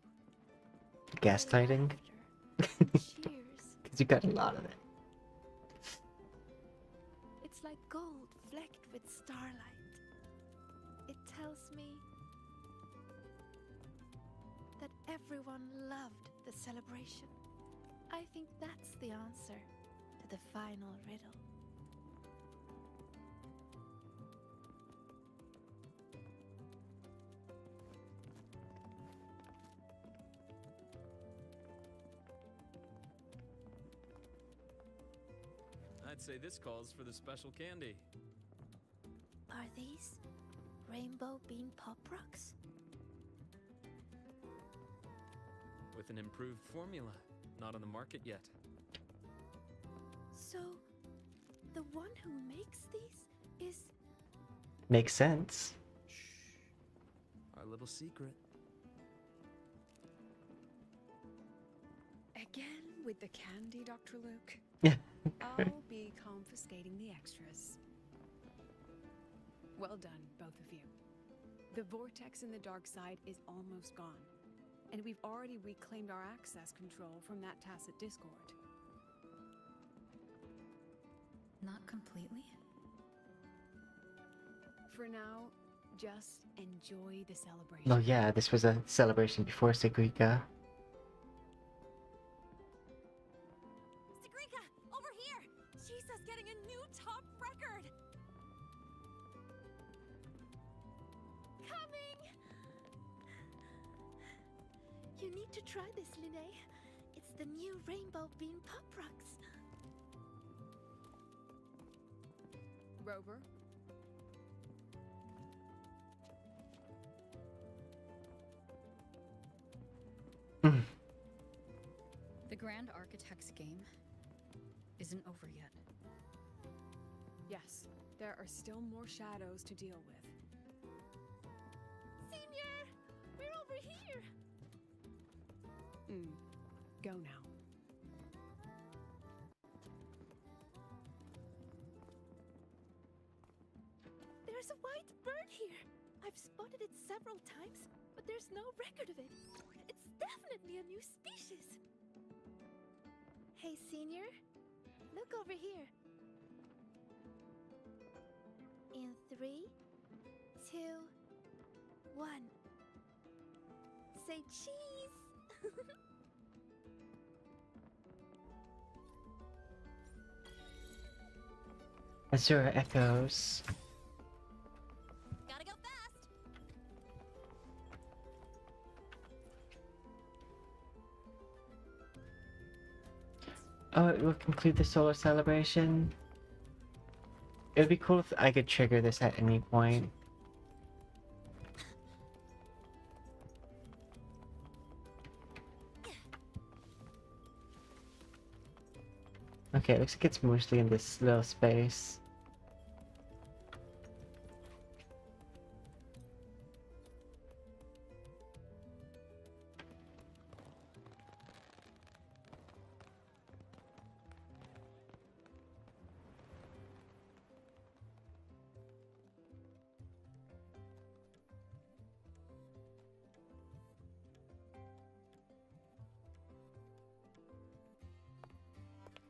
Gaslighting? Cheers. Because you got a lot of it. It's like gold flecked with starlight. It tells me that everyone loved the celebration. I think that's the answer to the final riddle. I'd say this calls for the special candy. Are these rainbow bean pop rocks? With an improved formula. Not on the market yet. So, the one who makes these is... Makes sense. Our little secret. Again with the candy, Dr. Luke? I'll be confiscating the extras. Well done, both of you. The vortex in the dark side is almost gone, and we've already reclaimed our access control from that tacit discord. Not completely? For now, just enjoy the celebration. Oh yeah, this was a celebration before Sigrika. Sigrika, over here! Jesus getting a new top record! Coming! You need to try this, Linnae. It's the new rainbow bean pop rocks. Rover? The Grand Architect's game isn't over yet. Yes, there are still more shadows to deal with. Senior! We're over here! Go now. There's a white bird here! I've spotted it several times, but there's no record of it. It's definitely a new species. Hey, Senior. Look over here. In 3, 2, 1. Say cheese! Azura echoes. Gotta go fast! Oh, it will conclude the solar celebration. It would be cool if I could trigger this at any point. Okay, it looks like it's mostly in this little space.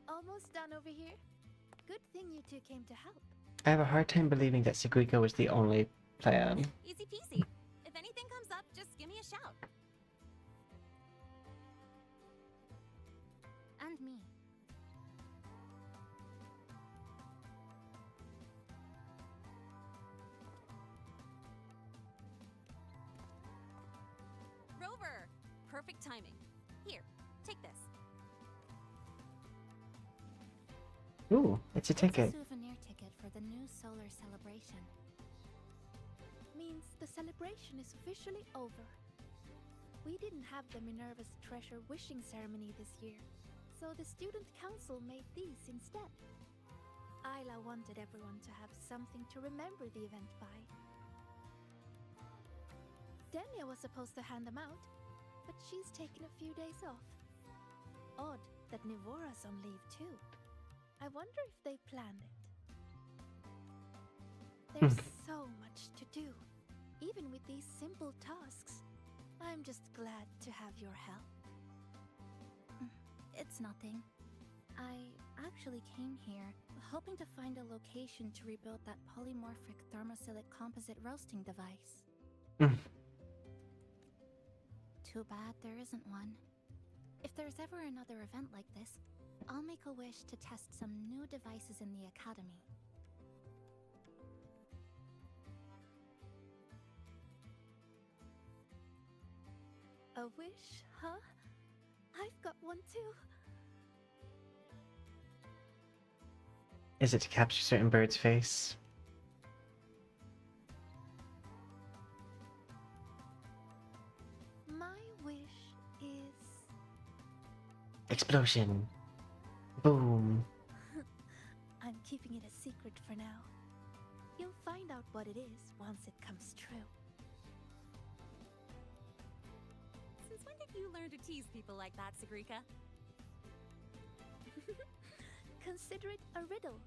Almost done over here. Good thing you two came to help. I have a hard time believing that Sagrika was the only plan. Easy peasy. If anything comes up, just give me a shout. And me. Rover! Perfect timing. Here, take this. Ooh, it's a ticket. It's a souvenir ticket for the new solar celebration. Means the celebration is officially over. We didn't have the Minerva's Treasure wishing ceremony this year, so the student council made these instead. Isla wanted everyone to have something to remember the event by. Denia was supposed to hand them out, but she's taken a few days off. Odd that Nivora's on leave too. I wonder if they planned it. There's so much to do, even with these simple tasks. I'm just glad to have your help. It's nothing. I actually came here hoping to find a location to rebuild that polymorphic thermophilic composite roasting device. Too bad there isn't one. If there's ever another event like this, I'll make a wish to test some new devices in the academy. A wish, huh? I've got one too. Is it to capture certain bird's face? My wish is... Explosion. Boom. I'm keeping it a secret for now. You'll find out what it is once it comes true. Since when did you learn to tease people like that, Sagrika? Consider it a riddle.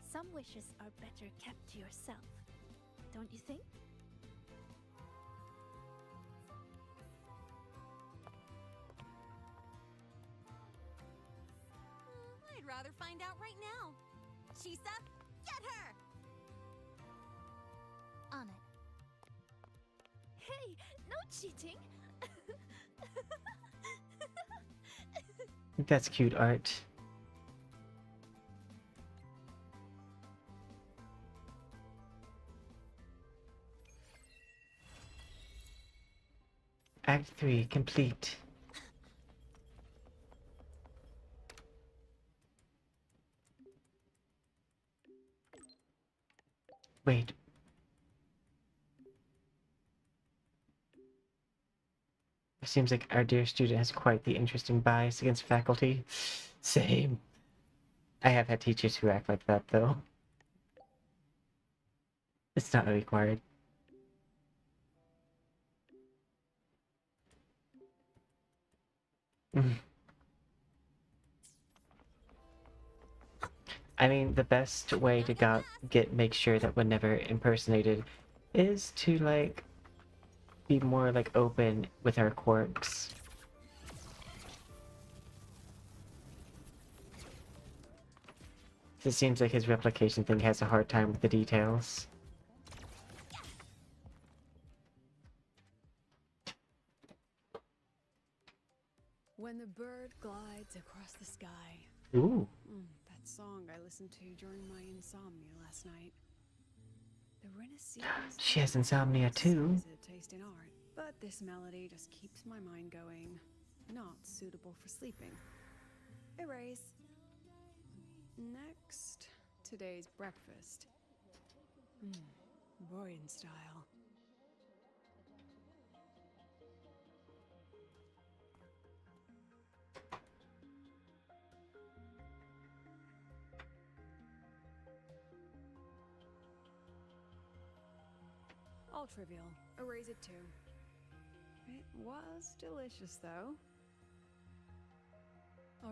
Some wishes are better kept to yourself. Don't you think? I'd rather find out right now. Chisa, get her! On it. Hey, no cheating! That's cute art. Act 3 complete. Wait. It seems like our dear student has quite the interesting bias against faculty. Same. I have had teachers who act like that, though. It's not required. I mean, the best way to make sure that we're never impersonated is to, like, be more, like, open with our quirks. It seems like his replication thing has a hard time with the details. When the bird glides across the sky. Ooh. That song I listened to during my insomnia last night. The Renaissance. She has insomnia too. Is a taste in art, but this melody just keeps my mind going. Not suitable for sleeping. Erase. Next, today's breakfast. Boyan style. All trivial. Erase it too. It was delicious, though.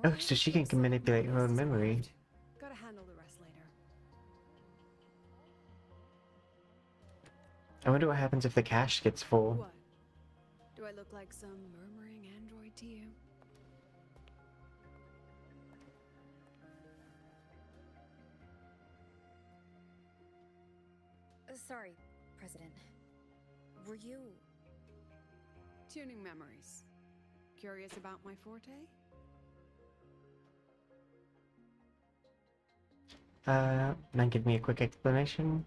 Oh, so she can manipulate her own memory. Gotta handle the rest later. I wonder what happens if the cache gets full. What? Do I look like some murmuring android to you? Sorry, President. Were you... Tuning memories. Curious about my forte? Mind give me a quick explanation?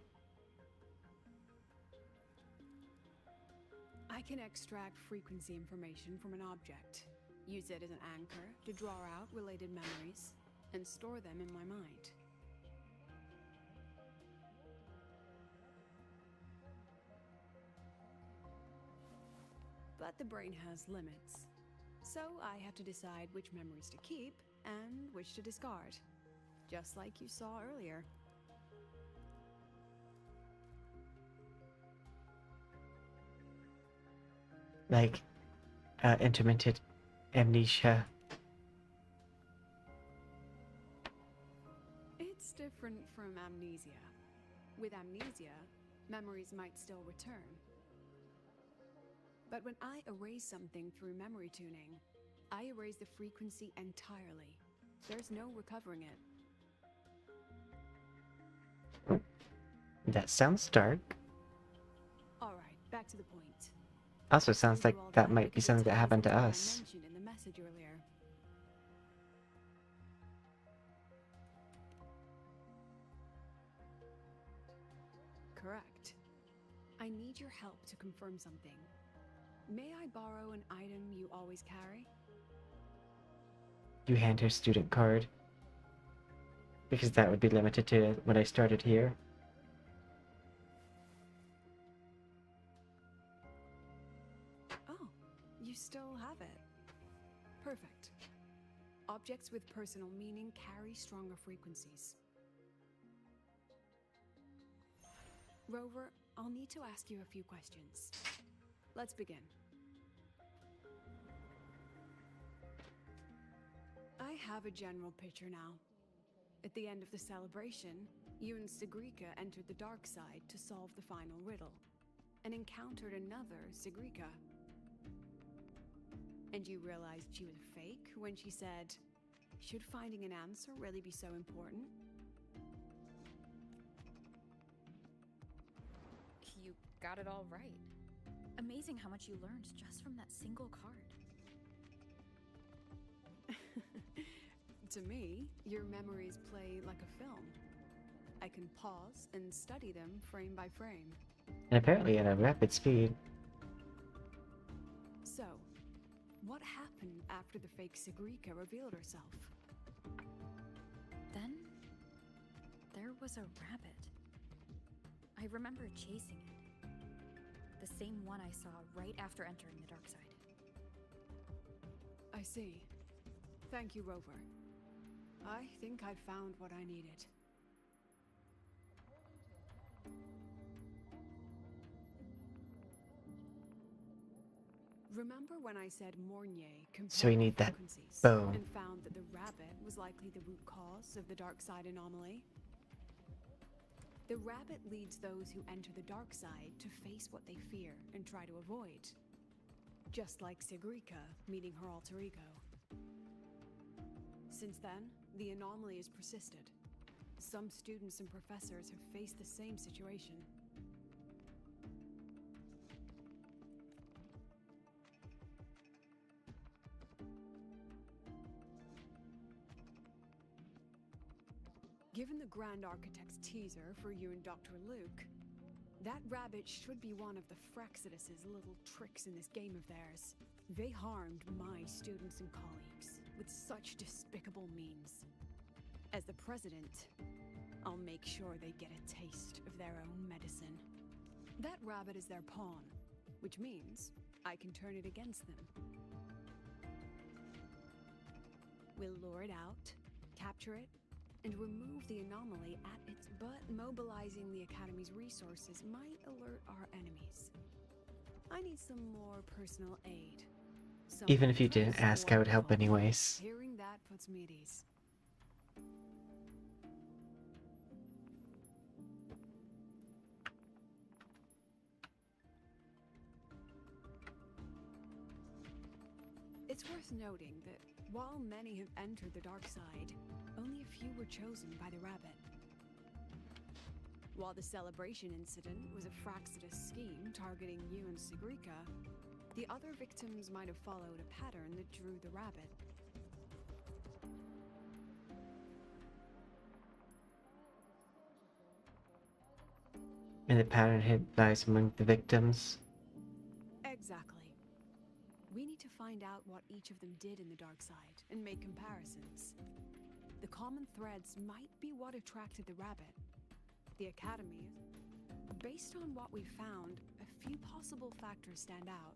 I can extract frequency information from an object, use it as an anchor to draw out related memories, and store them in my mind. But the brain has limits, so I have to decide which memories to keep and which to discard, just like you saw earlier. Like, intermittent amnesia. It's different from amnesia. With amnesia, memories might still return. But when I erase something through memory tuning, I erase the frequency entirely. There's no recovering it. That sounds dark. Alright, back to the point. Also sounds like that might be something that happened to us. I mentioned in the message earlier. Correct. I need your help to confirm something. May I borrow an item you always carry? You hand her student card. Because that would be limited to when I started here. Oh, you still have it. Perfect. Objects with personal meaning carry stronger frequencies. Rover, I'll need to ask you a few questions. Let's begin. I have a general picture now. At the end of the celebration, you and Sigrika entered the dark side to solve the final riddle, and encountered another Sigrika. And you realized she was fake when she said, "Should finding an answer really be so important?" You got it all right. Amazing how much you learned just from that single card. To me, your memories play like a film. I can pause and study them frame by frame. And apparently at a rapid speed. So, what happened after the fake Sigrika revealed herself? Then, there was a rabbit. I remember chasing it. The same one I saw right after entering the dark side. I see. Thank you, Rover. I think I've found what I needed. Remember when I said Mornier So we compared need that frequencies bow. and found that the rabbit was likely the root cause of the dark side anomaly? The rabbit leads those who enter the dark side to face what they fear and try to avoid. Just like Sigrika meeting her alter ego. Since then, the anomaly has persisted. Some students and professors have faced the same situation. Given the Grand Architect's teaser for you and Dr. Luke, that rabbit should be one of the Frexidus's little tricks in this game of theirs. They harmed my students and colleagues with such despicable means. As the president, I'll make sure they get a taste of their own medicine. That rabbit is their pawn, which means I can turn it against them. We'll lure it out, capture it, and remove the anomaly at its butt. Mobilizing the Academy's resources might alert our enemies. I need some more personal aid. Even if you didn't ask, I would help anyways. Hearing that puts me at ease. It's worth noting that while many have entered the dark side, only a few were chosen by the rabbit. While the celebration incident was a Frexidus scheme targeting you and Sigrika, the other victims might have followed a pattern that drew the rabbit. And the pattern hit lies among the victims. Exactly. We need to find out what each of them did in the dark side and make comparisons. The common threads might be what attracted the rabbit. The Academy, based on what we found, a few possible factors stand out.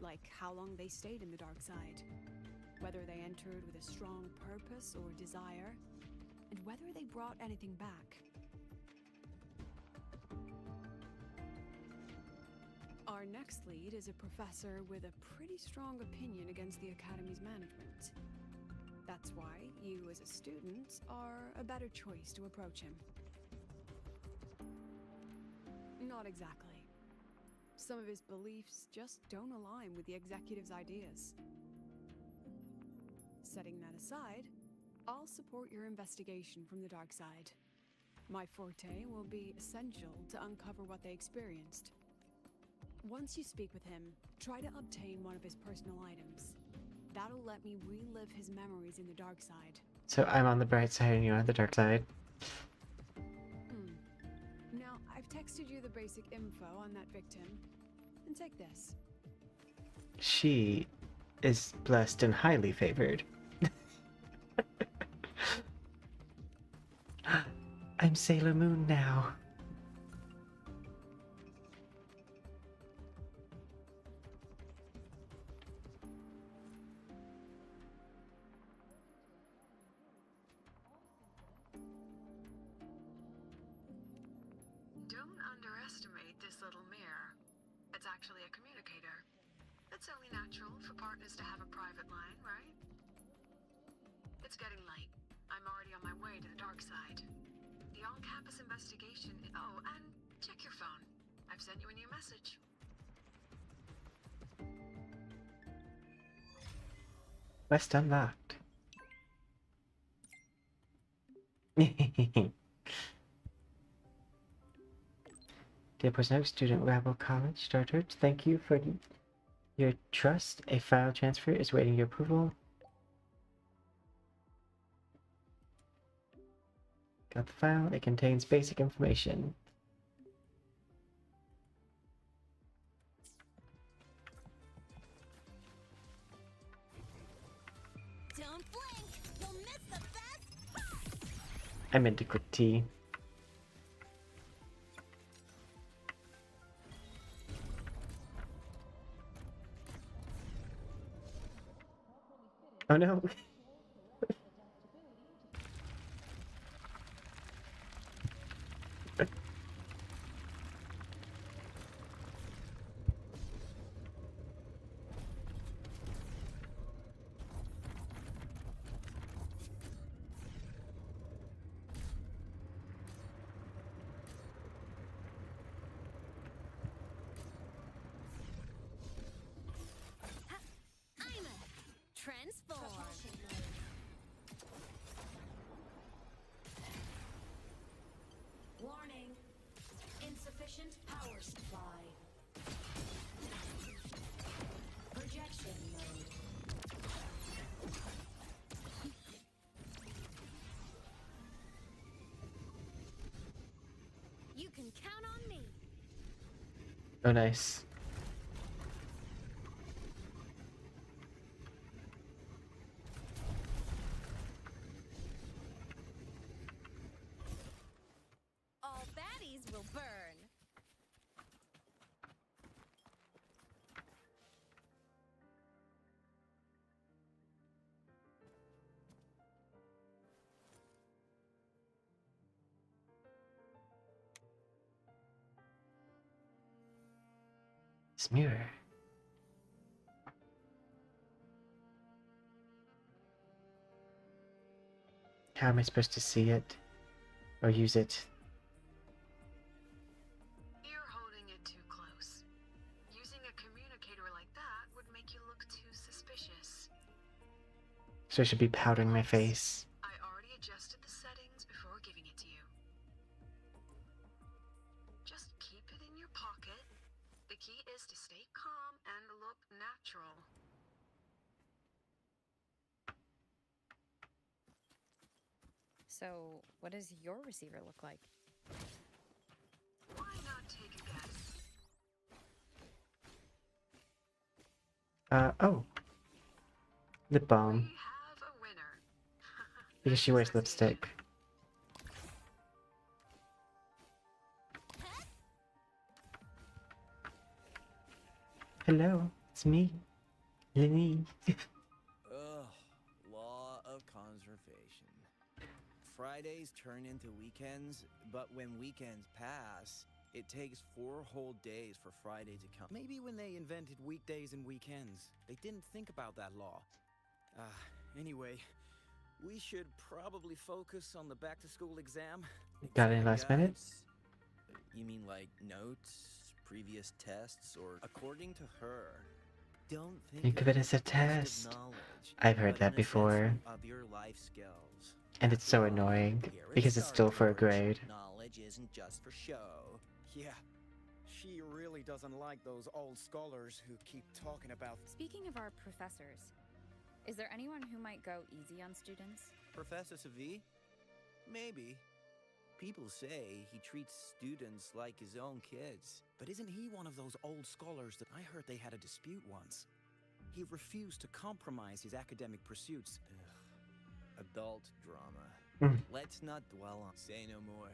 Like how long they stayed in the dark side, whether they entered with a strong purpose or desire, and whether they brought anything back. Our next lead is a professor with a pretty strong opinion against the Academy's management. That's why you, as a student, are a better choice to approach him. Not exactly. Some of his beliefs just don't align with the executive's ideas. Setting that aside, I'll support your investigation from the dark side. My forte will be essential to uncover what they experienced. Once you speak with him, try to obtain one of his personal items. That'll let me relive his memories in the dark side. So I'm on the bright side and you're on the dark side. Now, I've texted you the basic info on that victim. And take this. She is blessed and highly favored. I'm Sailor Moon now. Don't underestimate this little mirror. It's actually a communicator. It's only natural for partners to have a private line, right? It's getting late. I'm already on my way to the dark side. The on-campus investigation... Oh, and check your phone. I've sent you a new message. Quest unlocked. Dear Poisonous Student Rabble College Starter, thank you for your trust. A file transfer is waiting your approval. Got the file. It contains basic information. Don't blink! You'll miss the best part! I meant to click T. Oh no! I'm a transform. Warning. Insufficient power supply. Projection mode. You can count on me. Oh, nice. All baddies will burn. This mirror. How am I supposed to see it? Or use it? You're holding it too close. Using a communicator like that would make you look too suspicious. So I should be powdering my face. I already adjusted the settings before giving it to you. Just keep it in your pocket. The key is to stay calm and look natural. So, what does your receiver look like? Why not take a guess? Oh. Lip balm. We have a winner. Because she wears lipstick. Hello, it's me. Lenny. Ugh, law of conservation. Fridays turn into weekends, but when weekends pass, it takes 4 whole days for Friday to come. Maybe when they invented weekdays and weekends, they didn't think about that law. Anyway, we should probably focus on the back-to-school exam. Got any last minute? You mean like notes, previous tests, or according to her? Don't Think of it as a test. I've heard that before. Of your life skills. And it's so annoying because it's still for a grade. Knowledge isn't just for show. Yeah, she really doesn't like those old scholars who keep talking about... Speaking of our professors, is there anyone who might go easy on students? Professor Savi? Maybe. People say he treats students like his own kids. But isn't he one of those old scholars that I heard they had a dispute once? He refused to compromise his academic pursuits. Ugh. Adult drama. Let's not dwell on. Say no more.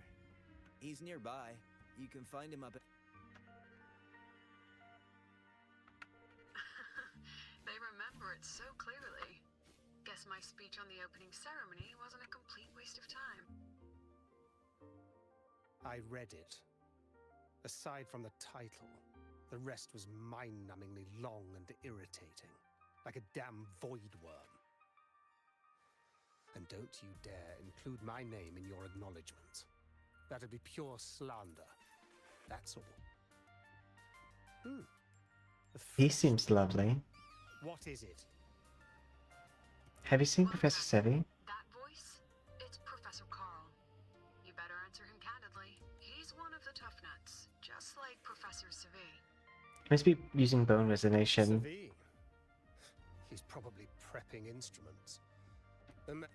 He's nearby. You can find him up at... They remember it so clearly. Guess my speech on the opening ceremony wasn't a complete waste of time. I read it. Aside from the title, the rest was mind-numbingly long and irritating, like a damn void worm. And don't you dare include my name in your acknowledgements. That'd be pure slander. That's all. He seems lovely. What is it? Have you seen Professor Sevi? That voice? It's Professor Carl. You better answer him candidly. He's one of the tough nuts, just like Professor Savi. Must be using bone resonation. Savi. He's probably prepping instruments.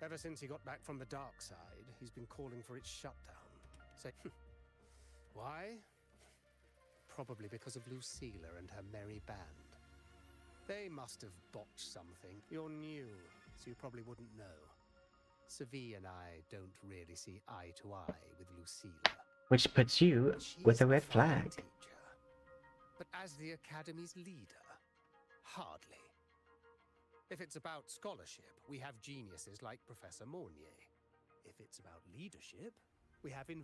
Ever since he got back from the dark side, he's been calling for its shutdown. Say, why? Probably because of Lucilla and her merry band. They must have botched something. You're new, so you probably wouldn't know. Savi and I don't really see eye to eye with Lucilla. Which puts you with a red flag. But as the Academy's leader, hardly. If it's about scholarship, we have geniuses like Professor Mornier. If it's about leadership, We have and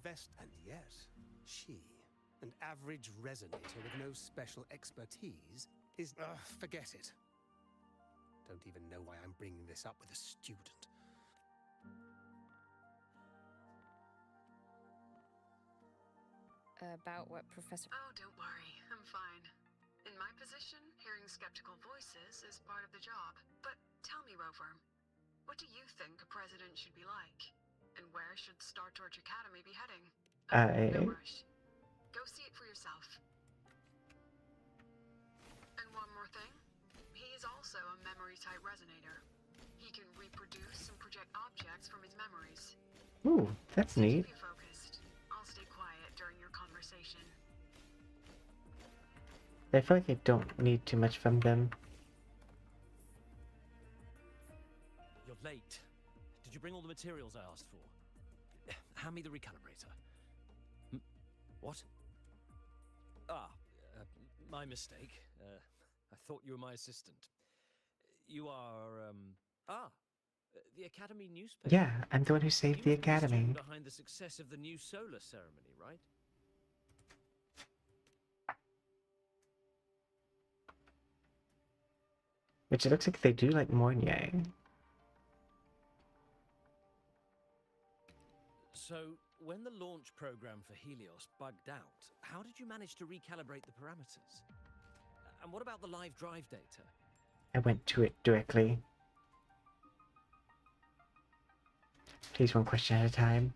yes, she, an average resonator with no special expertise, is... forget it. Don't even know why I'm bringing this up with a student. About what Professor... Oh, don't worry. I'm fine. In my position, hearing skeptical voices is part of the job. But tell me, Rover, what do you think a president should be like? And where should Star Torch Academy be heading? No rush. Go see it for yourself. And one more thing. He's also a memory-type resonator. He can reproduce and project objects from his memories. Ooh, that's neat. Keep you focused. I'll stay quiet during your conversation. I feel like I don't need too much from them. You're late. Did you bring all the materials I asked for? Hand me the recalibrator. What? My mistake. I thought you were my assistant. You are, the Academy newspaper. Yeah, I'm the one who saved the Academy. Behind the success of the new solar ceremony, right? Which it looks like they do like Mornier. So, when the launch program for Helios bugged out, how did you manage to recalibrate the parameters? And what about the live drive data? I went to it directly. Please, one question at a time.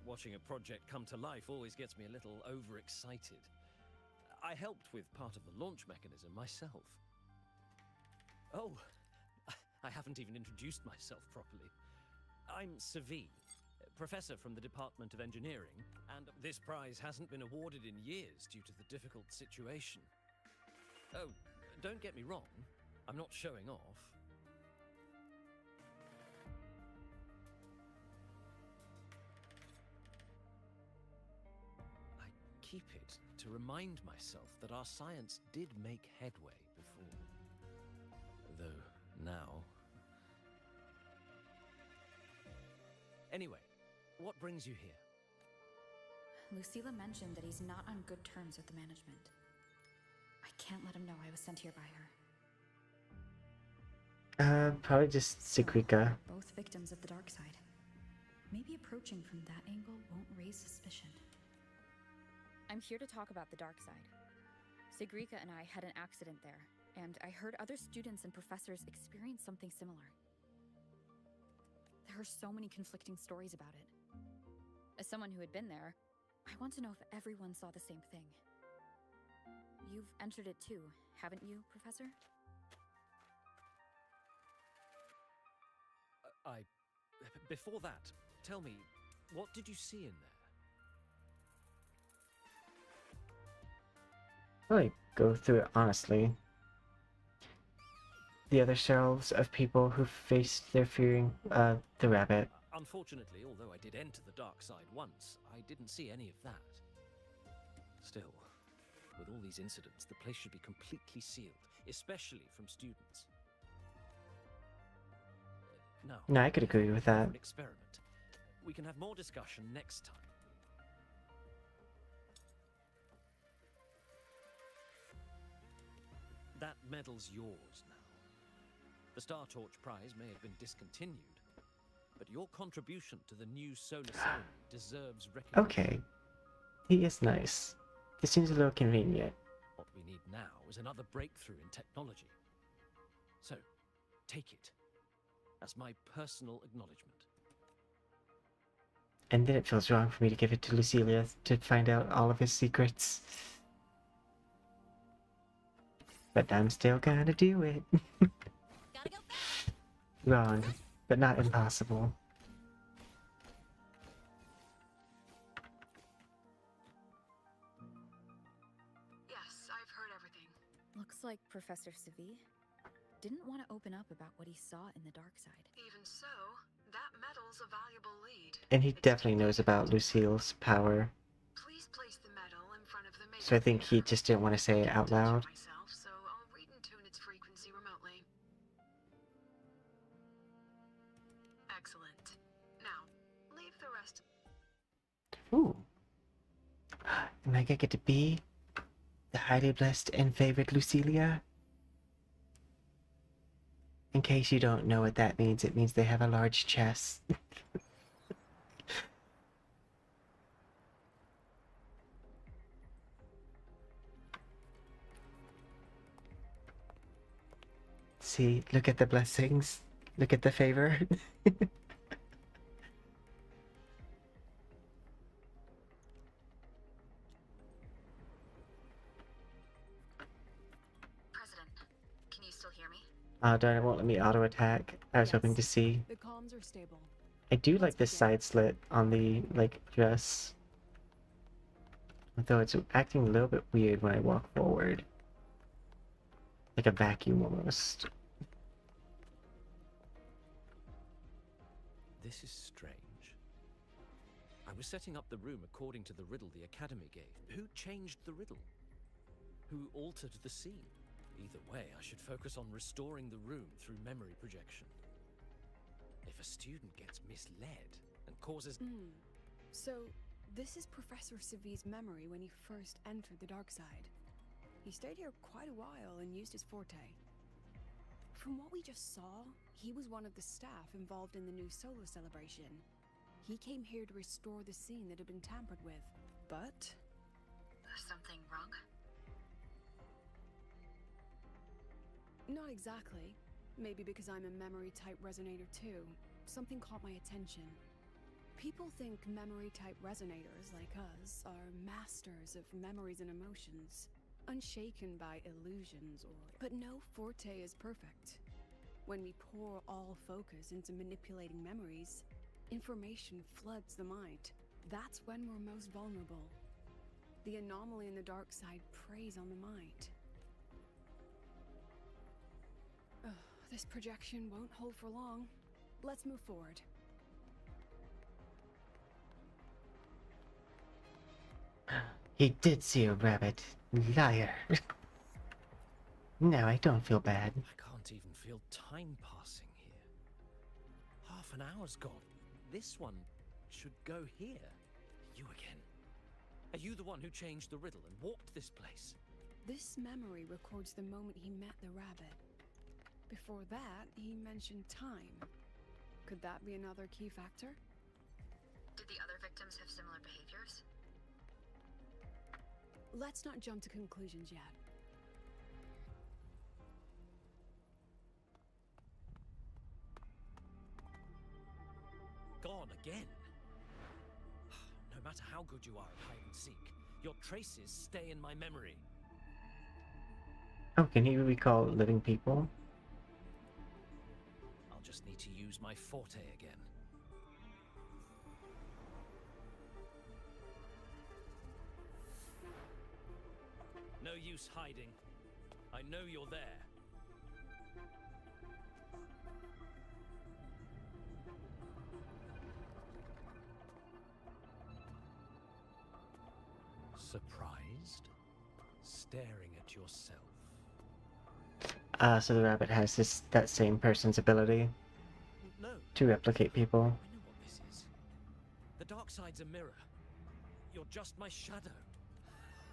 Watching a project come to life always gets me a little overexcited. I helped with part of the launch mechanism myself. Oh, I haven't even introduced myself properly. I'm Savi, professor from the Department of Engineering, and this prize hasn't been awarded in years due to the difficult situation. Oh, don't get me wrong, I'm not showing off. I keep it to remind myself that our science did make headway before. Though now... Anyway, what brings you here? Lucilla mentioned that he's not on good terms with the management. I can't let him know I was sent here by her. Probably just Sigrika. Both victims of the dark side. Maybe approaching from that angle won't raise suspicion. I'm here to talk about the dark side. Sigrika and I had an accident there, and I heard other students and professors experience something similar. There are so many conflicting stories about it. As someone who had been there, I want to know if everyone saw the same thing. You've entered it too, haven't you, Professor? Before that, tell me, what did you see in there? I'll go through it honestly. The other shelves of people who faced their fearing the rabbit. Unfortunately, although I did enter the dark side once, I didn't see any of that. Still, with all these incidents, the place should be completely sealed, especially from students. Now, No, I could agree with that. An experiment. We can have more discussion next time. That medal's yours now. The Star Torch Prize may have been discontinued, but your contribution to the new solar ceremony deserves recognition. Okay. He is nice. This seems a little convenient. What we need now is another breakthrough in technology. So, take it as my personal acknowledgement. And then it feels wrong for me to give it to Lucilia to find out all of his secrets. But I'm still gonna do it. Wrong, but not impossible. Yes, I've heard everything. Looks like Professor Savi didn't want to open up about what he saw in the dark side. Even so, that medal's a valuable lead. And he definitely knows about Lucille's power. Please place the medal in front of the main. So I think he just didn't want to say it out loud. Myself, so I'll read and tune its frequency remotely. Excellent. Now, leave the rest to Ooh. Am I gonna get to be the highly blessed and favored Lucilia? In case you don't know what that means, it means they have a large chest. See, look at the blessings. Look at the favor. President, can you still hear me? Oh darn, it won't let me auto attack. I was hoping to see. The comms are stable. I do like the side slit on the dress. Although it's acting a little bit weird when I walk forward. Like a vacuum almost. This is strange. I was setting up the room according to the riddle the Academy gave. Who changed the riddle? Who altered the scene? Either way, I should focus on restoring the room through memory projection. If a student gets misled and causes... So, this is Professor Savi's memory when he first entered the dark side. He stayed here quite a while and used his forte. From what we just saw, he was one of the staff involved in the new solo celebration. He came here to restore the scene that had been tampered with, but... Something wrong? Not exactly. Maybe because I'm a memory-type resonator too. Something caught my attention. People think memory-type resonators like us are masters of memories and emotions, unshaken by illusions or... But no forte is perfect. When we pour all focus into manipulating memories, information floods the mind. That's when we're most vulnerable. The anomaly in the dark side preys on the mind. This projection won't hold for long. Let's move forward. He did see a rabbit. Liar. No, I don't feel bad. I can't even feel time passing here. Half an hour's gone. This one should go here. You again. Are you the one who changed the riddle and walked this place? This memory records the moment he met the rabbit. Before that, he mentioned time. Could that be another key factor? Did the other victims have similar behaviors? Let's not jump to conclusions yet. Gone again. No matter how good you are at hide and seek, your traces stay in my memory. Oh, can he recall living people? I'll just need to use my forte again. No use hiding. I know you're there. Surprised? Staring at yourself. So the rabbit has that same person's ability to replicate people. I know what this is. The dark side's a mirror. You're just my shadow.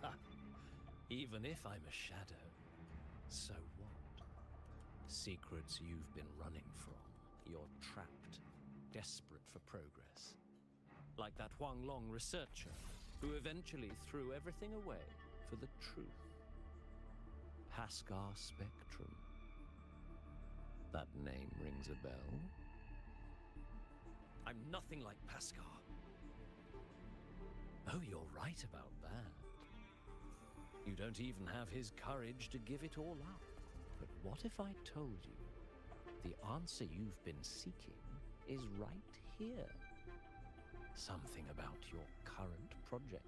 Ha. Even if I'm a shadow, so what? Secrets you've been running from. You're trapped, desperate for progress. Like that Huang Long researcher who eventually threw everything away for the truth. Haskar Spectrum. That name rings a bell? I'm nothing like Paskar. Oh, you're right about that. You don't even have his courage to give it all up. But what if I told you the answer you've been seeking is right here? Something about your current project.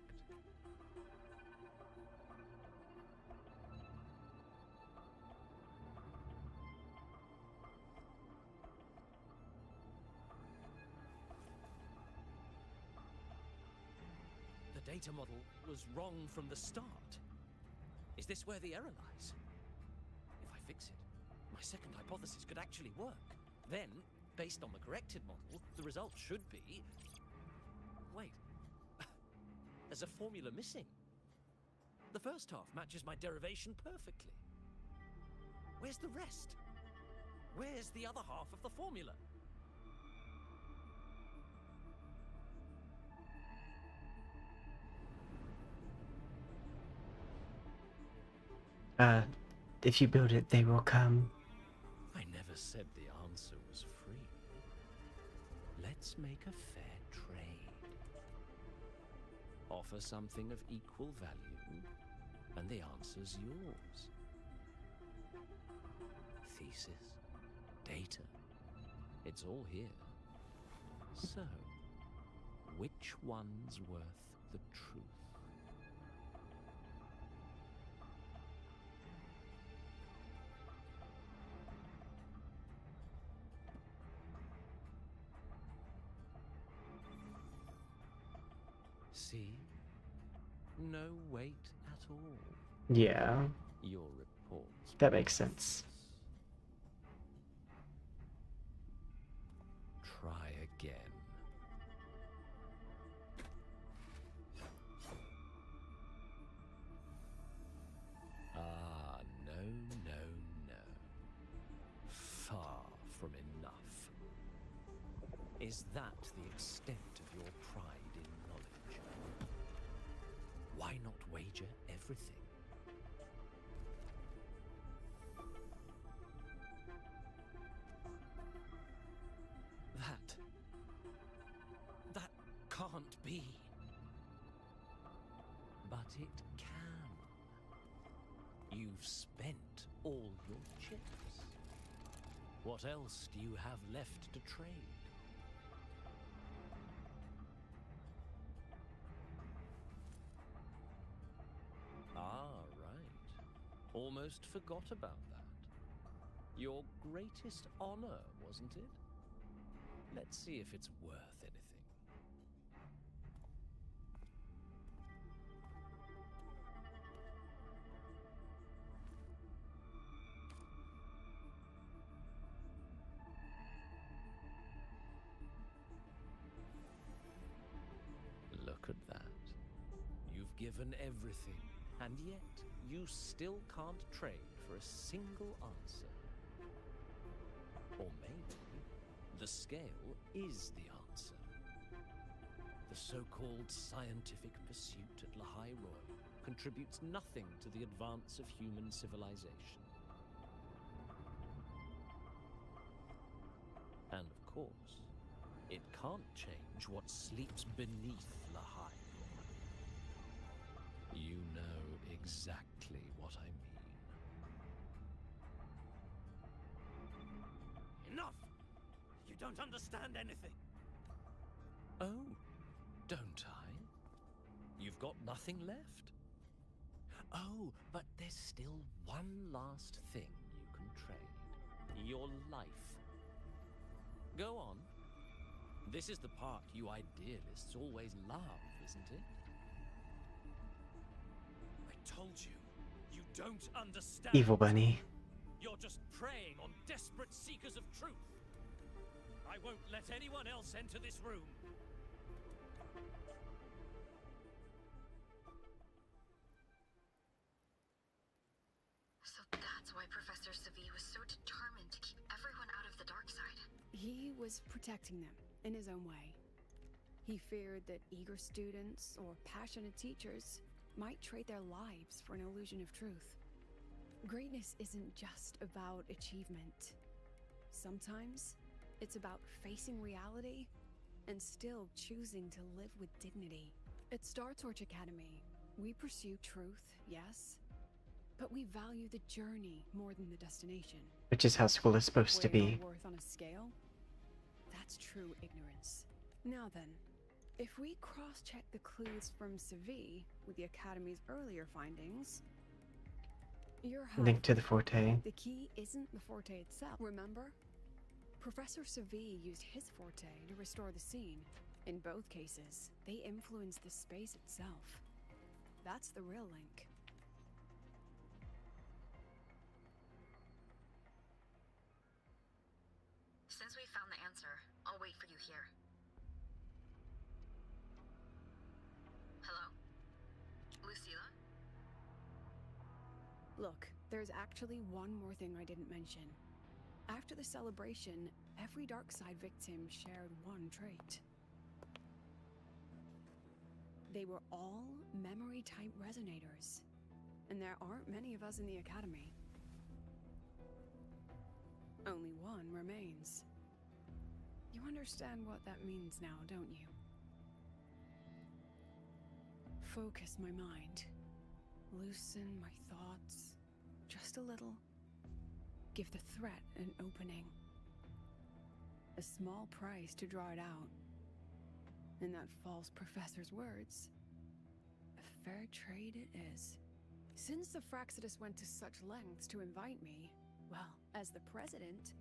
The data model was wrong from the start. Is this where the error lies? If I fix it, my second hypothesis could actually work. Then, based on the corrected model, the result should be... Wait. there's a formula missing. The first half matches my derivation perfectly. Where's the rest? Where's the other half of the formula? If you build it, they will come. I never said the answer was free. Let's make a fair trade. Offer something of equal value, and the answer's yours. Thesis, data, it's all here. So, which one's worth the truth? See? No weight at all. Yeah. Your reports. That makes sense. Try again. Ah, no, no, no. Far from enough. Is that the extent of your pride in knowledge? Why not wager everything? That can't be. But it can. You've spent all your chips. What else do you have left to trade? Ah, right. Almost forgot about that. Your greatest honor, wasn't it? Let's see if it's worth anything. Look at that. You've given everything, and yet you still can't trade for a single answer. Or maybe the scale is the answer. The so-called scientific pursuit at Lahai Roy contributes nothing to the advance of human civilization. And of course, it can't change what sleeps beneath Lahai Roy. You know exactly what I mean. Enough! You don't understand anything. Oh, don't I? You've got nothing left. Oh, but there's still one last thing you can trade. Your life. Go on. This is the part you idealists always love, isn't it? I told you, you don't understand. Evil Bunny. You're just preying on desperate seekers of truth. I won't let anyone else enter this room. So that's why Professor Savi was so determined to keep everyone out of the dark side. He was protecting them in his own way. He feared that eager students or passionate teachers might trade their lives for an illusion of truth. Greatness isn't just about achievement. Sometimes it's about facing reality and still choosing to live with dignity. At Star Torch Academy, we pursue truth, yes, but we value the journey more than the destination. Which is how school is supposed to Weighing be. our worth on a scale? That's true ignorance. Now then, if we cross-check the clues from Savi with the Academy's earlier findings, you're Link to the Forte. The key isn't the Forte itself. Remember? Professor Savi used his Forte to restore the scene. In both cases, they influenced the space itself. That's the real link. Since we found the answer, I'll wait for you here. Hello? Look, there's actually one more thing I didn't mention. After the celebration, every dark side victim shared one trait. They were all memory-type resonators, and there aren't many of us in the Academy. Only one remains. You understand what that means now, don't you? Focus my mind. Loosen my thoughts. Just a little. Give the threat an opening. A small price to draw it out. In that false professor's words, a fair trade it is. Since the Fraxidus went to such lengths to invite me, well, as the president,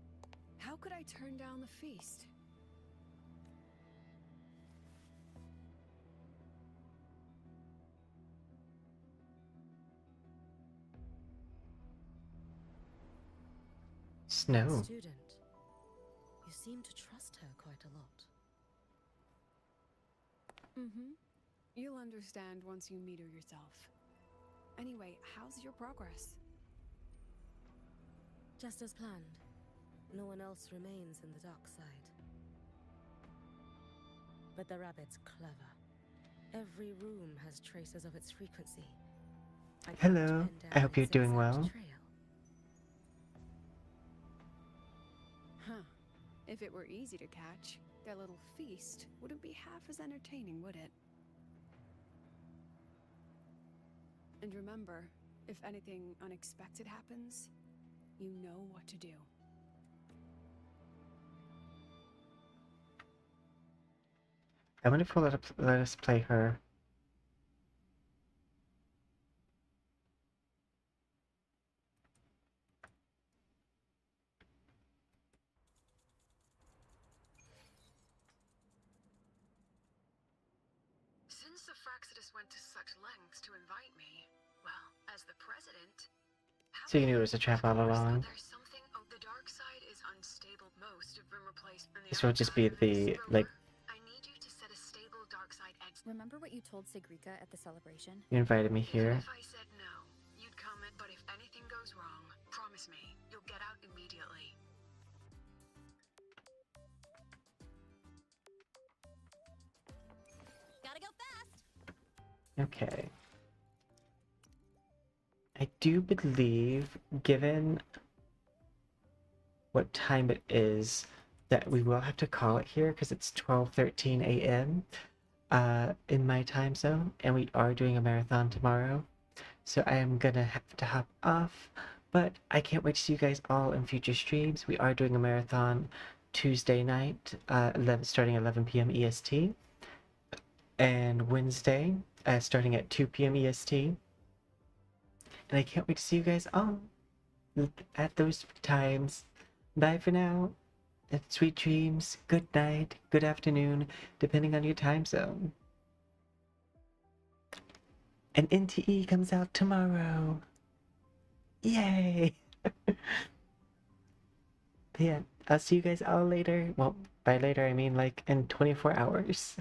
how could I turn down the feast? Snow. Student, you seem to trust her quite a lot. Mm-hmm. You'll understand once you meet her yourself. Anyway, how's your progress? Just as planned. No one else remains in the dark side. But the rabbit's clever. Every room has traces of its frequency. Hello, I hope you're doing well. Huh. If it were easy to catch, their little feast wouldn't be half as entertaining, would it? And remember, if anything unexpected happens, you know what to do. I wonder if we'll let us play her. Since the Fraxidus went to such lengths to invite me, well, as the president, So you knew it was a trap all along. there's something. Oh, the dark side is unstable. Most have been replaced. And the This will just be the, like, I need you to set a stable dark side exit. Remember what you told Sigrika at the celebration? you invited me here. If I said no, you'd come in. But if anything goes wrong, promise me you'll get out immediately. Gotta go fast! Okay. I do believe, given what time it is, that we will have to call it here because it's 12:13 a.m. In my time zone, and we are doing a marathon tomorrow. So I am gonna have to hop off, but I can't wait to see you guys all in future streams. We are doing a marathon Tuesday night, starting at 11 p.m. EST, and Wednesday, starting at 2 p.m. EST. And I can't wait to see you guys all at those times. Bye for now. Sweet dreams, good night, good afternoon, depending on your time zone. And NTE comes out tomorrow. Yay! Yeah, I'll see you guys all later. Well, by later I mean like in 24 hours.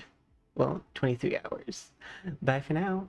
Well, 23 hours. Bye for now.